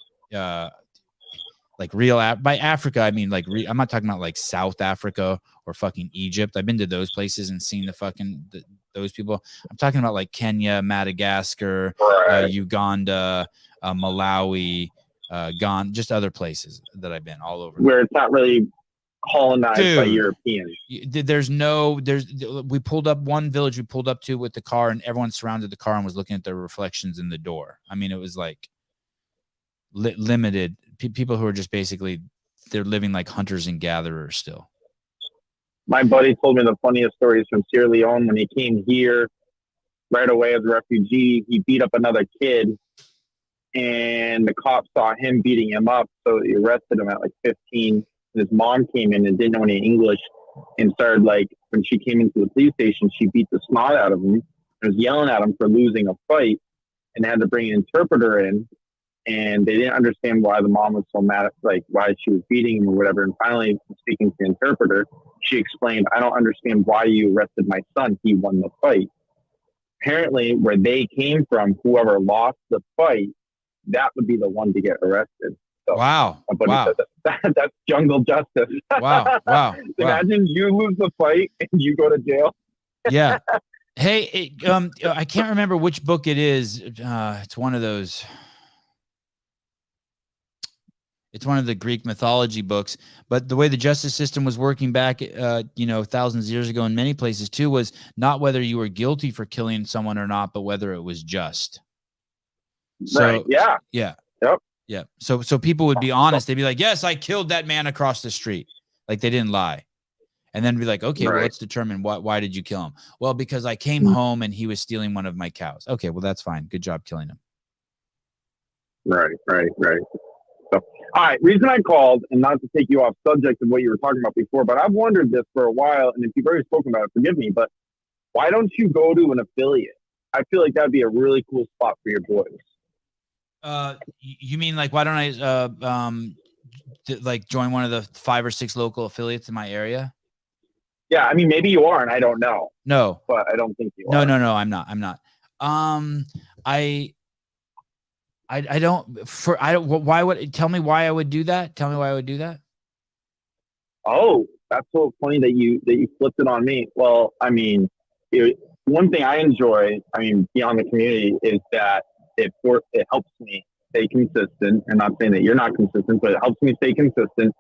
like by Africa, I mean like I'm not talking about like South Africa or fucking Egypt. I've been to those places and seen those people. I'm talking about like Kenya, Madagascar, Uganda, Malawi, Ghana, just other places that I've been all over. Where it's not really colonized by Europeans. We pulled up one village we pulled up to with the car, and everyone surrounded the car and was looking at their reflections in the door. I mean, it was like limited people who are just basically they're living like hunters and gatherers still. My buddy told me the funniest stories from Sierra Leone. When he came here right away as a refugee, he beat up another kid and the cops saw him beating him up, so he arrested him at like 15. His mom came in and didn't know any English and started when she came into the police station, she beat the snot out of him and was yelling at him for losing a fight and had to bring an interpreter in. And they didn't understand why the mom was so mad, why she was beating him or whatever. And finally, speaking to the interpreter, she explained, I don't understand why you arrested my son. He won the fight. Apparently, where they came from, whoever lost the fight, that would be the one to get arrested. So, wow. That's jungle justice. Wow. Imagine you lose the fight and you go to jail. Yeah. Hey, I can't remember which book it is. It's one of those. It's one of the Greek mythology books. But the way the justice system was working back, thousands of years ago in many places too, was not whether you were guilty for killing someone or not, but whether it was just. So, Right. Yeah. Yeah. Yep. Yeah. So people would be honest. They'd be like, yes, I killed that man across the street. Like they didn't lie. And then be like, okay, well, let's determine why did you kill him? Well, because I came home and he was stealing one of my cows. Okay, well, that's fine. Good job killing him. Right. So, all right, reason I called, and not to take you off subject of what you were talking about before, but I've wondered this for a while, and if you've already spoken about it, forgive me, but why don't you go to an affiliate? I feel like that'd be a really cool spot for your boys. You mean like, why don't I like join one of the 5 or 6 local affiliates in my area? Yeah, I mean, maybe you are, and I don't know. No, but I don't think you are. No, I'm not. I don't. Why would tell me why I would do that? Tell me why I would do that. Oh, that's so funny that you flipped it on me. Well, I mean, one thing I enjoy, I mean, beyond the community, is that it helps me stay consistent. I'm not saying that you're not consistent, but it helps me stay consistent.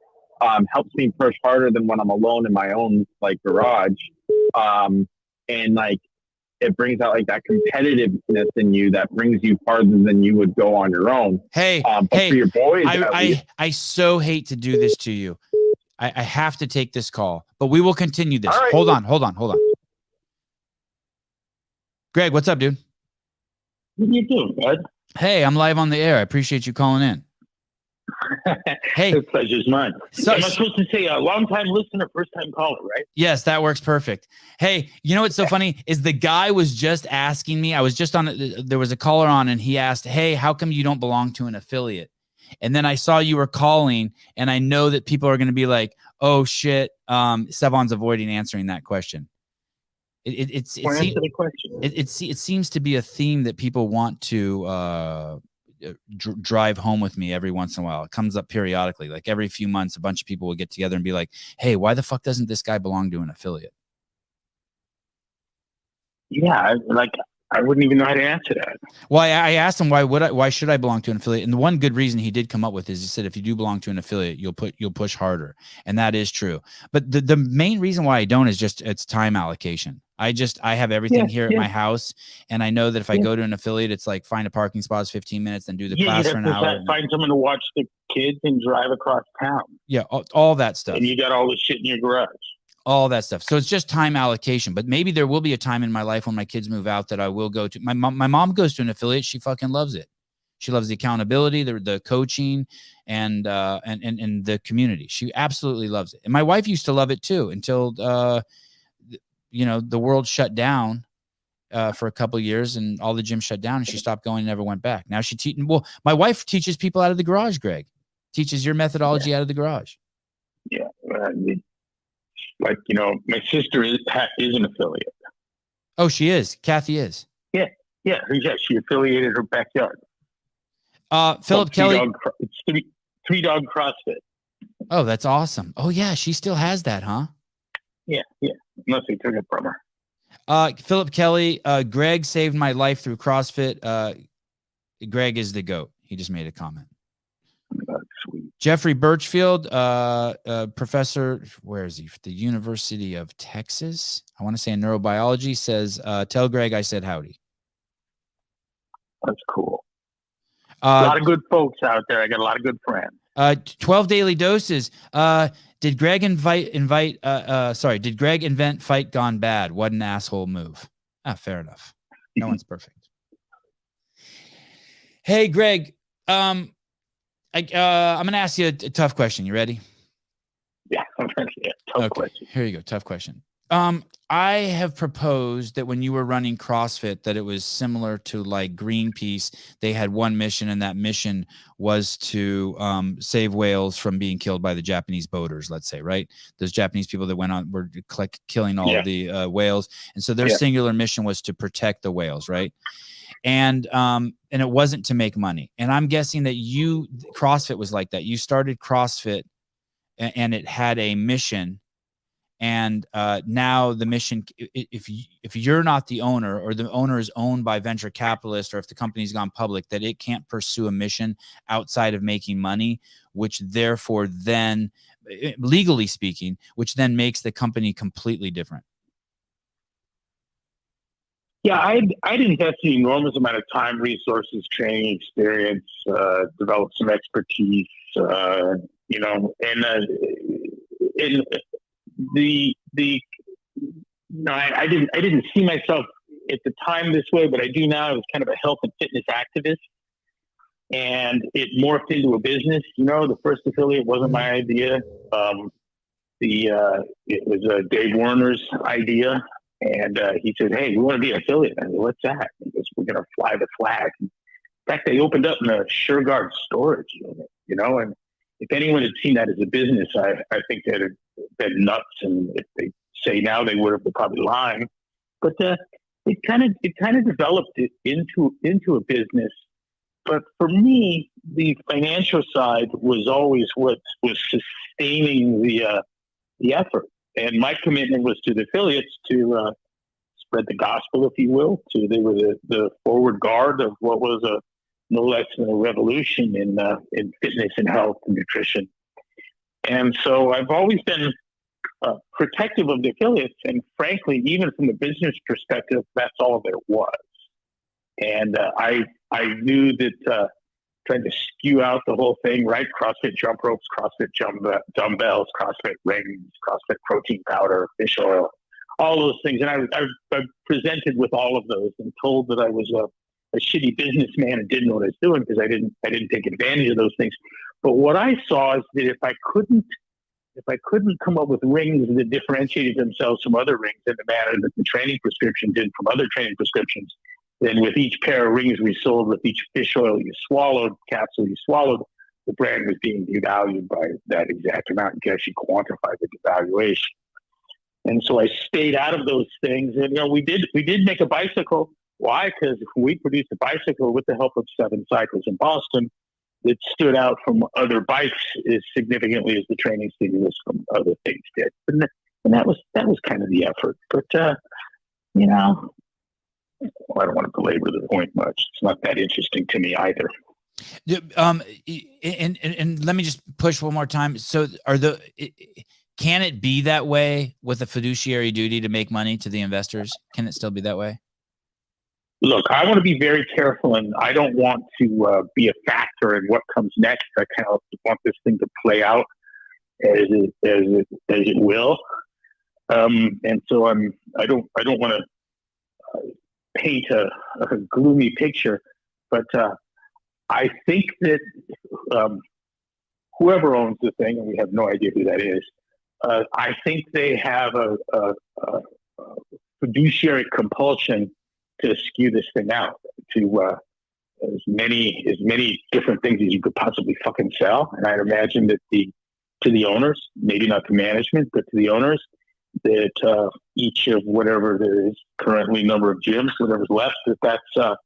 Helps me push harder than when I'm alone in my own like garage. And like it brings out like that competitiveness in you that brings you farther than you would go on your own. Hey, but for your boys, I so hate to do this to you. I have to take this call, but we will continue this. Right. Hold on. Greg, what's up, dude? What are you doing, bud? Hey, I'm live on the air. I appreciate you calling in. Hey, the pleasure's mine. So, am I supposed to say a long-time listener, first-time caller, right? Yes, that works perfect. Hey, you know what's so funny is the guy was just asking me. I was just on. There was a caller on, and he asked, "Hey, how come you don't belong to an affiliate?" And then I saw you were calling, and I know that people are going to be like, "Oh shit, Sevan's avoiding answering that question." It seems to be a theme that people want to drive home with me every once in a while. It comes up periodically, like every few months, a bunch of people will get together and be like, "Hey, why the fuck doesn't this guy belong to an affiliate?" Yeah, I wouldn't even know how to answer that. Well, I asked him why should I belong to an affiliate, and the one good reason he did come up with is he said if you do belong to an affiliate, you'll push harder, and that is true. But the main reason why I don't is just it's time allocation. I have everything here at my house, and I know that if I go to an affiliate, it's like find a parking spot, 15 minutes, and do the class for an hour. Find someone to watch the kids and drive across town. Yeah, all that stuff. And you got all the shit in your garage. All that stuff. So it's just time allocation. But maybe there will be a time in my life when my kids move out that I will go to. My mom goes to an affiliate. She fucking loves it. She loves the accountability, the coaching, and the community. She absolutely loves it. And my wife used to love it too until the world shut down for a couple of years and all the gyms shut down and she stopped going and never went back. Now my wife teaches people out of the garage, Greg. Teaches your methodology out of the garage. Yeah. Like, my sister is an affiliate. Oh, she is. Kathy is. Yeah. She affiliated her backyard. Philip Kelly. It's three dog CrossFit. Oh, that's awesome. Oh yeah. She still has that, huh? Yeah. Unless they took it from her. Philip Kelly, Greg saved my life through CrossFit. Greg is the GOAT. He just made a comment. That's sweet. Jeffrey Birchfield, professor, where is he? The University of Texas. I want to say in neurobiology, says, tell Greg I said howdy. That's cool. A lot of good folks out there. I got a lot of good friends. 12 daily doses. Did Greg invent Fight Gone Bad? What an asshole move. Fair enough. No one's perfect. Hey, Greg, I'm going to ask you a tough question. You ready? Yeah, I'm ready. Tough question. Here you go. Tough question. I have proposed that when you were running CrossFit, that it was similar to like Greenpeace. They had one mission, and that mission was to save whales from being killed by the Japanese boaters, let's say, right? Those Japanese people that were killing all of the whales. And so their singular mission was to protect the whales, right? And it wasn't to make money. And I'm guessing that CrossFit was like that. You started CrossFit and it had a mission. And now the mission, if you're not the owner, or the owner is owned by venture capitalists, or if the company's gone public, that it can't pursue a mission outside of making money, which therefore then, legally speaking, which then makes the company completely different. Yeah, I'd invest an enormous amount of time, resources, training, experience, develop some expertise, you know, and I didn't see myself at the time this way, but I do now. I was kind of a health and fitness activist, and it morphed into a business. You know, the first affiliate wasn't my idea. It was Dave Werner's idea. And he said, "Hey, we want to be an affiliate." I said, "What's that?" He goes, "We're going to fly the flag." In fact, they opened up in a SureGuard storage unit, you know. And if anyone had seen that as a business, I think they'd have been nuts. And if they say now they would have, they're probably lying. But it kind of developed it into a business. But for me, the financial side was always what was sustaining the effort. And my commitment was to the affiliates to spread the gospel, if you will. They were the forward guard of what was no less than a revolution in fitness and health and nutrition. And so I've always been protective of the affiliates. And frankly, even from the business perspective, that's all there was. And I knew that trying to spew out the whole thing, right? CrossFit jump ropes, CrossFit dumbbells, CrossFit rings, CrossFit protein powder, fish oil, all those things. And I presented with all of those and told that I was a shitty businessman and didn't know what I was doing because I didn't take advantage of those things. But what I saw is that if I couldn't come up with rings that differentiated themselves from other rings in the manner that the training prescription did from other training prescriptions, then with each pair of rings we sold, with each fish oil you swallowed, capsule you swallowed, the brand was being devalued by that exact amount. You can actually quantify the devaluation. And so I stayed out of those things. And, you know, we did make a bicycle. Why? Because we produced a bicycle with the help of 7 cycles in Boston that stood out from other bikes as significantly as the training stimulus from other things did. And that was kind of the effort. But, you know, I don't want to belabor the point much. It's not that interesting to me either. And let me just push one more time. So can it be that way with a fiduciary duty to make money to the investors? Can it still be that way? Look, I want to be very careful, and I don't want to be a factor in what comes next. I kind of want this thing to play out as it will. And so I don't want to paint a gloomy picture, but I think that whoever owns the thing, and we have no idea who that is, I think they have a fiduciary compulsion to skew this thing out to as many different things as you could possibly fucking sell. And I'd imagine that to the owners, maybe not to management, but to the owners, that each of whatever there is currently number of gyms, whatever's left, that's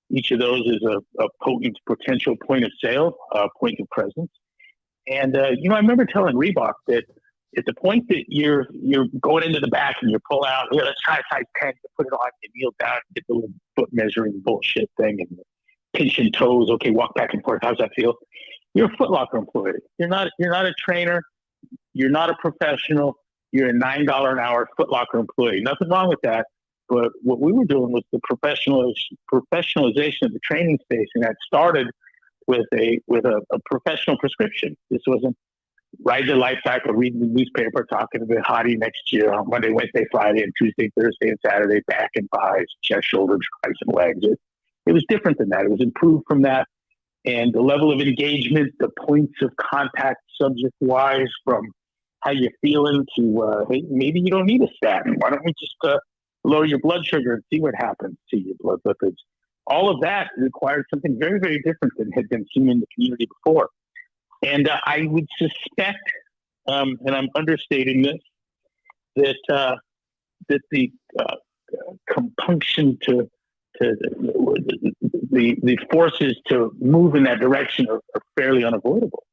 each of those is a potent potential point of sale, point of presence. And you know, I remember telling Reebok that at the point that you're going into the back and you pull out, here, let's try a size 10, you put it on, you kneel down, get the little foot measuring bullshit thing, and pinching toes. Okay, walk back and forth. How's that feel? You're a Foot Locker employee. You're not a trainer. You're not a professional. You're a $9 an hour Foot Locker employee. Nothing wrong with that. But what we were doing was the professionalization of the training space, and that started with a professional prescription. This wasn't ride the life cycle, reading the newspaper, talking to the hottie next year on Monday, Wednesday, Friday, and Tuesday, Thursday, and Saturday, back and thighs, chest, shoulder, tries, and legs. It was different than that. It was improved from that. And the level of engagement, the points of contact subject-wise, from how you're feeling to, hey, maybe you don't need a statin. Why don't we just lower your blood sugar and see what happens to your blood lipids? All of that required something very, very different than had been seen in the community before. And I would suspect, and I'm understating this, that the compunction to the forces to move in that direction are fairly unavoidable.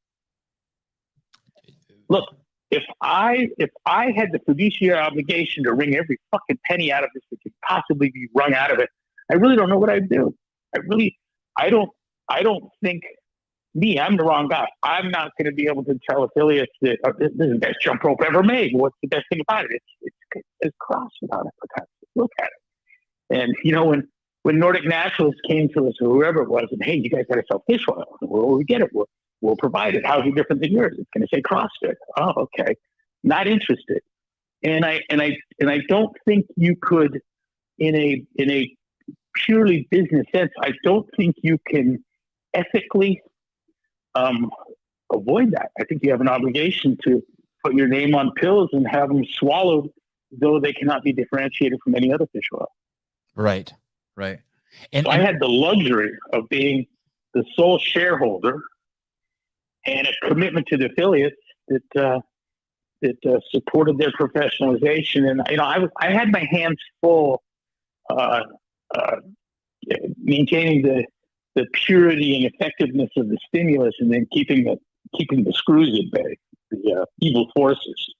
Look, if I had the fiduciary obligation to wring every fucking penny out of this that could possibly be wrung out of it, I really don't know what I'd do. I don't think I'm the wrong guy. I'm not going to be able to tell affiliates that this is the best jump rope ever made. What's the best thing about it? It's CrossFit on it. Look at it. And you know, when Nordic Naturalists came to us, or whoever it was, and hey, you guys got to sell fish oil. Well, we get it. We'll provide it. How's it different than yours? It's going to say CrossFit. Oh, okay. Not interested. And I don't think you could, in a purely business sense, I don't think you can ethically avoid that. I think you have an obligation to put your name on pills and have them swallowed, though they cannot be differentiated from any other fish oil. Right. And so I had the luxury of being the sole shareholder and a commitment to the affiliates that supported their professionalization. And you know, I had my hands full maintaining the purity and effectiveness of the stimulus, and then keeping the screws at bay, the evil forces.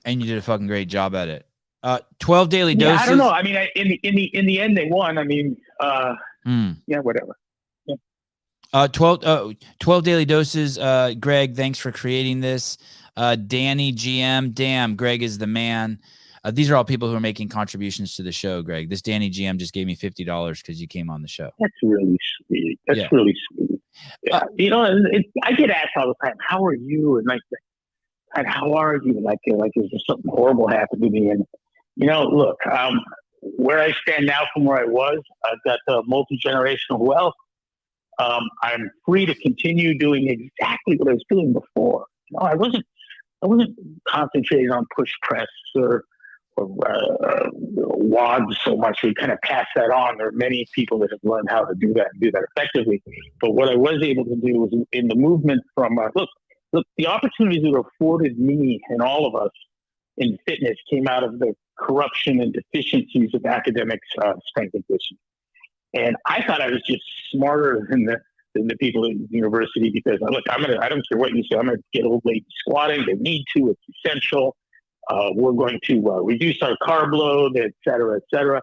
And you did a fucking great job at it. 12 daily doses. I don't know. I mean, in the end, they won. I mean, yeah, whatever. Yeah. 12 daily doses. Greg, thanks for creating this. Danny GM, damn, Greg is the man. These are all people who are making contributions to the show, Greg. This Danny GM just gave me $50 because you came on the show. That's really sweet. Really sweet. Yeah. You know, I get asked all the time, how are you? And and how are you? Like, is there something horrible happened to me? And, you know, look, where I stand now from where I was, I've got multi-generational wealth. I'm free to continue doing exactly what I was doing before. You know, I wasn't concentrating on push press or WOD so much. We kind of pass that on. There are many people that have learned how to do that and do that effectively. But what I was able to do was in the movement from look, the opportunities that were afforded me and all of us in fitness came out of the corruption and deficiencies of academic strength and conditioning. And I thought I was just smarter than the people at the university because look, I don't care what you say. I'm going to get old lady squatting. They need to. It's essential. We're going to reduce our carb load, et cetera, et cetera.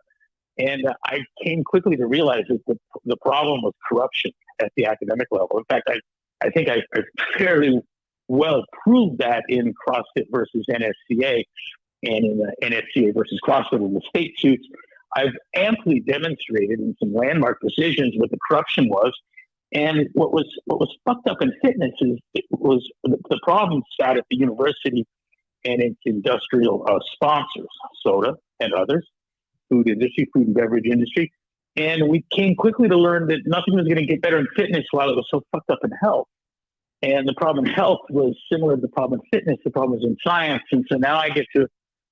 And I came quickly to realize that the problem was corruption at the academic level. In fact, I think I fairly well proved that in CrossFit versus NSCA and in the NSCA versus CrossFit in the state suits. I've amply demonstrated in some landmark decisions what the corruption was. And what was fucked up in fitness is the problem sat at the university and its industrial sponsors, soda and others, food industry, food and beverage industry. And we came quickly to learn that nothing was going to get better in fitness while it was so fucked up in health. And the problem in health was similar to the problem in fitness. The problem was in science. And so now I get to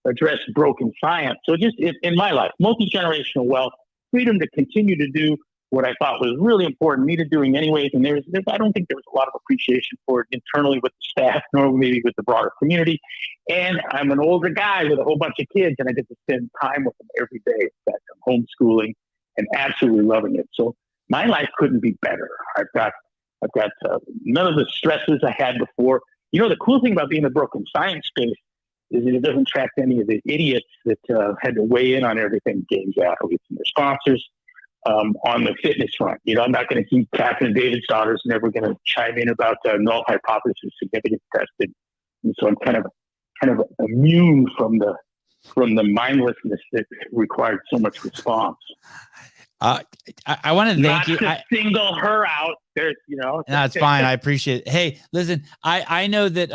address broken science. So just in my life, multi-generational wealth, freedom to continue to do what I thought was really important, needed doing anyways. And I don't think there was a lot of appreciation for it internally with the staff, nor maybe with the broader community. And I'm an older guy with a whole bunch of kids, and I get to spend time with them every day. In fact, I'm homeschooling and absolutely loving it. So my life couldn't be better. I've got none of the stresses I had before. You know, the cool thing about being in the broken science space is that it doesn't attract any of the idiots that had to weigh in on everything, games athletes and their sponsors. On the fitness front, you know, I'm not going to keep Catherine David's daughters never going to chime in about null hypothesis significance testing, and so I'm kind of immune from the mindlessness that required so much response. I want to thank you. Not to single her out. There's, you know, no, it's fine. I appreciate it. Hey, listen, I know that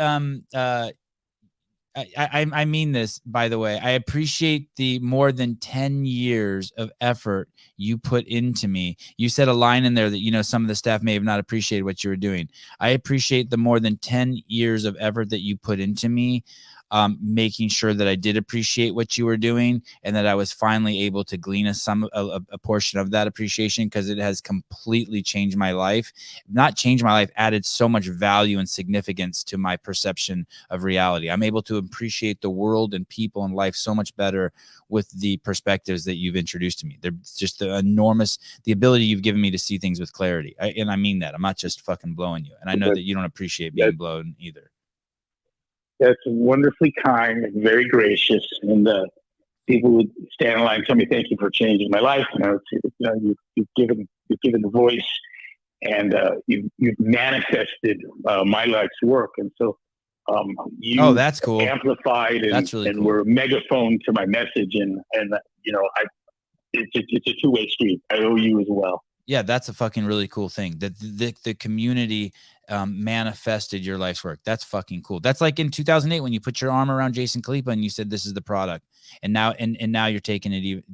I mean this, by the way. I appreciate the more than 10 years of effort you put into me. You said a line in there that, you know, some of the staff may have not appreciated what you were doing. I appreciate the more than 10 years of effort that you put into me, making sure that I did appreciate what you were doing and that I was finally able to glean a portion of that appreciation, because it has completely changed my life. Not changed my life, added so much value and significance to my perception of reality. I'm able to appreciate the world and people and life so much better with the perspectives that you've introduced to me. They're just the ability you've given me to see things with clarity. And I mean that. I'm not just fucking blowing you. And I know that you don't appreciate being blown either. That's wonderfully kind and very gracious. And people would stand in line and tell me, "Thank you for changing my life." You've given the voice, and you've manifested my life's work. And so that's cool. Amplified, and, that's really cool. We're a megaphone to my message, and it's a two-way street. I owe you as well. Yeah, that's a fucking really cool thing. That the community manifested your life's work. That's fucking cool. That's like in 2008 when you put your arm around Jason Khalipa and you said, "This is the product," and now you're taking it,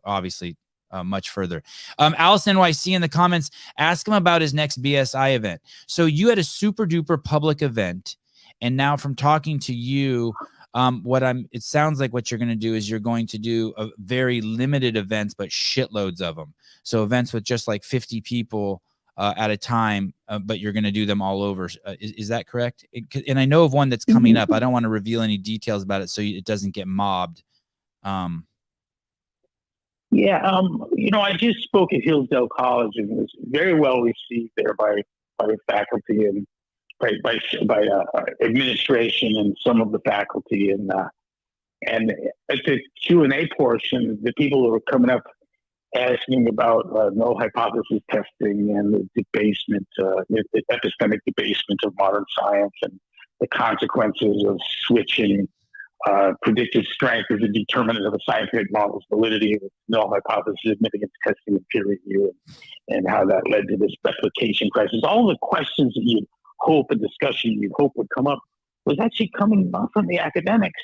obviously much further. Alice NYC in the comments, ask him about his next BSI event. So you had a super duper public event, and now from talking to you, it sounds like what you're going to do is you're going to do a very limited events, but shitloads of them. So events with just like 50 people at a time, but you're going to do them all over. Is that correct? And I know of one that's coming up. I don't want to reveal any details about it so it doesn't get mobbed. I just spoke at Hillsdale College and was very well received there by faculty and by administration and some of the faculty. And at the Q&A portion, the people who were coming up asking about null hypothesis testing and the debasement, the epistemic debasement of modern science and the consequences of switching predictive strength as a determinant of a scientific model's validity with null hypothesis significance testing and peer review, and how that led to this replication crisis. All the questions that you'd hope, a discussion you'd hope would come up, was actually coming from the academics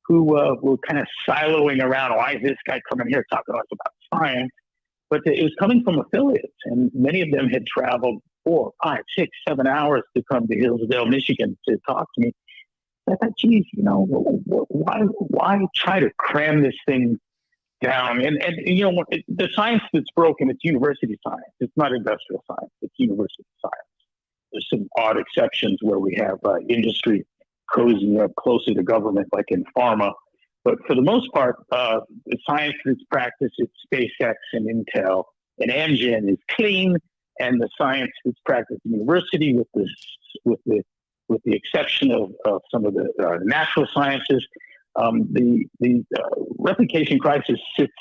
who were kind of siloing around. Why is this guy coming here talking to us about science? But it was coming from affiliates, and many of them had traveled 4, 5, 6, 7 hours to come to Hillsdale, Michigan to talk to me. I thought, geez, why try to cram this thing down? And the science that's broken, it's university science. It's not industrial science. It's university science. There's some odd exceptions where we have industry cozying up closer to government, like in pharma. But for the most part, the science that's practiced at SpaceX and Intel and Amgen is clean, and the science that's practiced at university, with the exception of some of the natural sciences, the replication crisis sits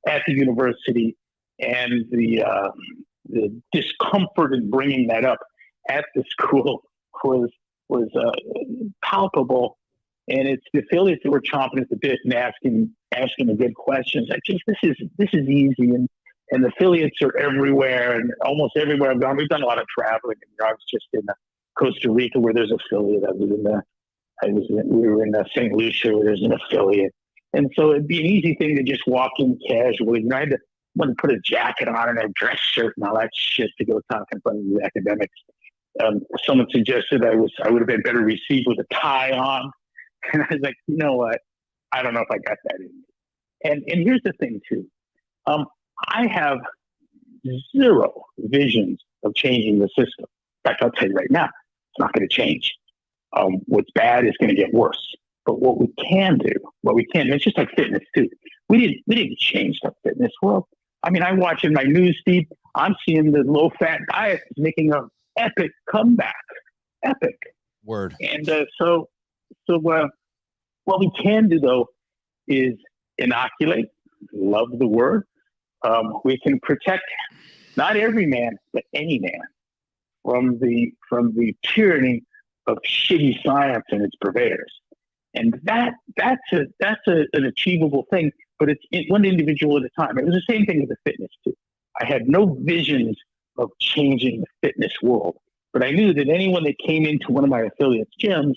at the university, and the discomfort in bringing that up at the school was palpable. And it's the affiliates that were chomping at the bit and asking the good questions. I think this is easy, and the affiliates are everywhere, and almost everywhere I've gone. We've done a lot of traveling. I was just in Costa Rica, where there's an affiliate. We were in St. Lucia, where there's an affiliate, and so it'd be an easy thing to just walk in casually. I had to put a jacket on and a dress shirt and all that shit to go talk in front of the academics. Someone suggested I would have been better received with a tie on. And I was like, you know what? I don't know if I got that in me. And here's the thing, too. I have zero visions of changing the system. In fact, I'll tell you right now, it's not going to change. What's bad is going to get worse. But what we can do, it's just like fitness, too. We didn't change the fitness world. I mean, I watch in my news feed, I'm seeing the low-fat diet is making an epic comeback. Epic. Word. And so what we can do, though, is inoculate. Love the word. We can protect not every man, but any man from the tyranny of shitty science and its purveyors. And that's an achievable thing, but it's one individual at a time. It was the same thing with the fitness, too. I had no visions of changing the fitness world, but I knew that anyone that came into one of my affiliates' gyms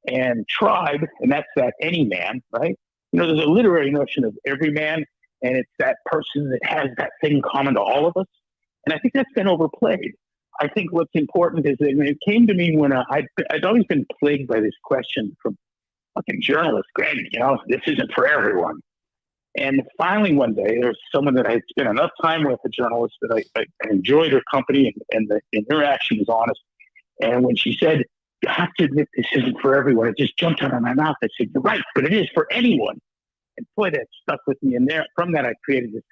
and tribe, and that's that any man, right? There's a literary notion of every man, and it's that person that has that thing common to all of us. And I think that's been overplayed. I think what's important is that it came to me when I'd always been plagued by this question from fucking journalists, Greg, this isn't for everyone. And finally one day, there's someone that I had spent enough time with, a journalist, that I enjoyed her company, and the interaction was honest. And when she said, "You have to admit this isn't for everyone," it just jumped out of my mouth. I said, "You're right, but it is for anyone." And boy, that stuck with me. And from that, I created this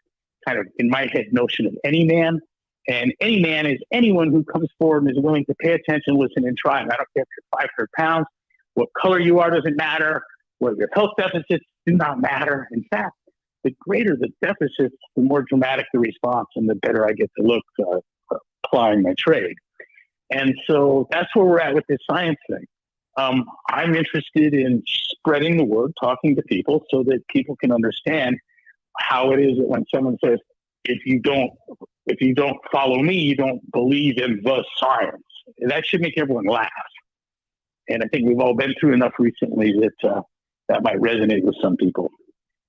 kind of, in my head, notion of any man. And any man is anyone who comes forward and is willing to pay attention, listen, and try. And I don't care if you're 500 pounds what color you are doesn't matter. What your health deficits do not matter. In fact, the greater the deficits, the more dramatic the response, and the better I get to look applying my trade. And so that's where we're at with this science thing. I'm interested in spreading the word, talking to people so that people can understand how it is that when someone says, if you don't follow me, you don't believe in the science. That should make everyone laugh. And I think we've all been through enough recently that that might resonate with some people.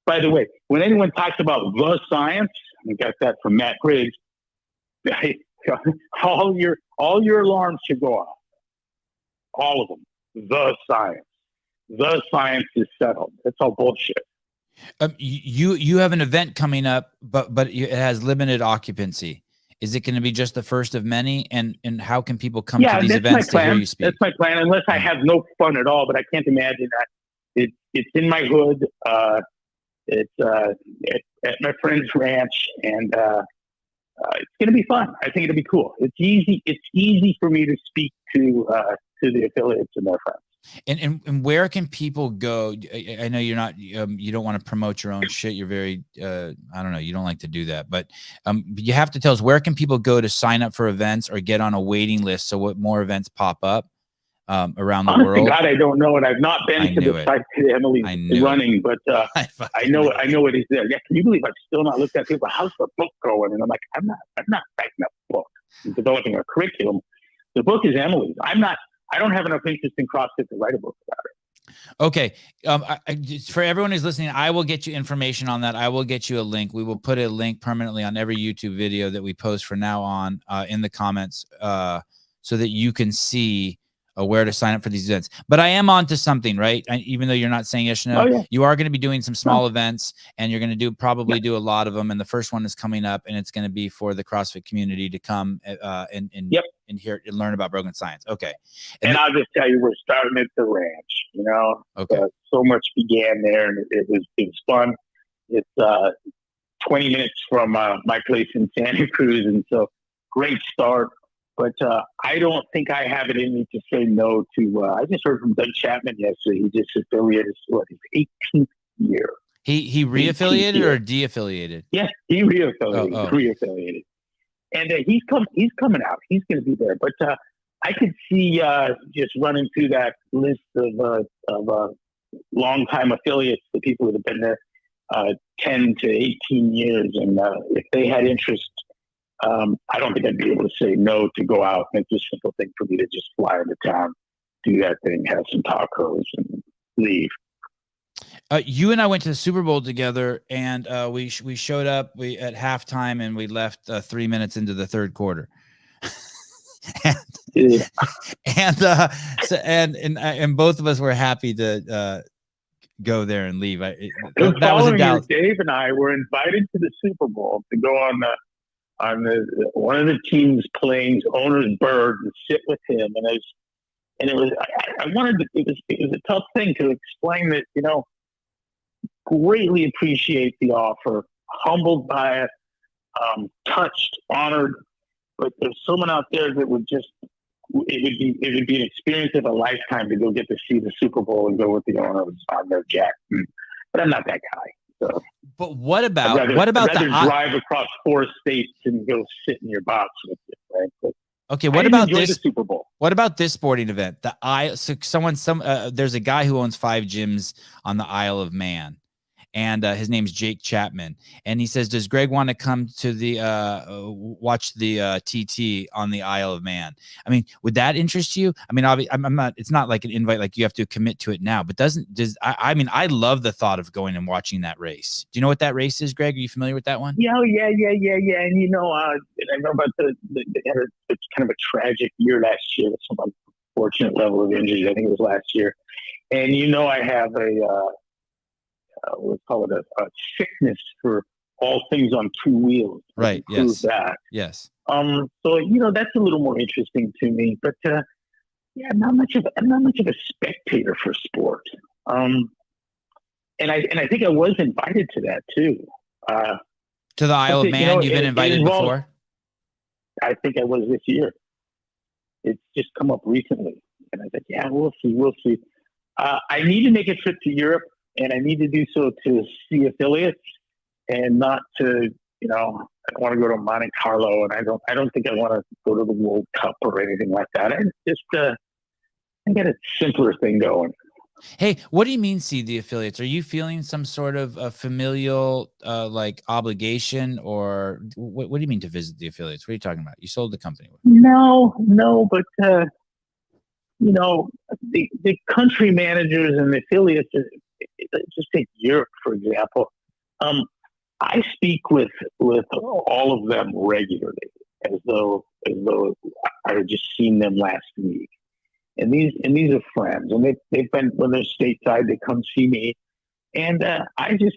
By the way, when anyone talks about the science, I got that from Matt Griggs, all your alarms should go off. All of them. The science. The science is settled. That's all bullshit. You have an event coming up, but it has limited occupancy. Is it going to be just the first of many? And how can people come to these events to hear you speak? That's my plan, unless I have no fun at all. But I can't imagine that. It's in my hood. It's at my friend's ranch, and it's going to be fun. I think it'll be cool. It's easy. It's easy for me to speak to the affiliates and their friends. And where can people go? I know you're not, you don't want to promote your own shit. You're very, I don't know, you don't like to do that, but you have to tell us, where can people go to sign up for events or get on a waiting list so what more events pop up around the world? God, I don't know it. I've not been to the site that Emily's running, but I know it is there. Yeah, can you believe I've still not looked at people? How's the book going? And I'm like, I'm not writing a book. I'm developing a curriculum. The book is Emily's. I don't have enough interest in CrossFit to write a book about it. Okay. For everyone who's listening, I will get you information on that. I will get you a link. We will put a link permanently on every YouTube video that we post from now on in the comments so that you can see where to sign up for these events. But I am on to something, right? Even though you're not saying yes or no, you are going to be doing some small events, and you're going to probably do a lot of them. And the first one is coming up, and it's going to be for the CrossFit community to come and hear and learn about broken science. Okay. And I'll just tell you, we're starting at the ranch. You know, so much began there, and it was fun. It's 20 minutes from my place in Santa Cruz, and so great start. But I don't think I have it in me to say no to. I just heard from Doug Chapman yesterday. He just affiliated his 18th year. He re-affiliated or de-affiliated? Yes, he re-affiliated. Re-affiliated, and he's coming out. He's going to be there. But I could see just running through that list of longtime affiliates, the people that have been there 10 to 18 years, and if they had interest. I don't think I'd be able to say no to go out. It's a simple thing for me to just fly into town, do that thing, have some tacos, and leave. You and I went to the Super Bowl together, and we showed up at halftime, and we left 3 minutes into the third quarter. and both of us were happy to go there and leave. That was in Dallas. Dave and I were invited to the Super Bowl to go on one of the team's planes, owner's bird, and sit with him. And it was a tough thing to explain that, you know, greatly appreciate the offer, humbled by it, touched, honored, but there's someone out there that would just, it would be an experience of a lifetime to go get to see the Super Bowl and go with the owners on their jet. But I'm not that guy. So. But what about I'd rather drive across 4 states and go sit in your box with you, right? But okay, what about this Super Bowl? What about this sporting event? There's a guy who owns 5 gyms on the Isle of Man, and his name's Jake Chapman, and he says, "Does Greg want to come to the watch the TT on the Isle of Man?" I mean, would that interest you? I mean, I'm not. It's not like an invite, like you have to commit to it now. But I mean, I love the thought of going and watching that race. Do you know what that race is, Greg? Are you familiar with that one? Yeah. And you know, I know about it's kind of a tragic year last year. Some unfortunate level of injuries. I think it was last year, and you know, I have we'll call it a sickness for all things on 2 wheels. Right. Yes. That. Yes. So you know, that's a little more interesting to me. But yeah, I'm not much of a spectator for sport. And I think I was invited to that too. To the Isle of Man, you've been invited before? I think I was this year. It's just come up recently, and I said, yeah, we'll see. I need to make a trip to Europe, and I need to do so to see affiliates, and not to, I don't want to go to Monte Carlo, and I don't think I want to go to the World Cup or anything like that. I just I get a simpler thing going. Hey, what do you mean see the affiliates? Are you feeling some sort of a familial like obligation, or what do you mean to visit the affiliates? What are you talking about? You sold the company. No, but the country managers and the affiliates. Just take Europe for example. I speak with all of them regularly, as though I had just seen them last week. And these are friends, and they've been, when they're stateside, they come see me, and I just,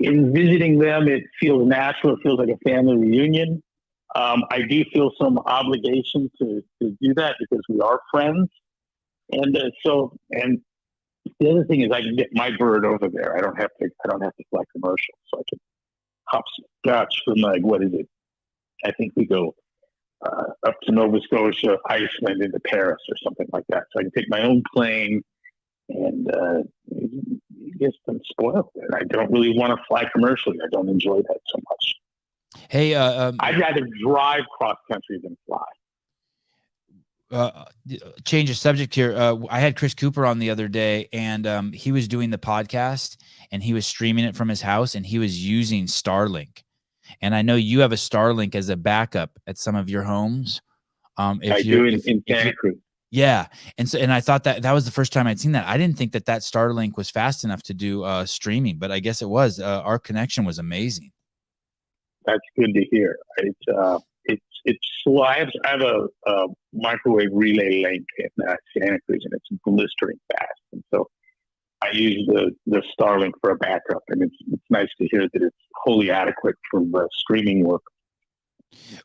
in visiting them, it feels natural. It feels like a family reunion. I do feel some obligation to do that because we are friends, and and the other thing is I can get my bird over there. I don't have to fly commercial, so I can hop scotch from, like, what is it? I think we go up to Nova Scotia, Iceland, into Paris or something like that. So I can take my own plane, and just I'm spoiled. And I don't really want to fly commercially. I don't enjoy that so much. Hey, I'd rather drive cross country than fly. Change of subject here. I had Chris Cooper on the other day, and he was doing the podcast, and he was streaming it from his house, and he was using Starlink. And I know you have a Starlink as a backup at some of your homes. I do in Santa Cruz. Yeah, and I thought that was the first time I'd seen that. I didn't think that Starlink was fast enough to do streaming, but I guess it was. Our connection was amazing. That's good to hear. It's slow. I have a microwave relay link in Santa Cruz, and it's blistering fast. And so I use the Starlink for a backup, and it's nice to hear that it's wholly adequate for the streaming work.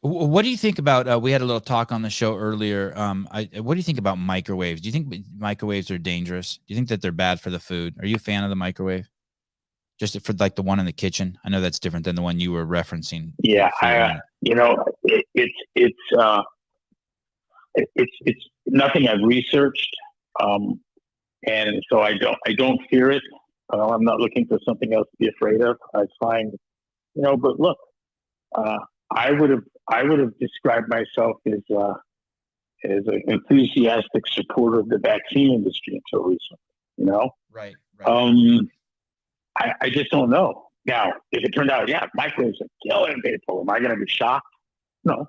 What do you think about? We had a little talk on the show earlier. What do you think about microwaves? Do you think microwaves are dangerous? Do you think that they're bad for the food? Are you a fan of the microwave? Just for like the one in the kitchen? I know that's different than the one you were referencing. Yeah, it's nothing I've researched, and so I don't fear it. I'm not looking for something else to be afraid of. I find, but look, I would have described myself as an enthusiastic supporter of the vaccine industry until recently. Right. I just don't know. Now, if it turned out, microwaves are killing people, am I going to be shocked? No.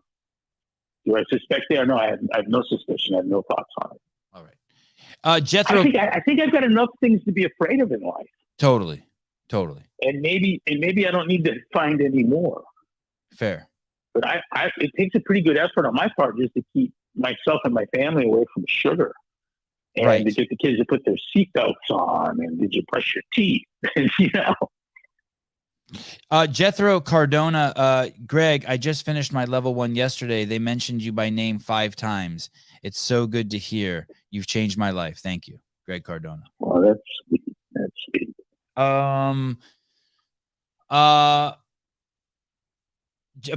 Do I suspect they are? No, I have no suspicion. I have no thoughts on it. All right. Jethro, I think I've got enough things to be afraid of in life. Totally. And maybe I don't need to find any more. Fair. But it takes a pretty good effort on my part just to keep myself and my family away from sugar. And to get the kids to put their seatbelts on, and did you brush your teeth? Jethro Cardona, Greg, I just finished my level 1 yesterday. They mentioned you by name 5 times. It's so good to hear. You've changed my life. Thank you, Greg Cardona. Well, that's sweet. That's sweet.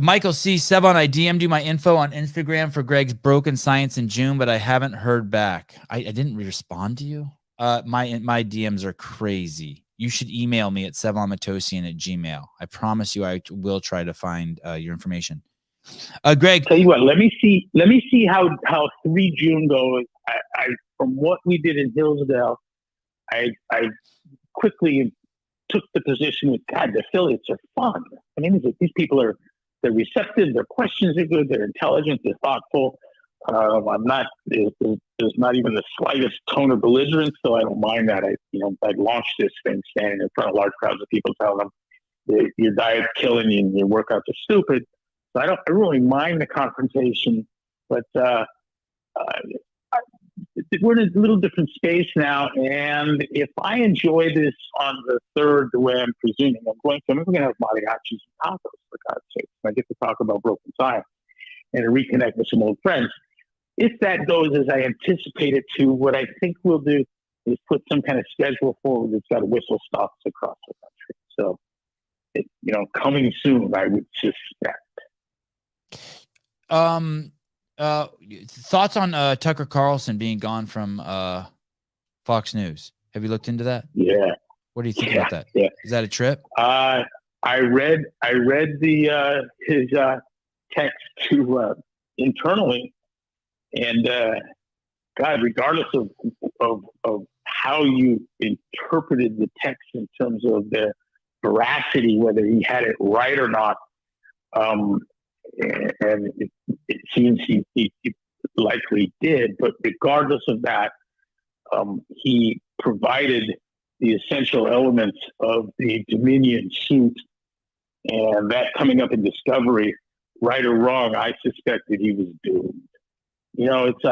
Michael C. Sevan, I DM'd you my info on Instagram for Greg's Broken Science in June, but I haven't heard back. I didn't respond to you. My DMs are crazy. You should email me at sevanmatosian@gmail. I promise you I will try to find your information. Greg, tell you what, let me see how 3 June goes. I from what we did in Hillsdale, I quickly took the position with, God, the affiliates are fun. I mean, these people they're receptive, their questions are good, they're intelligent, they're thoughtful. There's not even the slightest tone of belligerence, so I don't mind that. I launched this thing standing in front of large crowds of people, telling them your diet's killing you and your workouts are stupid. So I don't really mind the confrontation, but we're in a little different space now. And if I enjoy this on the 3rd, the way I'm presuming I'm going to have mariachis and tacos, for God's sake. I get to talk about broken science and to reconnect with some old friends. If that goes as I anticipate it to, what I think we'll do is put some kind of schedule forward that's got whistle stops across the country. So, coming soon, I would suspect. Thoughts on Tucker Carlson being gone from Fox News. Have you looked into that? Yeah. What do you think about that? Yeah. Is that a trip? I read the his text to internally, and God, regardless of how you interpreted the text in terms of the veracity, whether he had it right or not, and it seems he likely did. But regardless of that, he provided the essential elements of the Dominion suit, and that coming up in discovery, right or wrong, I suspected he was doomed. You know, it's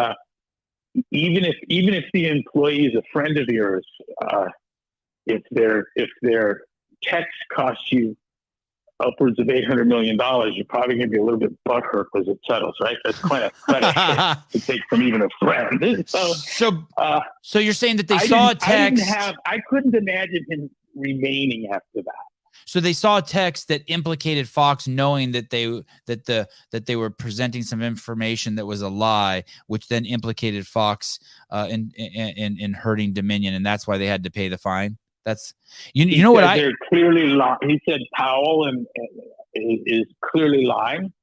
even if the employee is a friend of yours, if their text costs you upwards of $800 million, you're probably going to be a little bit butthurt as it settles, right? That's quite a hit to take from even a friend. So you're saying that they saw a text. I couldn't imagine him remaining after that. So they saw a text that implicated Fox, knowing that they were presenting some information that was a lie, which then implicated Fox in hurting Dominion, and that's why they had to pay the fine. That's you know what they're clearly lying. He said Powell is clearly lying.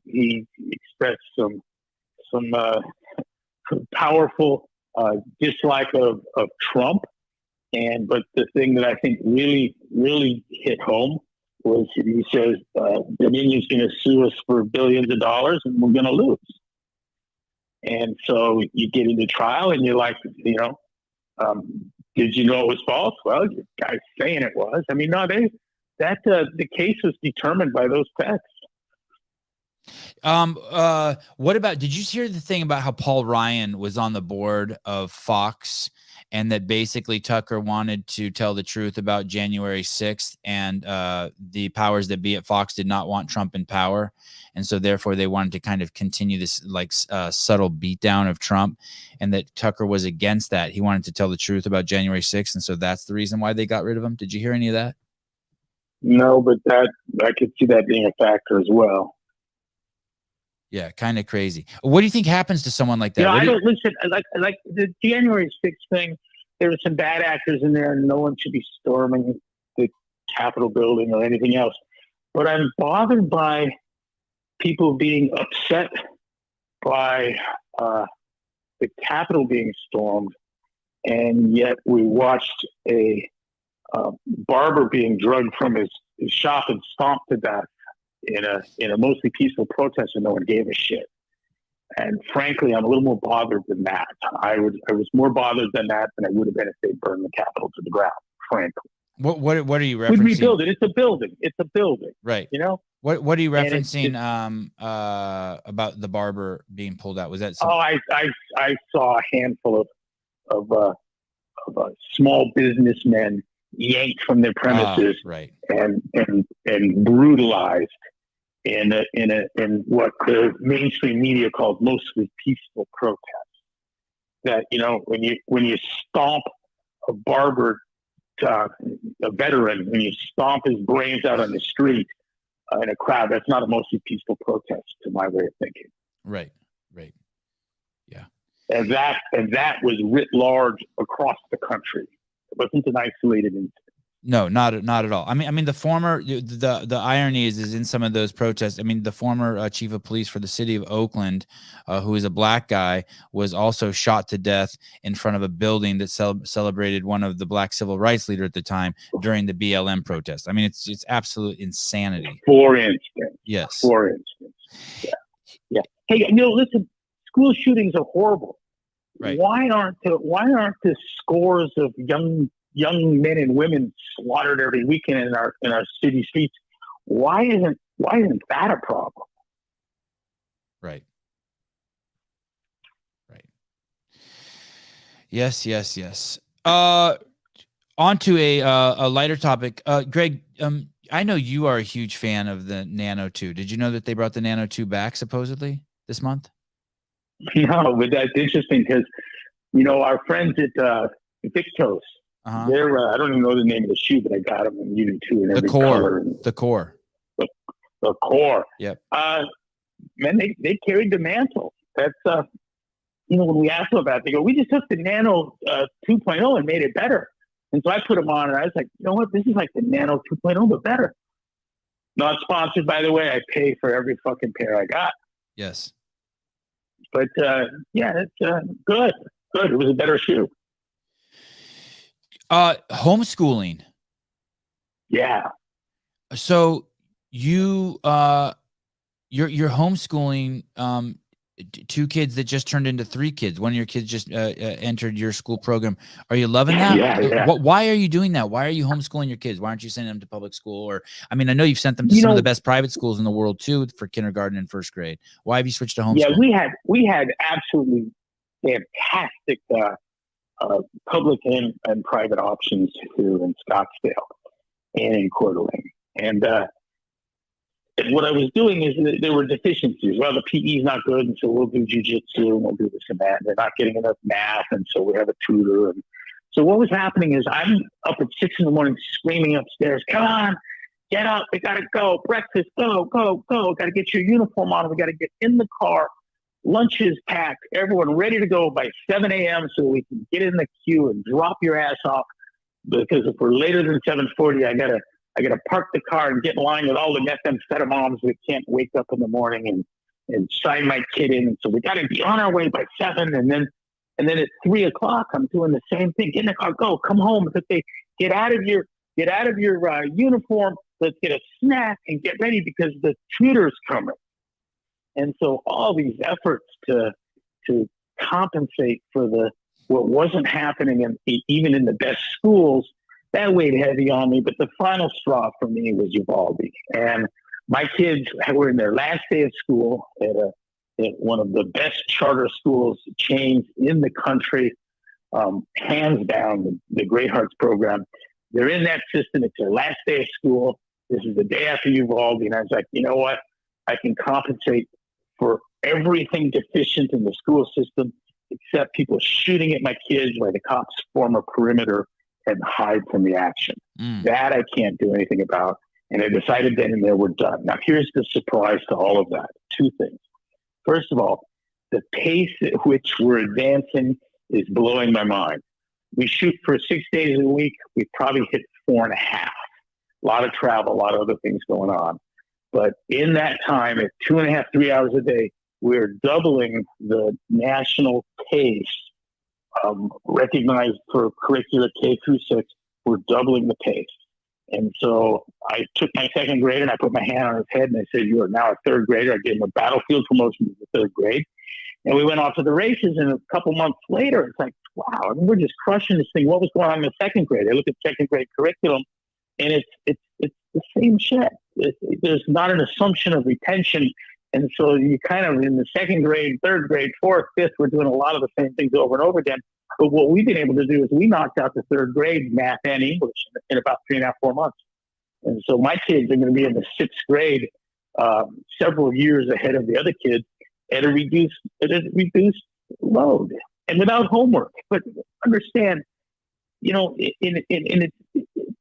He expressed some powerful dislike of Trump. But the thing that I think really hit home was he says Dominion's going to sue us for billions of dollars and we're going to lose. And so you get into trial and you're like, did you know it was false? Well, your guy's saying it was. I mean, no, the case was determined by those texts. What about? Did you hear the thing about how Paul Ryan was on the board of Fox? And that basically Tucker wanted to tell the truth about January 6th, and the powers that be at Fox did not want Trump in power. And so therefore they wanted to kind of continue this subtle beatdown of Trump, and that Tucker was against that. He wanted to tell the truth about January 6th. And so that's the reason why they got rid of him. Did you hear any of that? No, but I could see that being a factor as well. Yeah, kind of crazy. What do you think happens to someone like that? I don't listen. Like the January 6th thing. There were some bad actors in there, and no one should be storming the Capitol building or anything else. But I'm bothered by people being upset by the Capitol being stormed, and yet we watched a barber being drugged from his shop and stomped to death in a mostly peaceful protest, and no one gave a shit. And frankly, I'm a little more bothered than that. I was more bothered than that than I would have been if they burned the Capitol to the ground. Frankly, what are you referencing? Would rebuild it. It's a building. It's a building. Right. You know. What are you referencing about the barber being pulled out? Was that something? Oh, I saw a handful of small businessmen yanked from their premises, right, and brutalized in what the mainstream media called mostly peaceful protests. That when you stomp a barber, a veteran, when you stomp his brains out on the street in a crowd, that's not a mostly peaceful protest, to my way of thinking. Right. Yeah. And that was writ large across the country. It wasn't an isolated incident. No, not at all. I mean, the irony is in some of those protests. I mean, the former chief of police for the city of Oakland, who is a black guy, was also shot to death in front of a building that celebrated one of the black civil rights leader at the time during the BLM protest. I mean, it's absolute insanity. For instance. Yes. For instance. Yeah. Hey, listen, school shootings are horrible. Right. Why aren't the scores of young men and women slaughtered every weekend in our city streets? Why isn't that a problem? Right. Yes. On to a lighter topic. Greg, I know you are a huge fan of the Nano 2. Did you know that they brought the Nano 2 back supposedly this month? No, but that's interesting because our friends at Victos. They're I don't even know the name of the shoe, but I got them in Unit 2 in every color. The core. The core. Yep. Man, they carried the mantle. That's when we asked them about it, they go, we just took the Nano 2.0 and made it better. And so I put them on, and I was like, you know what? This is like the Nano 2.0, but better. Not sponsored, by the way. I pay for every fucking pair I got. Yes. But yeah, it's good. Good. It was a better shoe. Homeschooling. Yeah. So you're homeschooling two kids that just turned into three kids. One of your kids just entered your school program. Are you loving that? Yeah. Why are you doing that? Why are you homeschooling your kids? Why aren't you sending them to public school? Or, I mean, I know you've sent them to some of the best private schools in the world too for kindergarten and first grade. Why have you switched to homeschool? Yeah, we had absolutely fantastic public and private options here in Scottsdale and in Coeur d'Alene. And what I was doing is that there were deficiencies. Well, the PE is not good, and so we'll do jujitsu and we'll do this and that. They're not getting enough math, and so we have a tutor. And so what was happening is I'm up at 6 a.m. screaming upstairs, come on, get up, we got to go, breakfast, go, got to get your uniform on, we got to get in the car, lunch is packed, everyone ready to go by 7 a.m. so we can get in the queue and drop your ass off, because if we're later than 7:40, I gotta park the car and get in line with all the methamphetamines we can't wake up in the morning and sign my kid in. And so we got to be on our way by 7. And then at 3 o'clock, I'm doing the same thing. Get in the car, go, come home. If they get out of your uniform, let's get a snack and get ready because the tutor's coming. And so all these efforts to compensate for what wasn't happening even in the best schools, that weighed heavy on me. But the final straw for me was Uvalde. And my kids were in their last day of school at one of the best charter schools chains in the country, hands down, the Great Hearts program. They're in that system. It's their last day of school. This is the day after Uvalde. And I was like, you know what? I can compensate for everything deficient in the school system except people shooting at my kids while the cops form a perimeter and hide from the action. That I can't do anything about. And I decided then and there we're done. Now, here's the surprise to all of that. 2 things. First of all, the pace at which we're advancing is blowing my mind. We shoot for 6 days a week. We probably hit 4.5. A lot of travel, a lot of other things going on. But in that time, at 2.5, 3 hours a day, we're doubling the national pace recognized for curricular K through 6. We're doubling the pace. And so I took my second grader and I put my hand on his head and I said, you are now a third grader. I gave him a battlefield promotion to the 3rd grade. And we went off to the races, and a couple months later, it's like, wow, I mean, we're just crushing this thing. What was going on in the 2nd grade? I look at 2nd grade curriculum, and it's the same shit. There's not an assumption of retention. And so you kind of, in the 2nd grade, 3rd grade, 4th, 5th, we're doing a lot of the same things over and over again. But what we've been able to do is we knocked out the 3rd grade math and English in about 3.5, 4 months. And so my kids are going to be in the 6th grade several years ahead of the other kids at a reduced load and without homework. But understand, you know,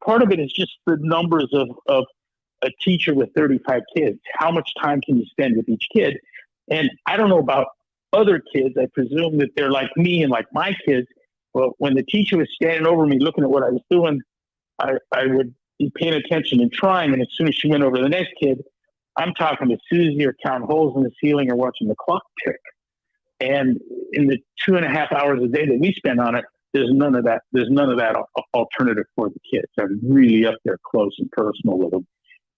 part of it is just the numbers of a teacher with 35 kids. How much time can you spend with each kid? And I don't know about other kids. I presume that they're like me and like my kids. But when the teacher was standing over me looking at what I was doing, I would be paying attention and trying. And as soon as she went over to the next kid, I'm talking to Susie or counting holes in the ceiling or watching the clock tick. And in the 2.5 hours a day that we spend on it, there's none of that. There's none of that alternative for the kids. I'm really up there close and personal with them.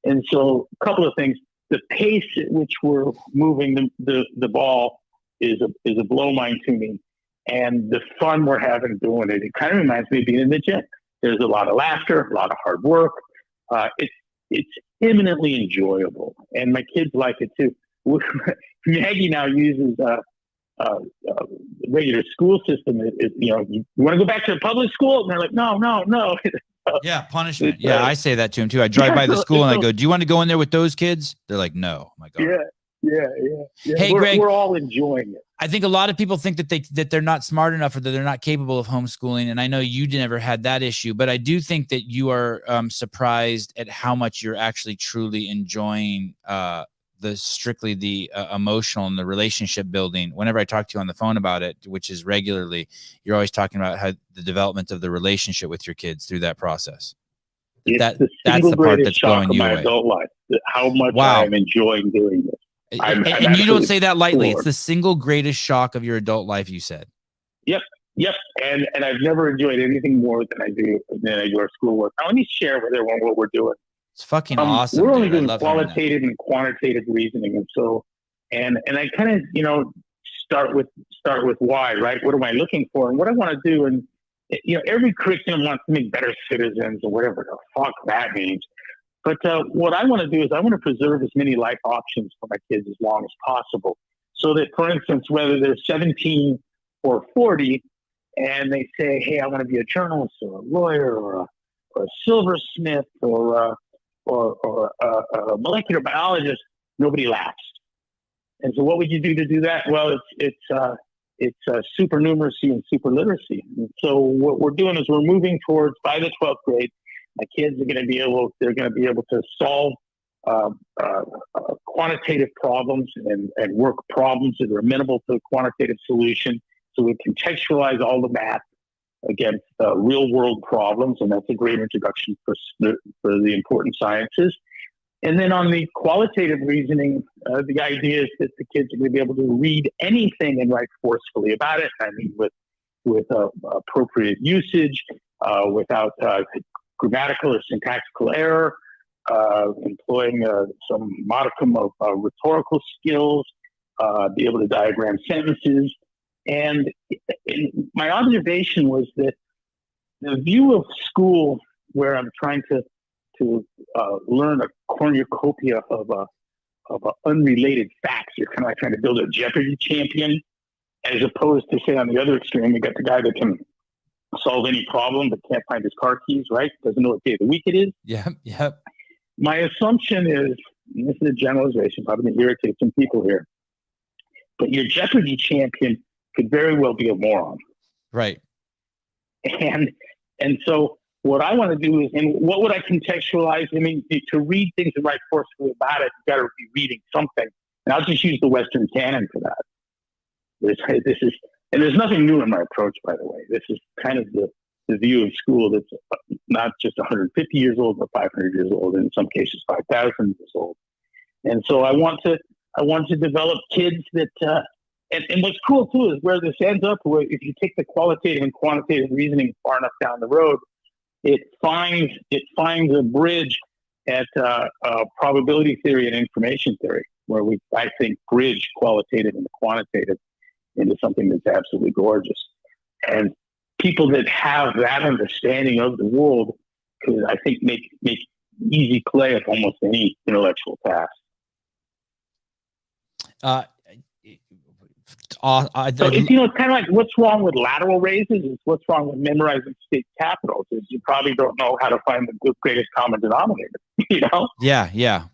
And so a couple of things. The pace at which we're moving the ball is a blow mind to me. And the fun we're having doing it, it kind of reminds me of being in the gym. There's a lot of laughter, a lot of hard work. It's eminently enjoyable. And my kids like it too. Maggie now uses the regular school system. You want to go back to the public school? And they're like, no. Yeah, punishment. Yeah, I say that to him too. I drive by the school and I go, do you want to go in there with those kids? They're like, no. I'm like, oh. Yeah. Hey, Greg, we're all enjoying it. I think a lot of people think that they're not smart enough or that they're not capable of homeschooling. And I know you never had that issue, but I do think that you are surprised at how much you're actually truly enjoying strictly the emotional and the relationship building. Whenever I talk to you on the phone about it, which is regularly, you're always talking about how the development of the relationship with your kids through that process. It's the That's single the part greatest that's shock blowing of you my away. adult life. How much Wow. I am enjoying doing this. I'm And you don't absolutely say that lightly. floored. It's the single greatest shock of your adult life, you said. Yep. And I've never enjoyed anything more than I do our schoolwork. Now, let me share with everyone what we're doing. It's fucking awesome. We're only dude. I doing love hearing that. qualitative and quantitative reasoning, and so and I kind of start with why, right? What am I looking for, and what I want to do, and every curriculum wants to make better citizens or whatever the fuck that means. But what I want to do is I want to preserve as many life options for my kids as long as possible, so that, for instance, whether they're 17 or 40, and they say, "Hey, I want to be a journalist or a lawyer or a silversmith or a molecular biologist," nobody laughs. And so, what would you do to do that? Well, it's supernumeracy and superliteracy. And so, what we're doing is we're moving towards, by the 12th grade, my kids are going to be able to solve quantitative problems and work problems that are amenable to a quantitative solution. So we contextualize all the math against real world problems, and that's a great introduction for the important sciences. And then on the qualitative reasoning, the idea is that the kids are going to be able to read anything and write forcefully about it. I mean, with appropriate usage, without grammatical or syntactical error, employing some modicum of rhetorical skills, be able to diagram sentences. And my observation was that the view of school, where I'm trying to learn a cornucopia of unrelated facts, you're kind of like trying to build a Jeopardy champion, as opposed to, say, on the other extreme, we got the guy that can solve any problem but can't find his car keys, right? Doesn't know what day of the week it is. Yep. My assumption is, and this is a generalization, probably going to irritate some people here, but your Jeopardy champion could very well be a moron. Right. And so what I want to do is, and what would I contextualize? I mean, to read things and write forcefully about it, you've got to be reading something. And I'll just use the Western canon for that. And there's nothing new in my approach, by the way. This is kind of the view of school that's not just 150 years old, but 500 years old, and in some cases 5,000 years old. And so I want to develop kids that, and what's cool too is where this ends up, where if you take the qualitative and quantitative reasoning far enough down the road, it finds a bridge at probability theory and information theory, where I think, bridge qualitative and quantitative into something that's absolutely gorgeous. And people that have that understanding of the world could, I think, make easy play of almost any intellectual task. So it's kind of like what's wrong with lateral raises is what's wrong with memorizing state capitals is you probably don't know how to find the greatest common denominator. Yeah.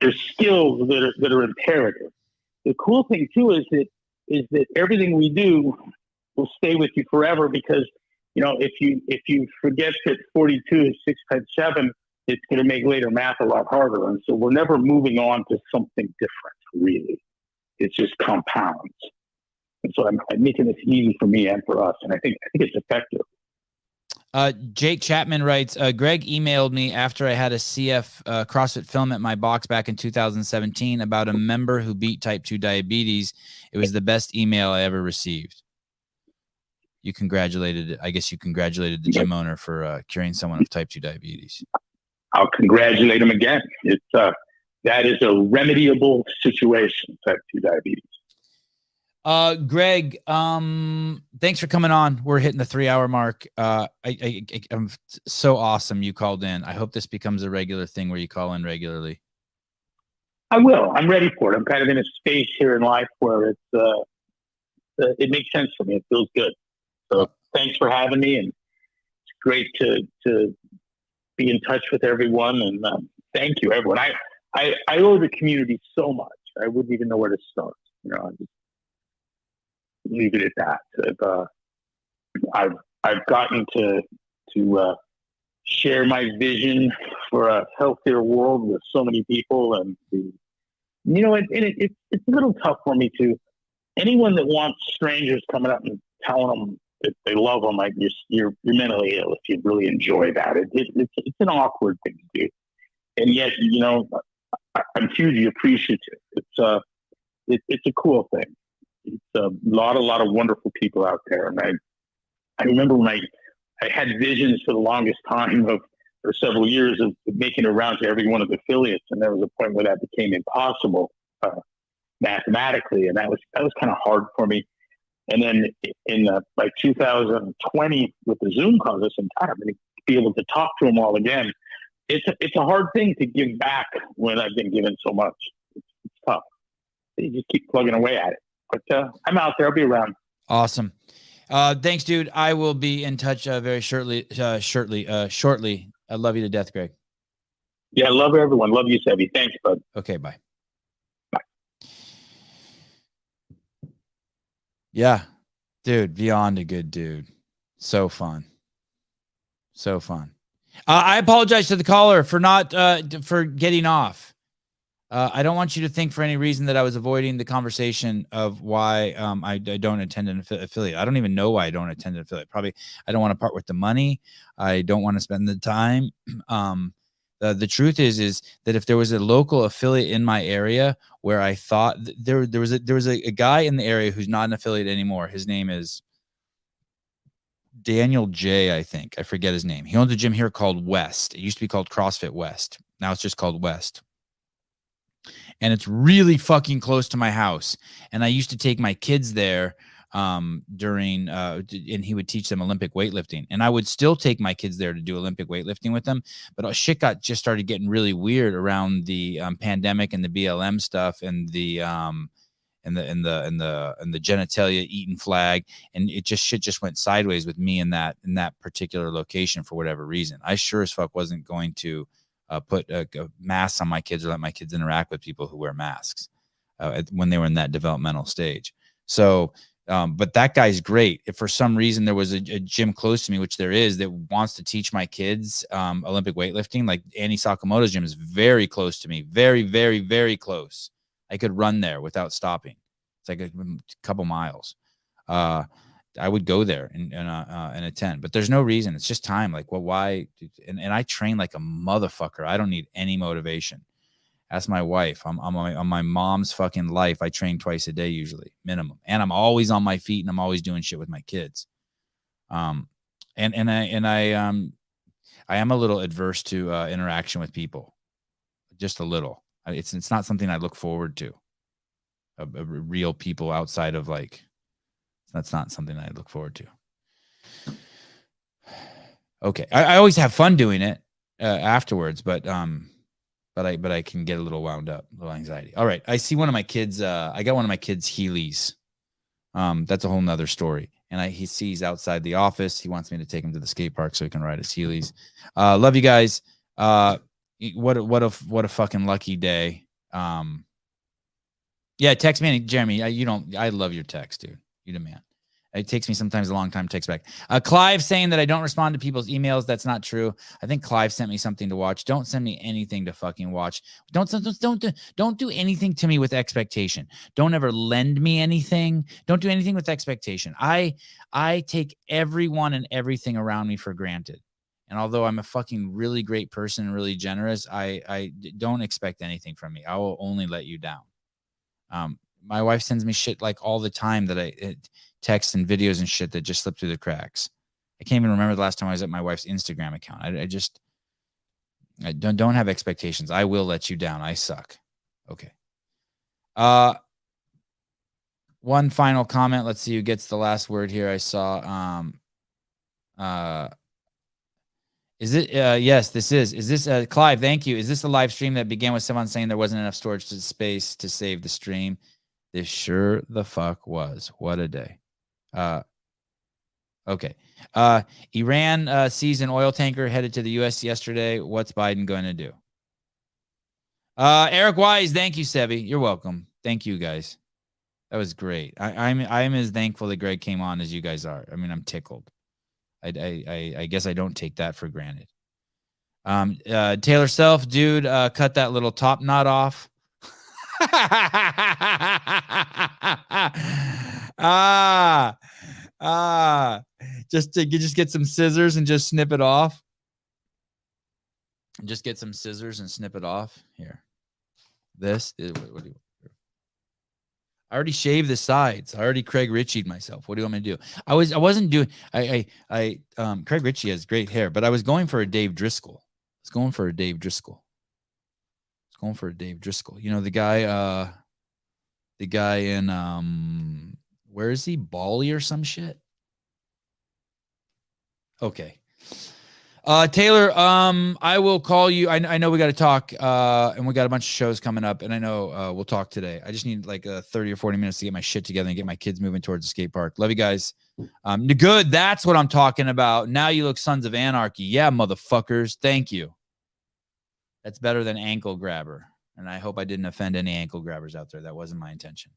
There's skills that are imperative. The cool thing too is that everything we do will stay with you forever, because if you forget that 42 is 6 times 7, it's going to make later math a lot harder. And so we're never moving on to something different, really. It's just compounds. And so I'm making this easy for me and for us. And I think it's effective. Jake Chapman writes, Greg emailed me after I had a CF CrossFit film at my box back in 2017 about a member who beat type 2 diabetes. It was the best email I ever received. I guess you congratulated the gym owner for curing someone of type 2 diabetes. I'll congratulate him again. That is a remediable situation, type 2 diabetes. Greg, thanks for coming on. We're hitting the 3-hour mark. I'm so awesome you called in. I hope this becomes a regular thing where you call in regularly. I will. I'm ready for it. I'm kind of in a space here in life where it makes sense for me. It feels good. So thanks for having me, and it's great to be in touch with everyone. And thank you, everyone. I owe the community so much. I wouldn't even know where to start. I just leave it at that. I've gotten to share my vision for a healthier world with so many people, and You know, it's a little tough for me to. Anyone that wants strangers coming up and telling them that they love them, like you're mentally ill if you really enjoy that. It's an awkward thing to do, and yet, you know, I'm hugely appreciative. It's a cool thing. It's a lot of wonderful people out there, and I remember when I had visions for the longest time for several years of making it around to every one of the affiliates, and there was a point where that became impossible mathematically, and that was kind of hard for me. And then in like 2020 with the Zoom calls, I'm going to be able to talk to them all again. It's a hard thing to give back when I've been given so much. It's tough. You just keep plugging away at it. But I'm out there. I'll be around. Awesome. Thanks, dude. I will be in touch very shortly. I love you to death, Greg. Yeah, I love everyone. Love you, Sevi. Thanks, bud. Okay, bye. Yeah, dude, beyond a good dude. So fun. So fun. I apologize to the caller for not for getting off. I don't want you to think for any reason that I was avoiding the conversation of why I don't attend an affiliate. I don't even know why I don't attend an affiliate. Probably I don't want to part with the money. I don't want to spend the time. The truth is that if there was a local affiliate in my area where I thought there was a guy in the area who's not an affiliate anymore. His name is Daniel J, I think. I forget his name. He owns a gym here called West. It used to be called CrossFit West. Now it's just called West. And it's really fucking close to my house. And I used to take my kids there during and he would teach them Olympic weightlifting, and I would still take my kids there to do Olympic weightlifting with them. But shit just started getting really weird around the pandemic and the BLM stuff and the genitalia eaten flag, and shit just went sideways with me in that particular location for whatever reason. I sure as fuck wasn't going to put a mask on my kids or let my kids interact with people who wear masks when they were in that developmental stage. So but that guy's great. If for some reason there was a gym close to me, which there is, that wants to teach my kids Olympic weightlifting, like Annie Sakamoto's gym is very close to me. Very, very, very close. I could run there without stopping. It's like a couple miles. I would go there and attend, but there's no reason. It's just time. Like, well, why? And I train like a motherfucker. I don't need any motivation. Ask my wife. I'm on my mom's fucking life. I train twice a day usually, minimum, and I'm always on my feet and I'm always doing shit with my kids. I am a little adverse to interaction with people, just a little. It's not something I look forward to. A real people outside of like, that's not something I look forward to. Okay, I always have fun doing it afterwards, but I can get a little wound up, a little anxiety. All right. I see one of my kids. I got one of my kids' Heelys. That's a whole nother story. And he sees outside the office. He wants me to take him to the skate park so he can ride his Heelys. Love you guys. What a fucking lucky day. Yeah. Text me, Jeremy. I love your text, dude. You the man. It takes me sometimes a long time to text back. Clive saying that I don't respond to people's emails. That's not true. I think Clive sent me something to watch. Don't send me anything to fucking watch. Don't do anything to me with expectation. Don't ever lend me anything. Don't do anything with expectation. I take everyone and everything around me for granted. And although I'm a fucking really great person and really generous, I don't expect anything from me. I will only let you down. My wife sends me shit like all the time that texts and videos and shit that just slip through the cracks. I can't even remember the last time I was at my wife's Instagram account. I don't have expectations. I will let you down. I suck. Okay. One final comment. Let's see who gets the last word here. I saw, is it, yes, this is this, Clive, thank you. Is this a live stream that began with someone saying there wasn't enough storage space to save the stream? This sure the fuck was. What a day. Okay. Iran sees an oil tanker headed to the U.S. yesterday. What's Biden going to do? Eric Wise, thank you, Sevi. You're welcome. Thank you, guys. That was great. I'm as thankful that Greg came on as you guys are. I mean, I'm tickled. I guess I don't take that for granted. Taylor Self, dude, cut that little top knot off. Just to get some scissors and just snip it off. Just get some scissors and snip it off. Here. This is what do you? I already shaved the sides. I already Craig Ritchie'd myself. What do you want me to do? I wasn't doing. Craig Ritchie has great hair, but I was going for a Dave Driscoll. You know, the guy in where is he? Bali or some shit. Okay. Taylor, I will call you. I know we got to talk, and we got a bunch of shows coming up, and I know we'll talk today. I just need like 30 or 40 minutes to get my shit together and get my kids moving towards the skate park. Love you guys. Good. That's what I'm talking about. Now you look Sons of Anarchy. Yeah, motherfuckers. Thank you. That's better than ankle grabber. And I hope I didn't offend any ankle grabbers out there. That wasn't my intention.